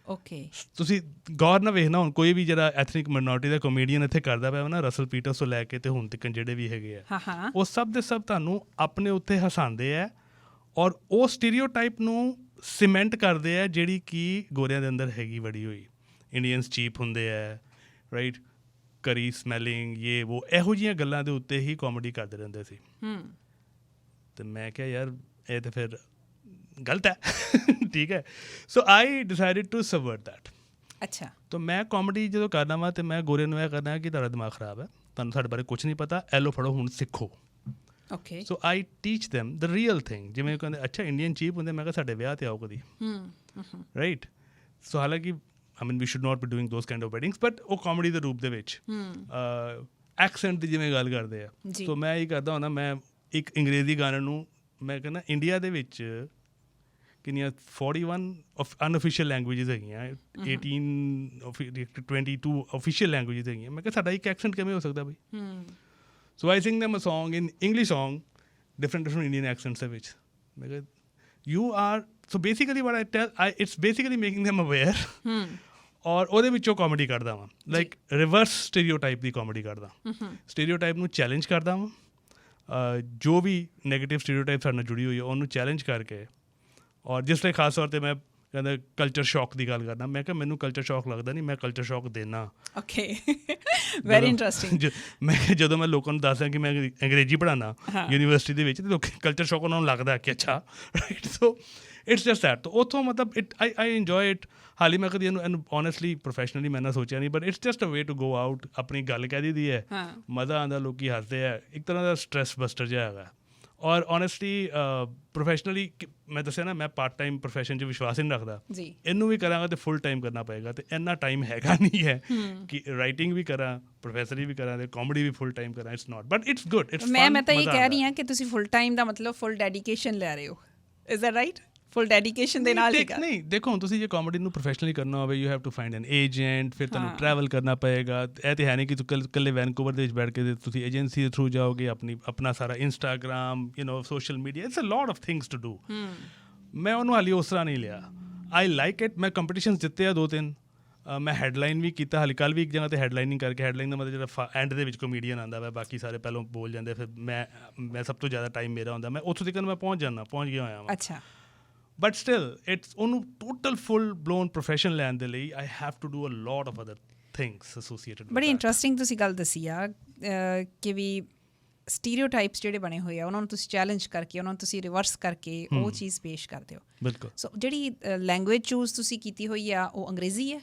ਓਕੇ। ਤੁਸੀਂ ਗੌਰ ਨਾਲ ਵੇਖਣਾ, ਹੁਣ ਕੋਈ ਵੀ ਜਿਹੜਾ ਐਥਨਿਕ ਮਾਈਨੋਰਿਟੀ ਦਾ ਕਾਮੇਡੀਅਨ ਇੱਥੇ ਕਰਦਾ ਪਿਆ ਨਾ, ਰਸਲ ਪੀਟਰਸ ਤੋਂ ਲੈ ਕੇ ਅਤੇ ਹੁਣ ਤੱਕ ਜਿਹੜੇ ਵੀ ਹੈਗੇ ਆ, ਉਹ ਸਭ ਦੇ ਸਭ ਤੁਹਾਨੂੰ ਆਪਣੇ ਉੱਤੇ ਹਸਾਉਂਦੇ ਹੈ, ਔਰ ਉਹ ਸਟੀਰੀਓਟਾਈਪ ਨੂੰ ਸੀਮੈਂਟ ਕਰਦੇ ਆ ਜਿਹੜੀ ਕਿ ਗੋਰਿਆਂ ਦੇ ਅੰਦਰ ਹੈਗੀ ਵੜੀ ਹੋਈ। ਇੰਡੀਅਨਸ ਚੀਪ ਹੁੰਦੇ ਹੈ, ਰਾਈਟ, ਕਰੀ ਸਮੈਲਿੰਗ, ਇਹ ਉਹ, ਇਹੋ ਜਿਹੀਆਂ ਗੱਲਾਂ ਦੇ ਉੱਤੇ ਹੀ ਕਾਮੇਡੀ ਕਰਦੇ ਰਹਿੰਦੇ ਸੀ। ਅਤੇ ਮੈਂ ਕਿਹਾ ਯਾਰ ਇਹ ਤਾਂ ਫਿਰ ਗਲਤ ਹੈ, ਠੀਕ ਹੈ। So I decided to ਸਬਵਰਟ that. ਅੱਛਾ। ਤਾਂ ਮੈਂ ਕਾਮੇਡੀ ਜਦੋਂ ਕਰਨਾ ਵਾ, ਅਤੇ ਮੈਂ ਗੋਰਿਆਂ ਨੂੰ ਇਹ ਕਰਨਾ ਕਿ ਤੁਹਾਡਾ ਦਿਮਾਗ ਖਰਾਬ ਹੈ, ਤੁਹਾਨੂੰ ਸਾਡੇ ਬਾਰੇ ਕੁਛ ਨਹੀਂ ਪਤਾ, ਐ ਲਓ ਫੜੋ ਹੁਣ ਸਿੱਖੋ। ਓਕੇ। ਸੋ ਆਈ ਟੀਚ ਦੈਮ ਦ ਰੀਅਲ ਥਿੰਗ। ਜਿਵੇਂ ਕਹਿੰਦੇ ਅੱਛਾ ਇੰਡੀਅਨ ਚੀਪ ਹੁੰਦੇ, ਮੈਂ ਕਿਹਾ ਸਾਡੇ ਵਿਆਹ 'ਤੇ ਆਓ ਕਦੀ, ਰਾਈਟ। ਸੋ ਹਾਲਾਂਕਿ I mean we should not be doing those kind of weddings, but ਉਹ ਕਾਮੇਡੀ ਦੇ ਰੂਪ ਦੇ ਵਿੱਚ ਐਕਸੈਂਟ ਦੀ ਜਿਵੇਂ ਗੱਲ ਕਰਦੇ ਆ। ਸੋ ਮੈਂ ਇਹ ਕਰਦਾ ਹੁੰਦਾ, ਮੈਂ ਇੱਕ ਅੰਗਰੇਜ਼ੀ ਗਾਣੇ ਨੂੰ, ਮੈਂ ਕਹਿੰਦਾ ਇੰਡੀਆ ਦੇ ਵਿੱਚ ਕਿੰਨੀਆਂ 41 ਅਨਅਫੀਸ਼ੀਅਲ ਲੈਂਗੁਏਜਿਸ ਹੈਗੀਆਂ, 22 ਅਫੀਸ਼ੀਅਲ ਲੈਂਗੁਏਜਿਸ ਹੈਗੀਆਂ। ਮੈਂ ਕਿਹਾ ਸਾਡਾ ਇੱਕ ਐਕਸੈਂਟ ਕਿਵੇਂ ਹੋ ਸਕਦਾ ਬਈ? So I sing them a song in English song, different Indian accents ਦੇ ਵਿੱਚ। ਮੈਂ ਕਿਹਾ you are, so basically what I tell, it's basically making them aware, ਔਰ ਉਹਦੇ ਵਿੱਚੋਂ ਕਾਮੇਡੀ ਕਰਦਾ ਵਾਂ, ਲਾਈਕ ਰਿਵਰਸ ਸਟੀਰੀਓਟਾਈਪ ਦੀ ਕਾਮੇਡੀ ਕਰਦਾ। ਸਟੀਰੀਓਟਾਈਪ ਨੂੰ ਚੈਲੰਜ ਕਰਦਾ ਵਾਂ, ਜੋ ਵੀ ਨੈਗੇਟਿਵ ਸਟੀਰੀਓਟਾਈਪ ਸਾਡੇ ਨਾਲ ਜੁੜੀ ਹੋਈ ਹੈ ਉਹਨੂੰ ਚੈਲੰਜ ਕਰਕੇ, ਔਰ ਜਿਸ ਲਈ ਖਾਸ ਤੌਰ 'ਤੇ ਮੈਂ ਕਹਿੰਦਾ ਕਲਚਰ ਸ਼ੌਕ ਦੀ ਗੱਲ ਕਰਨਾ। ਮੈਂ ਕਿਹਾ ਮੈਨੂੰ ਕਲਚਰ ਸ਼ੌਕ ਲੱਗਦਾ ਨਹੀਂ, ਮੈਂ ਕਲਚਰ ਸ਼ੌਕ ਦੇਣਾ। Okay, very interesting. ਮੈਂ ਕਿਹਾ ਜਦੋਂ ਮੈਂ ਲੋਕਾਂ ਨੂੰ ਦੱਸਦਾ ਕਿ ਮੈਂ ਅੰਗਰੇਜ਼ੀ ਪੜ੍ਹਾਉਣਾ ਯੂਨੀਵਰਸਿਟੀ ਦੇ ਵਿੱਚ, ਤੇ ਲੋਕ ਕਲਚਰ ਸ਼ੌਕ ਉਹਨਾਂ ਨੂੰ ਲੱਗਦਾ ਕਿ ਅੱਛਾ, right. So it's just that. ਤਾਂ ਉੱਥੋਂ ਮਤਲਬ ਆਈ ਇੰਜੋਏ ਇਟ। ਹਾਲੀ ਮੈਂ ਕਦੀ ਇਹਨੂੰ ਓਨੈਸਟਲੀ ਪ੍ਰੋਫੈਸ਼ਨਲੀ ਮੈਂ ਨਾ ਸੋਚਿਆ ਨਹੀਂ, but it's just a way to go out. ਆਪਣੀ ਗੱਲ ਕਹਿ ਦਿੱਤੀ ਹੈ, ਮਜ਼ਾ ਆਉਂਦਾ, ਲੋਕੀ ਹੱਸਦੇ ਹੈ, ਇੱਕ ਤਰ੍ਹਾਂ ਦਾ ਸਟ੍ਰੈਸ ਬਸਟਰ ਜਿਹਾ ਹੈਗਾ। ਔਰ ਓਨੈਸਟਲੀ ਪ੍ਰੋਫੈਸ਼ਨਲੀ ਮੈਂ ਦੱਸਿਆ ਨਾ, ਮੈਂ ਪਾਰਟ ਟਾਈਮ ਪ੍ਰੋਫੈਸ਼ਨ 'ਚ ਵਿਸ਼ਵਾਸ ਹੀ ਨਹੀਂ ਰੱਖਦਾ ਜੀ। ਇਹਨੂੰ ਵੀ ਕਰਾਂਗਾ ਤਾਂ ਫੁੱਲ ਟਾਈਮ ਕਰਨਾ ਪਏਗਾ, ਅਤੇ ਇੰਨਾ ਟਾਈਮ ਹੈਗਾ ਨਹੀਂ ਹੈ ਕਿ ਰਾਈਟਿੰਗ ਵੀ ਕਰਾਂ, ਪ੍ਰੋਫੈਸਰੀ ਵੀ ਕਰਾਂ, ਅਤੇ ਕਾਮੇਡੀ ਵੀ ਫੁੱਲ ਟਾਈਮ ਕਰਾਂ। It's not, but it's good, it's fun. ਮੈਂ ਤਾਂ ਇਹ ਕਹਿ ਰਹੀ ਹਾਂ ਕਿ ਤੁਸੀਂ ਫੁੱਲ ਟਾਈਮ ਦਾ ਮਤਲਬ ਫੁੱਲ ਡੈਡੀਕੇਸ਼ਨ ਲੈ ਰਹੇ ਹੋ। Is that right? Full dedication ਦੇ ਨਾਲ ਨਹੀਂ, ਦੇਖੋ ਹੁਣ ਤੁਸੀਂ ਜੇ ਕਾਮੇਡੀ ਨੂੰ ਪ੍ਰੋਫੈਸ਼ਨਲੀ ਕਰਨਾ ਹੋਵੇ, you have to find an agent, ਫਿਰ ਤੁਹਾਨੂੰ ਟਰੈਵਲ ਕਰਨਾ ਪਏਗਾ। ਇਹ ਤਾਂ ਹੈ ਨਹੀਂ ਕਿ ਇਕੱਲੇ ਵੈਨਕੂਵਰ ਦੇ ਵਿੱਚ ਬੈਠ ਕੇ ਤੁਸੀਂ ਏਜੰਸੀ ਦੇ ਥਰੂ ਜਾਓਗੇ, ਆਪਣਾ ਸਾਰਾ Instagram, social media, it's a lot of things to do. ਮੈਂ ਉਹਨੂੰ ਹਾਲੀ ਉਸ ਤਰ੍ਹਾਂ ਨਹੀਂ ਲਿਆ। I like it. ਮੈਂ ਕੰਪੀਟੀਸ਼ਨਸ ਜਿੱਤੇ ਆ 2-3। ਮੈਂ ਹੈਡਲਾਈਨ ਵੀ ਕੀਤਾ, ਹਾਲੇ ਕੱਲ੍ਹ ਵੀ ਇੱਕ ਜਗ੍ਹਾ 'ਤੇ ਹੈਡਲਾਈਨਿੰਗ ਕਰਕੇ। ਹੈਡਲਾਈਨ ਦਾ ਮਤਲਬ ਜਿਹੜਾ ਐਂਡ ਦੇ ਵਿੱਚ ਕੋਮੀਡੀਅਨ ਆਉਂਦਾ ਵਾ, ਬਾਕੀ ਸਾਰੇ ਪਹਿਲਾਂ ਬੋਲ ਜਾਂਦੇ, ਫਿਰ ਮੈਂ ਸਭ ਤੋਂ ਜ਼ਿਆਦਾ ਟਾਈਮ ਮੇਰਾ ਹੁੰਦਾ, ਮੈਂ ਉੱਥੋਂ ਤੱਕ ਮੈਂ ਪਹੁੰਚ ਗਿਆ ਹੋਇਆ ਵਾਂ। ਅੱਛਾ। ਬਟ ਸਟਿਲ ਇਟਸ ਉਹਨੂੰ ਟੋਟਲ ਫੁੱਲ ਬਲੋਨ ਪ੍ਰੋਫੈਸ਼ਨ ਲੈਣ ਦੇ ਲਈ I have to do a lot of other things associated. ਬੜੀ ਇੰਟਰਸਟਿੰਗ ਤੁਸੀਂ ਗੱਲ ਦੱਸੀ ਆ ਕਿ ਵੀ ਸਟੀਰੀਓਟਾਈਪਸ ਜਿਹੜੇ ਬਣੇ ਹੋਏ ਆ ਉਹਨਾਂ ਨੂੰ ਤੁਸੀਂ ਚੈਲੰਜ ਕਰਕੇ, ਉਹਨਾਂ ਨੂੰ ਤੁਸੀਂ ਰਿਵਰਸ ਕਰਕੇ ਉਹ ਚੀਜ਼ ਪੇਸ਼ ਕਰਦੇ ਹੋ। ਬਿਲਕੁਲ। ਸੋ ਜਿਹੜੀ ਲੈਂਗੁਏਜ ਚੂਜ਼ ਤੁਸੀਂ ਕੀਤੀ ਹੋਈ ਆ ਉਹ ਅੰਗਰੇਜ਼ੀ ਹੈ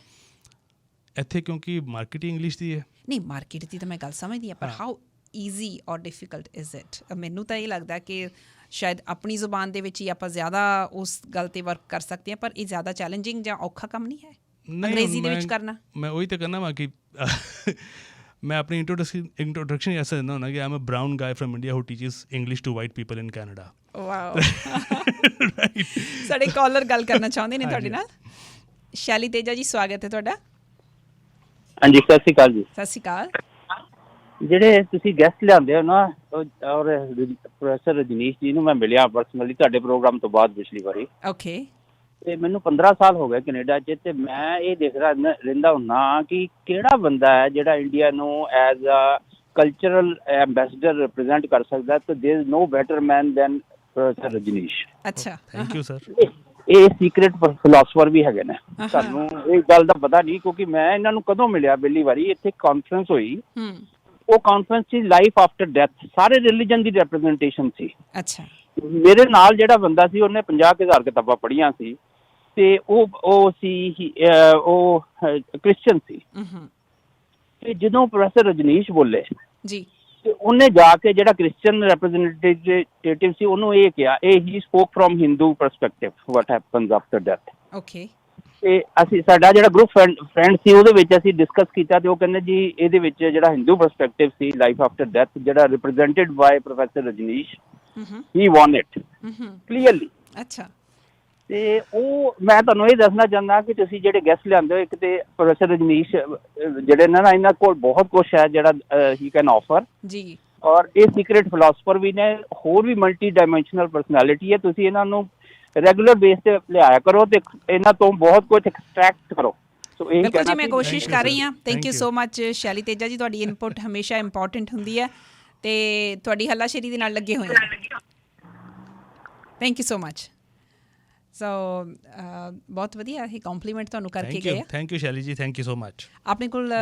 ਇੱਥੇ, ਕਿਉਂਕਿ ਮਾਰਕੀਟ ਹੀ ਇੰਗਲਿਸ਼ ਦੀ ਹੈ। ਨਹੀਂ, ਮਾਰਕੀਟ ਦੀ ਤਾਂ ਮੈਂ ਗੱਲ ਸਮਝਦੀ ਹਾਂ, ਪਰ ਹਾਊ ਈਜ਼ੀ ਔਰ ਡਿਫੀਕਲਟ ਇਜ਼ ਇਟ? ਮੈਨੂੰ ਤਾਂ ਇਹ ਲੱਗਦਾ ਕਿ ਸ਼ਾਇਦ ਆਪਣੀ ਜ਼ੁਬਾਨ ਦੇ ਵਿੱਚ ਹੀ ਆਪਾਂ ਜ਼ਿਆਦਾ ਉਸ ਗੱਲ 'ਤੇ ਵਰਕ ਕਰ ਸਕਦੇ ਹਾਂ, ਪਰ ਇਹ ਜ਼ਿਆਦਾ ਚੈਲੰਜਿੰਗ ਜਾਂ ਔਖਾ ਕੰਮ ਨਹੀਂ ਹੈ ਅੰਗਰੇਜ਼ੀ ਦੇ ਵਿੱਚ ਕਰਨਾ? ਮੈਂ ਉਹੀ ਤਾਂ ਕਰਨਾ ਵਾ ਕਿ ਮੈਂ ਆਪਣੀ ਇੰਟਰੋਡਕਸ਼ਨ ਐਸਾ ਦਿੰਦਾ ਹੁੰਦਾ ਕਿ I am a brown guy from India who teaches English to white people in Canada. Wow. ਸਾਡੇ ਕਾਲਰ ਗੱਲ ਕਰਨਾ ਚਾਹੁੰਦੇ ਨੇ ਤੁਹਾਡੇ ਨਾਲ। ਸ਼ੈਲੀ ਤੇਜਾ ਜੀ, ਸਵਾਗਤ ਹੈ ਤੁਹਾਡਾ। ਹਾਂਜੀ, ਸਤਿ ਸ਼੍ਰੀ ਅਕਾਲ ਜੀ। ਸਤਿ ਸ਼੍ਰੀ ਅਕਾਲ। ਜਿਹੜੇ ਤੁਸੀਂ ਗੈਸਟ ਲਿਆਉਂਦੇ ਹੋ ਨਾ, ਔਰ ਪ੍ਰੋਫੈਸਰ ਰਜਨੀਸ਼ ਜੀ ਨੂੰ ਮੈਂ ਮਿਲਿਆ ਪਰਸਨਲੀ ਤੁਹਾਡੇ ਪ੍ਰੋਗਰਾਮ ਤੋਂ ਬਾਅਦ ਪਿਛਲੀ ਵਾਰੀ। ਓਕੇ। ਤੇ ਮੈਨੂੰ 15 ਸਾਲ ਹੋ ਗਏ ਕੈਨੇਡਾ 'ਚ, ਤੇ ਮੈਂ ਇਹ ਦੇਖਦਾ ਰਹਿੰਦਾ ਹੁੰਦਾ ਕਿ ਕਿਹੜਾ ਬੰਦਾ ਹੈ ਜਿਹੜਾ ਇੰਡੀਆ ਨੂੰ as a cultural ambassador represent ਕਰ ਸਕਦਾ। ਤੇ there is no better man than professor Rajneesh. ਅੱਛਾ, ਥੈਂਕ ਯੂ ਸਰ। ਇਹ ਸੀਕ੍ਰੇਟ ਫਿਲਾਸਫਰ ਵੀ ਹੈਗੇ ਨੇ। ਤੁਹਾਨੂੰ ਇਹ ਗੱਲ ਦਾ ਪਤਾ ਨਹੀਂ, ਕਿਉਂਕਿ ਮੈਂ ਇਹਨਾਂ ਨੂੰ ਕਦੋਂ ਮਿਲਿਆ ਪਹਿਲੀ ਵਾਰੀ, ਇੱਥੇ ਕਾਨਫਰੰਸ ਹੋਈ। ਉਹ ਕਾਨਫਰੰਸ ਸੀ ਲਾਈਫ ਆਫਟਰ ਡੈਥ, ਸਾਰੇ ਰਿਲੀਜਨ ਦੀ ਰਿਪਰੈਜ਼ੈਂਟੇਸ਼ਨ ਸੀ। ਅੱਛਾ। ਮੇਰੇ ਨਾਲ ਜਿਹੜਾ ਬੰਦਾ ਸੀ ਉਹਨੇ 50,000 ਕਿਤਾਬਾਂ ਪੜ੍ਹੀਆਂ ਸੀ, ਤੇ ਉਹ ਸੀ ਉਹ ਕ੍ਰਿਸਚਨ ਸੀ। ਤੇ ਜਦੋਂ ਪ੍ਰੋਫੈਸਰ ਰਜਨੀਸ਼ ਬੋਲੇ ਜੀ, ਤੇ ਉਹਨੇ ਜਾ ਕੇ ਜਿਹੜਾ ਕ੍ਰਿਸਚਨ ਰਿਪਰੈਜ਼ੈਂਟੇਟਿਵ ਸੀ ਉਹਨੂੰ ਇਹ ਕਿਹਾ, he spoke from Hindu perspective what happens after death. Okay. ਤੇ ਅਸੀਂ ਸਾਡਾ ਜਿਹੜਾ ਗਰੁੱਪ ਫਰੈਂਡ ਸੀ ਉਹਦੇ ਵਿੱਚ ਅਸੀਂ ਡਿਸਕਸ ਕੀਤਾ, ਤੇ ਉਹ ਕਹਿੰਦੇ ਜੀ ਇਹਦੇ ਵਿੱਚ ਜਿਹੜਾ ਹਿੰਦੂ ਪਰਸਪੈਕਟਿਵ ਸੀ ਲਾਈਫ ਆਫਟਰ ਡੈਥ, ਜਿਹੜਾ represented by professor Rajneesh, he won it clearly. ਅੱਛਾ। ਤੇ ਉਹ ਮੈਂ ਤੁਹਾਨੂੰ ਇਹ ਦੱਸਣਾ ਚਾਹੁੰਦਾ ਕਿ ਤੁਸੀਂ ਜਿਹੜੇ ਗੈਸਟ ਲਿਆਂਦੇ ਹੋ, ਇੱਕ ਤੇ ਪ੍ਰੋਫੈਸਰ ਰਜਨੀਸ਼ ਜਿਹੜੇ ਨੇ ਨਾ, ਇਹਨਾਂ ਕੋਲ ਬਹੁਤ ਕੁਛ ਹੈ ਜਿਹੜਾ ਹੀ ਕੈਨ ਆਫਰ ਜੀ, ਔਰ ਇਹ ਸੀਕ੍ਰੇਟ ਫਿਲਾਸਫਰ ਵੀ ਨੇ, ਹੋਰ ਵੀ ਮਲਟੀ ਡਾਇਮੈਂਸ਼ਨਲ ਪਰਸਨੈਲਿਟੀ ਹੈ। ਤੁਸੀਂ ਇਹਨਾਂ ਨੂੰ ਰੈਗੂਲਰ ਬੇਸ ਤੇ ਲਿਆਇਆ ਕਰੋ ਤੇ ਇਹਨਾਂ ਤੋਂ ਬਹੁਤ ਕੁਝ ਐਕਸਟ੍ਰੈਕਟ ਕਰੋ। ਬਿਲਕੁਲ ਜੀ, ਮੈਂ ਕੋਸ਼ਿਸ਼ ਕਰ ਰਹੀ ਹਾਂ। ਥੈਂਕ ਯੂ ਸੋ ਮਚ ਸ਼ੈਲੀ ਤੇਜਾ ਜੀ, ਤੁਹਾਡੀ ਇਨਪੁਟ ਹਮੇਸ਼ਾ ਇੰਪੋਰਟੈਂਟ ਹੁੰਦੀ ਹੈ ਤੇ ਤੁਹਾਡੀ ਹੱਲਾਸ਼ੇਰੀ ਦੇ ਨਾਲ ਲੱਗੇ ਹੋਏ ਹਾਂ। Thank you so much. So ਬਹੁਤ ਵਧੀਆ ਇਹ ਕੰਪਲੀਮੈਂਟ ਤੁਹਾਨੂੰ ਕਰਕੇ ਗਏ। ਥੈਂਕ ਯੂ ਸ਼ੈਲੀ ਜੀ, ਥੈਂਕ ਯੂ ਸੋ ਮਚ। ਆਪਣੇ ਕੋਲ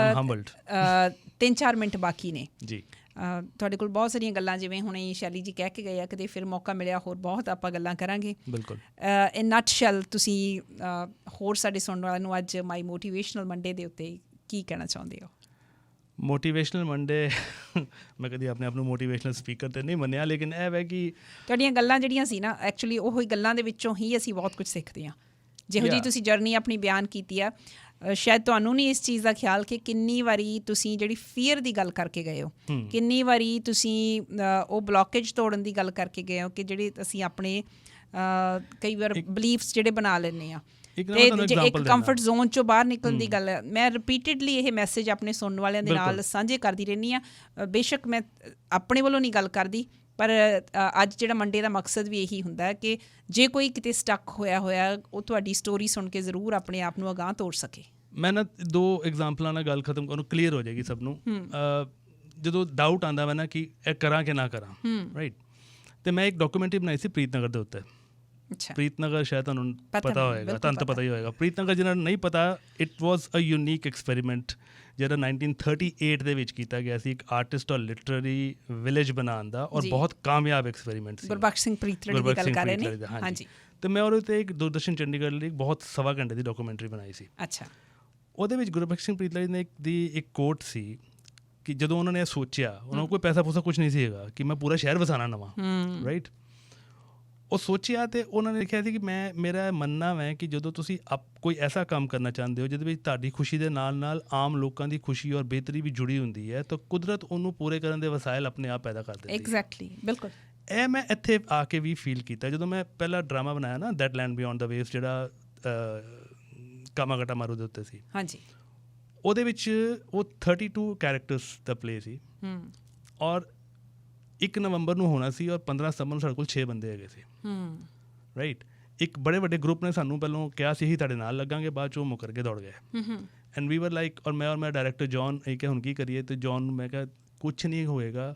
3-4 ਮਿੰਟ ਬਾਕੀ ਨੇ ਜੀ। ਤੁਹਾਡੇ ਕੋਲ ਬਹੁਤ ਸਾਰੀਆਂ ਗੱਲਾਂ, ਜਿਵੇਂ ਹੁਣੇ ਸ਼ੈਲੀ ਜੀ ਕਹਿ ਕੇ ਗਏ ਆ, ਕਦੇ ਫਿਰ ਮੌਕਾ ਮਿਲਿਆ ਹੋਰ ਬਹੁਤ ਆਪਾਂ ਗੱਲਾਂ ਕਰਾਂਗੇ। ਬਿਲਕੁਲ। ਇਨ ਨਟਸ਼ੈਲ ਤੁਸੀਂ ਹੋਰ ਸਾਡੇ ਸੁਣਨ ਵਾਲਿਆਂ ਨੂੰ ਅੱਜ ਮਾਈ ਮੋਟੀਵੇਸ਼ਨਲ ਮੰਡੇ ਦੇ ਉੱਤੇ ਕੀ ਕਹਿਣਾ ਚਾਹੁੰਦੇ ਹੋ? ਮੋਟੀਵੇਸ਼ਨਲ ਮੰਡੇ, ਮੈਂ ਕਦੀ ਆਪਣੇ ਆਪ ਨੂੰ ਮੋਟੀਵੇਸ਼ਨਲ ਸਪੀਕਰ ਤਾਂ ਨਹੀਂ ਮੰਨਿਆ, ਲੇਕਿਨ ਇਹ ਹੈ ਕਿ ਤੁਹਾਡੀਆਂ ਗੱਲਾਂ ਜਿਹੜੀਆਂ ਸੀ ਨਾ, ਐਕਚੁਅਲੀ ਉਹ ਹੀ ਗੱਲਾਂ ਦੇ ਵਿੱਚੋਂ ਹੀ ਅਸੀਂ ਬਹੁਤ ਕੁਝ ਸਿੱਖਦੇ ਹਾਂ। ਜਿਹੋ ਜਿਹੀ ਤੁਸੀਂ ਜਰਨੀ ਆਪਣੀ ਬਿਆਨ ਕੀਤੀ ਆ, ਸ਼ਾਇਦ ਤੁਹਾਨੂੰ ਨਹੀਂ ਇਸ ਚੀਜ਼ ਦਾ ਖਿਆਲ ਕਿ ਕਿੰਨੀ ਵਾਰੀ ਤੁਸੀਂ ਜਿਹੜੀ ਫੀਅਰ ਦੀ ਗੱਲ ਕਰਕੇ ਗਏ ਹੋ, ਕਿੰਨੀ ਵਾਰੀ ਤੁਸੀਂ ਉਹ ਬਲੋਕੇਜ ਤੋੜਨ ਦੀ ਗੱਲ ਕਰਕੇ ਗਏ ਹੋ ਕਿ ਜਿਹੜੇ ਅਸੀਂ ਆਪਣੇ ਕਈ ਵਾਰ ਬਲੀਫਸ ਜਿਹੜੇ ਬਣਾ ਲੈਂਦੇ ਹਾਂ, ਤੇ ਇੱਕ ਕੰਫਰਟ ਜ਼ੋਨ 'ਚੋਂ ਬਾਹਰ ਨਿਕਲਣ ਦੀ ਗੱਲ ਹੈ। ਮੈਂ ਰਿਪੀਟਡਲੀ ਇਹ ਮੈਸੇਜ ਆਪਣੇ ਸੁਣਨ ਵਾਲਿਆਂ ਦੇ ਨਾਲ ਸਾਂਝੇ ਕਰਦੀ ਰਹਿੰਦੀ ਹਾਂ। ਬੇਸ਼ੱਕ ਮੈਂ ਆਪਣੇ ਵੱਲੋਂ ਨਹੀਂ ਗੱਲ ਕਰਦੀ, ਪਰ ਅੱਜ ਜਿਹੜਾ ਮੰਡੇ ਦਾ ਮਕਸਦ ਵੀ ਇਹੀ ਹੁੰਦਾ ਕਿ ਜੇ ਕੋਈ ਕਿਤੇ ਸਟੱਕ ਹੋਇਆ ਉਹ ਤੁਹਾਡੀ ਸਟੋਰੀ ਸੁਣ ਕੇ ਜ਼ਰੂਰ ਆਪਣੇ ਆਪ ਨੂੰ ਅਗਾਂਹ ਤੋਰ ਸਕੇ। ਮੈਂ ਨਾ 2 ਐਗਜ਼ਾਮਪਲਾਂ ਨਾਲ ਗੱਲ ਖਤਮ ਕਰੂੰ, ਕਲੀਅਰ ਹੋ ਜਾਏਗੀ ਸਭ ਨੂੰ। ਜਦੋਂ ਡਾਊਟ ਆਉਂਦਾ ਵਾ ਨਾ ਕਿ ਇਹ ਕਰਾਂ ਕਿ ਨਾ ਕਰਾਂ, ਰਾਈਟ, ਤੇ ਮੈਂ ਇੱਕ ਡਾਕੂਮੈਂਟਰੀ ਬਣਾਈ ਸੀ ਪ੍ਰੀਤਨਗਰ ਦੇ ਉੱਤੇ। ਪ੍ਰੀਤਨਗਰ ਸ਼ਾਇਦ ਤੁਹਾਨੂੰ ਪਤਾ ਹੋਏਗਾ, ਤੁਹਾਨੂੰ ਤਾਂ ਪਤਾ ਹੀ ਹੋਏਗਾ। ਪ੍ਰੀਤਨਗਰ ਜਿਹਨਾਂ ਨੂੰ ਨਹੀਂ ਪਤਾ, it was a unique experiment ਜਿਹੜਾ 1938 ਦੇ ਵਿੱਚ ਕੀਤਾ ਗਿਆ ਸੀ, ਇੱਕ ਆਰਟਿਸਟ ਔਰ ਲਿਟਰਰੀ ਵਿਲੇਜ ਬਣਾਉਣ ਦਾ, ਔਰ ਬਹੁਤ ਕਾਮਯਾਬ ਐਕਸਪੈਰੀਮੈਂਟ ਸੀ। ਗੁਰਬਖਸ਼ ਸਿੰਘ ਪ੍ਰੀਤਲੜੀ ਦੀ ਗੱਲ ਕਰ ਰਹੇ ਨੇ। ਹਾਂਜੀ। ਤੇ ਮੈਂ ਉਹਦੇ 'ਤੇ ਇੱਕ ਦੂਰਦਰਸ਼ਨ ਚੰਡੀਗੜ੍ਹ ਲਈ ਬਹੁਤ 1.25 ਘੰਟੇ ਦੀ ਡਾਕੂਮੈਂਟਰੀ ਬਣਾਈ ਸੀ। ਅੱਛਾ। ਉਹਦੇ ਵਿੱਚ ਗੁਰਬਖਸ਼ ਸਿੰਘ ਪ੍ਰੀਤਲੜੀ ਨੇ ਇੱਕ ਕੋਟ ਸੀ ਕਿ ਜਦੋਂ ਉਹਨਾਂ ਨੇ ਇਹ ਸੋਚਿਆ, ਉਹਨਾਂ ਕੋਲ ਕੋਈ ਪੈਸਾ ਪੂਸਾ ਕੁਛ ਨਹੀਂ ਸੀ ਹੈਗਾ ਕਿ ਮੈਂ ਪੂਰਾ ਸ਼ਹਿਰ ਵਸਾਉਣਾ ਨਵਾਂ, ਰਾਈਟ। ਉਹ ਸੋਚਿਆ ਅਤੇ ਉਹਨਾਂ ਨੇ ਲਿਖਿਆ ਸੀ ਕਿ ਮੇਰਾ ਮੰਨਣਾ ਹੈ ਕਿ ਜਦੋਂ ਤੁਸੀਂ ਕੋਈ ਐਸਾ ਕੰਮ ਕਰਨਾ ਚਾਹੁੰਦੇ ਹੋ ਜਿਹਦੇ ਵਿੱਚ ਤੁਹਾਡੀ ਖੁਸ਼ੀ ਦੇ ਨਾਲ ਨਾਲ ਆਮ ਲੋਕਾਂ ਦੀ ਖੁਸ਼ੀ ਔਰ ਬਿਹਤਰੀ ਵੀ ਜੁੜੀ ਹੁੰਦੀ ਹੈ, ਤਾਂ ਕੁਦਰਤ ਉਹਨੂੰ ਪੂਰੇ ਕਰਨ ਦੇ ਵਸਾਇਲ ਆਪਣੇ ਆਪ ਪੈਦਾ ਕਰ ਦਿੰਦੀ ਹੈ। ਐਗਜ਼ੈਕਟਲੀ, ਬਿਲਕੁਲ। ਇਹ ਮੈਂ ਇੱਥੇ ਆ ਕੇ ਵੀ ਫੀਲ ਕੀਤਾ ਜਦੋਂ ਮੈਂ ਪਹਿਲਾ ਡਰਾਮਾ ਬਣਾਇਆ ਨਾ, that land beyond the waves, ਜਿਹੜਾ ਕਾਮਾਗਾਟਾ ਮਾਰੂ ਦੇ ਉੱਤੇ ਸੀ। ਹਾਂਜੀ। ਉਹਦੇ ਵਿੱਚ ਉਹ 32 ਕੈਰੈਕਟਰਸ ਦਾ ਪਲੇ ਸੀ, ਔਰ 1 ਨਵੰਬਰ ਨੂੰ ਹੋਣਾ ਸੀ, ਔਰ 15 ਸਤੰਬਰ ਨੂੰ ਸਾਡੇ ਕੋਲ 6 ਬੰਦੇ ਹੈਗੇ ਸੀ, ਰਾਈਟ। ਇੱਕ ਬੜੇ ਵੱਡੇ ਗਰੁੱਪ ਨੇ ਸਾਨੂੰ ਪਹਿਲਾਂ ਕਿਹਾ ਸੀ ਅਸੀਂ ਤੁਹਾਡੇ ਨਾਲ ਲੱਗਾਂਗੇ, ਬਾਅਦ 'ਚ ਉਹ ਮੁਕਰ ਕੇ ਦੌੜ ਗਏ। ਐਂਡ ਵੀ ਵਰ ਲਾਈਕ, ਔਰ ਮੈਂ ਮੇਰਾ ਡਾਇਰੈਕਟਰ ਜੌਨ ਇਹ ਕਿ ਹੁਣ ਕੀ ਕਰੀਏ, ਅਤੇ ਜੌਨ ਨੂੰ ਮੈਂ ਕਿਹਾ ਕੁਛ ਨਹੀਂ ਹੋਏਗਾ,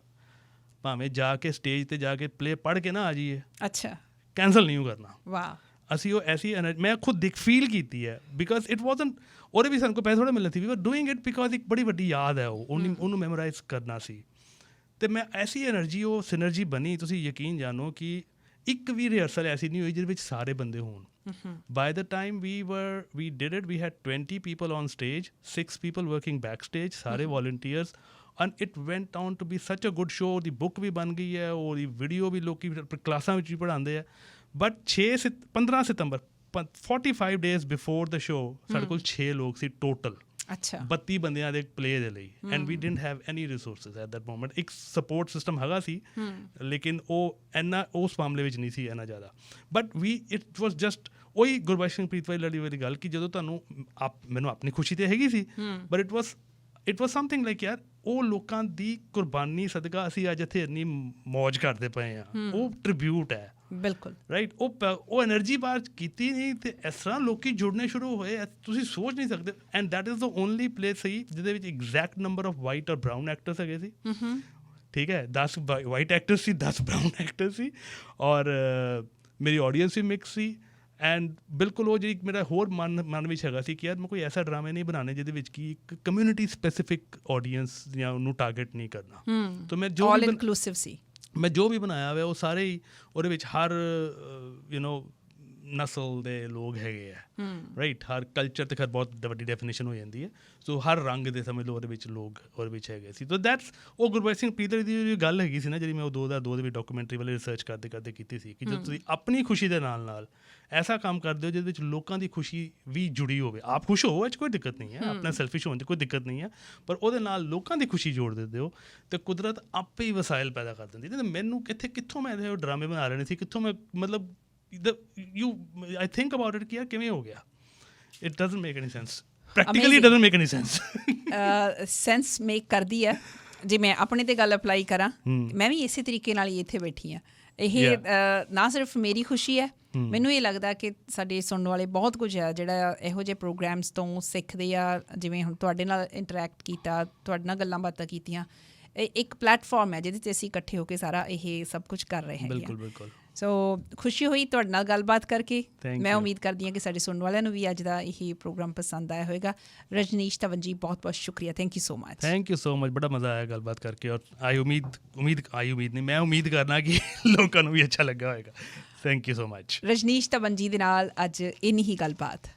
ਭਾਵੇਂ ਜਾ ਕੇ ਸਟੇਜ 'ਤੇ ਜਾ ਕੇ ਪਲੇ ਪੜ੍ਹ ਕੇ ਨਾ ਆ ਜਾਈਏ, ਅੱਛਾ, ਕੈਂਸਲ ਨਹੀਂ ਕਰਨਾ। ਵਾਹ। ਅਸੀਂ ਉਹ ਐਸੀ ਐਨਰਜੀ ਮੈਂ ਖੁਦ ਫੀਲ ਕੀਤੀ ਹੈ, ਬਿਕੋਜ਼ ਇਟ ਵਾਜ਼ਨਟ, ਉਹਦੇ ਵੀ ਸਾਨੂੰ ਕੋਈ ਪੈਸੇ ਥੋੜ੍ਹਾ ਮਿਲਣਾ ਸੀ, ਵੀ ਵਰ ਡੂਇੰਗ ਇਟ ਬਿਕੋਜ਼ ਇੱਕ ਬੜੀ ਵੱਡੀ ਯਾਦ ਹੈ, ਉਹਨੂੰ ਮੈਮੋਰਾਈਜ਼ ਕਰਨਾ ਸੀ। ਅਤੇ ਮੈਂ ਐਸੀ ਐਨਰਜੀ, ਉਹ ਸਿਨਰਜੀ ਬਣੀ, ਤੁਸੀਂ ਯਕੀਨ ਜਾਣੋ ਕਿ ਇੱਕ ਵੀ ਰਿਹਰਸਲ ਐਸੀ ਨਹੀਂ ਹੋਈ ਜਿਹਦੇ ਵਿੱਚ ਸਾਰੇ ਬੰਦੇ ਹੋਣ। By the time we did it, we had 20 people on stage, 6 people working back stage, ਸਾਰੇ volunteers, and it went on to be such a good show. ਉਹਦੀ ਬੁੱਕ ਵੀ ਬਣ ਗਈ ਹੈ, ਉਹਦੀ ਵੀਡੀਓ ਵੀ ਲੋਕ ਕਲਾਸਾਂ ਵਿੱਚ ਵੀ ਪੜ੍ਹਾਉਂਦੇ ਆ। But 15 September 45 days before the show ਸਾਡੇ ਕੋਲ 6 ਲੋਕ ਸੀ ਟੋਟਲ। ਅੱਛਾ। 32 ਬੰਦਿਆਂ ਦੇ ਪਲੇ ਦੇ ਲਈ, and we didn't have any resources at that moment. ਇੱਕ ਸਪੋਰਟ ਸਿਸਟਮ ਹੈਗਾ ਸੀ, ਲੇਕਿਨ ਉਹ ਇੰਨਾ ਉਸ ਮਾਮਲੇ ਵਿੱਚ ਨਹੀਂ ਸੀ ਇੰਨਾ ਜ਼ਿਆਦਾ। ਬਟ ਇਟ ਵਾਜ਼ ਜਸਟ ਉਹੀ ਗੁਰਬਖਸ਼ ਸਿੰਘ ਪ੍ਰੀਤਲੜੀ ਵਾਲੀ ਗੱਲ ਕਿ ਜਦੋਂ ਤੁਹਾਨੂੰ ਮੈਨੂੰ ਆਪਣੀ ਖੁਸ਼ੀ ਤਾਂ ਹੈਗੀ ਸੀ, but it was something like ਯਾਰ ਉਹ ਲੋਕਾਂ ਦੀ ਕੁਰਬਾਨੀ ਸਦਕਾ ਅਸੀਂ ਅੱਜ ਇੱਥੇ ਇੰਨੀ ਮੌਜ ਕਰਦੇ ਪਏ ਹਾਂ, ਉਹ ਟ੍ਰਿਬਿਊਟ ਹੈ। ਬਿਲਕੁਲ, ਰਾਈਟ। ਉਹ ਐਨਰਜੀ ਬਾਹਰ ਕੀਤੀ ਨਹੀਂ, ਅਤੇ ਇਸ ਤਰ੍ਹਾਂ ਲੋਕ ਜੁੜਨੇ ਸ਼ੁਰੂ ਹੋਏ, ਤੁਸੀਂ ਸੋਚ ਨਹੀਂ ਸਕਦੇ। And that is the only place ਸੀ ਜਿਹਦੇ ਵਿੱਚ ਐਗਜ਼ੈਕਟ ਨੰਬਰ ਆਫ ਵਾਈਟ ਔਰ ਬਰਾਊਨ ਐਕਟਰਸ ਹੈਗੇ ਸੀ। ਠੀਕ ਹੈ, 10 ਵਾਈਟ ਐਕਟਰਸ ਸੀ, 10 ਬਰਾਊਨ ਐਕਟਰਸ ਸੀ, ਔਰ ਮੇਰੀ ਆਡੀਅੰਸ ਵੀ ਮਿਕਸ ਸੀ। ਐਂਡ ਬਿਲਕੁਲ ਉਹ ਜਿਹੜੀ ਮੇਰਾ ਹੋਰ ਮਨ ਵਿੱਚ ਹੈਗਾ ਸੀ ਕਿ ਯਾਰ ਮੈਂ ਕੋਈ ਐਸਾ ਡਰਾਮੇ ਨਹੀਂ ਬਣਾਉਣੇ ਜਿਹਦੇ ਵਿੱਚ ਕਿ ਇੱਕ ਕਮਿਊਨਿਟੀ ਸਪੈਸੀਫਿਕ ਆਡੀਅੰਸ ਜਾਂ ਉਹਨੂੰ ਟਾਰਗੇਟ ਨਹੀਂ ਕਰਨਾ। ਤਾਂ ਮੈਂ ਜੋ ਆਲ ਇਨਕਲੂਸਿਵ ਸੀ, ਮੈਂ ਜੋ ਵੀ ਬਣਾਇਆ ਹੋਇਆ ਉਹ ਸਾਰੇ ਹੀ ਉਹਦੇ ਵਿੱਚ ਹਰ ਨਸਲ ਦੇ ਲੋਕ ਹੈਗੇ ਆ, ਰਾਈਟ। ਹਰ ਕਲਚਰ ਤੇ ਖੈਰ ਬਹੁਤ ਵੱਡੀ ਡੈਫੀਨੇਸ਼ਨ ਹੋ ਜਾਂਦੀ ਹੈ, ਸੋ ਹਰ ਰੰਗ ਦੇ ਸਮਝ ਲਓ ਉਹਦੇ ਵਿੱਚ ਲੋਕ ਉਹਦੇ ਵਿੱਚ ਹੈਗੇ ਸੀ। ਤਾਂ ਦੈਟਸ ਉਹ ਗੁਰਬਖਸ਼ ਸਿੰਘ ਪ੍ਰੀਤਲੜੀ ਦੀ ਜਿਹੜੀ ਗੱਲ ਹੈਗੀ ਸੀ ਨਾ, ਜਿਹੜੀ ਮੈਂ ਉਹ 2002 ਦੇ ਵਿੱਚ ਡਾਕੂਮੈਂਟਰੀ ਵਾਲੇ ਰਿਸਰਚ ਕਰਦੇ ਕੀਤੀ ਸੀ, ਕਿ ਜਦੋਂ ਤੁਸੀਂ ਆਪਣੀ ਖੁਸ਼ੀ ਦੇ ਨਾਲ ਨਾਲ ਐਸਾ ਕੰਮ ਕਰਦੇ ਹੋ ਜਿਹਦੇ ਵਿੱਚ ਲੋਕਾਂ ਦੀ ਖੁਸ਼ੀ ਵੀ ਜੁੜੀ ਹੋਵੇ, ਆਪ ਖੁਸ਼ ਹੋ, ਇਹ 'ਚ ਕੋਈ ਦਿੱਕਤ ਨਹੀਂ ਹੈ, ਆਪਣਾ ਸੈਲਫਿਸ਼ ਹੋਣ 'ਚ ਕੋਈ ਦਿੱਕਤ ਨਹੀਂ ਹੈ, ਪਰ ਉਹਦੇ ਨਾਲ ਲੋਕਾਂ ਦੀ ਖੁਸ਼ੀ ਜੋੜ ਦਿੰਦੇ ਹੋ ਅਤੇ ਕੁਦਰਤ ਆਪੇ ਹੀ ਵਸਾਇਲ ਪੈਦਾ ਕਰ ਦਿੰਦੀ। ਅਤੇ ਮੈਨੂੰ ਕਿੱਥੋਂ ਮੈਂ ਇਹ ਡਰਾਮੇ ਬਣਾ ਰਹੇ ਸੀ, ਕਿੱਥੋਂ ਮੈਂ ਮਤਲਬ I think about it ਕਿ ਯਾਰ ਕਿਵੇਂ ਹੋ ਗਿਆ। It doesn't make any sense. Practically it doesn't make any sense. Sense make ਕਰਦੀ ਹੈ। ਜੇ ਮੈਂ ਆਪਣੇ 'ਤੇ ਗੱਲ ਅਪਲਾਈ ਕਰਾਂ, ਮੈਂ ਵੀ ਇਸੇ ਤਰੀਕੇ ਨਾਲ ਹੀ ਇੱਥੇ ਬੈਠੀ ਹਾਂ। ਇਹ ਨਾ ਸਿਰਫ ਮੇਰੀ ਖੁਸ਼ੀ ਹੈ, ਮੈਨੂੰ ਇਹ ਲੱਗਦਾ ਕਿ ਸਾਡੇ ਸੁਣਨ ਵਾਲੇ ਬਹੁਤ ਕੁਝ ਹੈ ਜਿਹੜਾ ਇਹੋ ਜਿਹੇ ਪ੍ਰੋਗਰਾਮਸ ਤੋਂ ਸਿੱਖਦੇ ਆ। ਜਿਵੇਂ ਹੁਣ ਤੁਹਾਡੇ ਨਾਲ ਇੰਟਰੈਕਟ ਕੀਤਾ, ਤੁਹਾਡੇ ਨਾਲ ਗੱਲਾਂ ਬਾਤਾਂ ਕੀਤੀਆਂ, ਇੱਕ ਪਲੈਟਫਾਰਮ ਹੈ ਜਿਹਦੇ 'ਤੇ ਅਸੀਂ ਇਕੱਠੇ ਹੋ ਕੇ ਸਾਰਾ ਇਹ ਸਭ ਕੁਝ ਕਰ ਰਹੇ ਹੈਗੇ। ਬਿਲਕੁਲ ਬਿਲਕੁਲ। ਸੋ ਖੁਸ਼ੀ ਹੋਈ ਤੁਹਾਡੇ ਨਾਲ ਗੱਲਬਾਤ ਕਰਕੇ। ਮੈਂ ਉਮੀਦ ਕਰਦੀ ਹਾਂ ਕਿ ਸਾਡੇ ਸੁਣਨ ਵਾਲਿਆਂ ਨੂੰ ਵੀ ਅੱਜ ਦਾ ਇਹ ਪ੍ਰੋਗਰਾਮ ਪਸੰਦ ਆਇਆ ਹੋਵੇਗਾ। ਰਜਨੀਸ਼ ਤਵੰਜੀ, ਬਹੁਤ ਬਹੁਤ ਸ਼ੁਕਰੀਆ। Thank you so much. ਬੜਾ ਮਜ਼ਾ ਆਇਆ ਗੱਲਬਾਤ ਕਰਕੇ, ਔਰ ਮੈਂ ਉਮੀਦ ਕਰਨਾ ਕਿ ਲੋਕਾਂ ਨੂੰ ਵੀ ਅੱਛਾ ਲੱਗਾ ਹੋਵੇਗਾ। Thank you so much. Rajneesh Tawanji ਦੇ ਨਾਲ ਅੱਜ ਇੰਨੀ ਹੀ ਗੱਲਬਾਤ।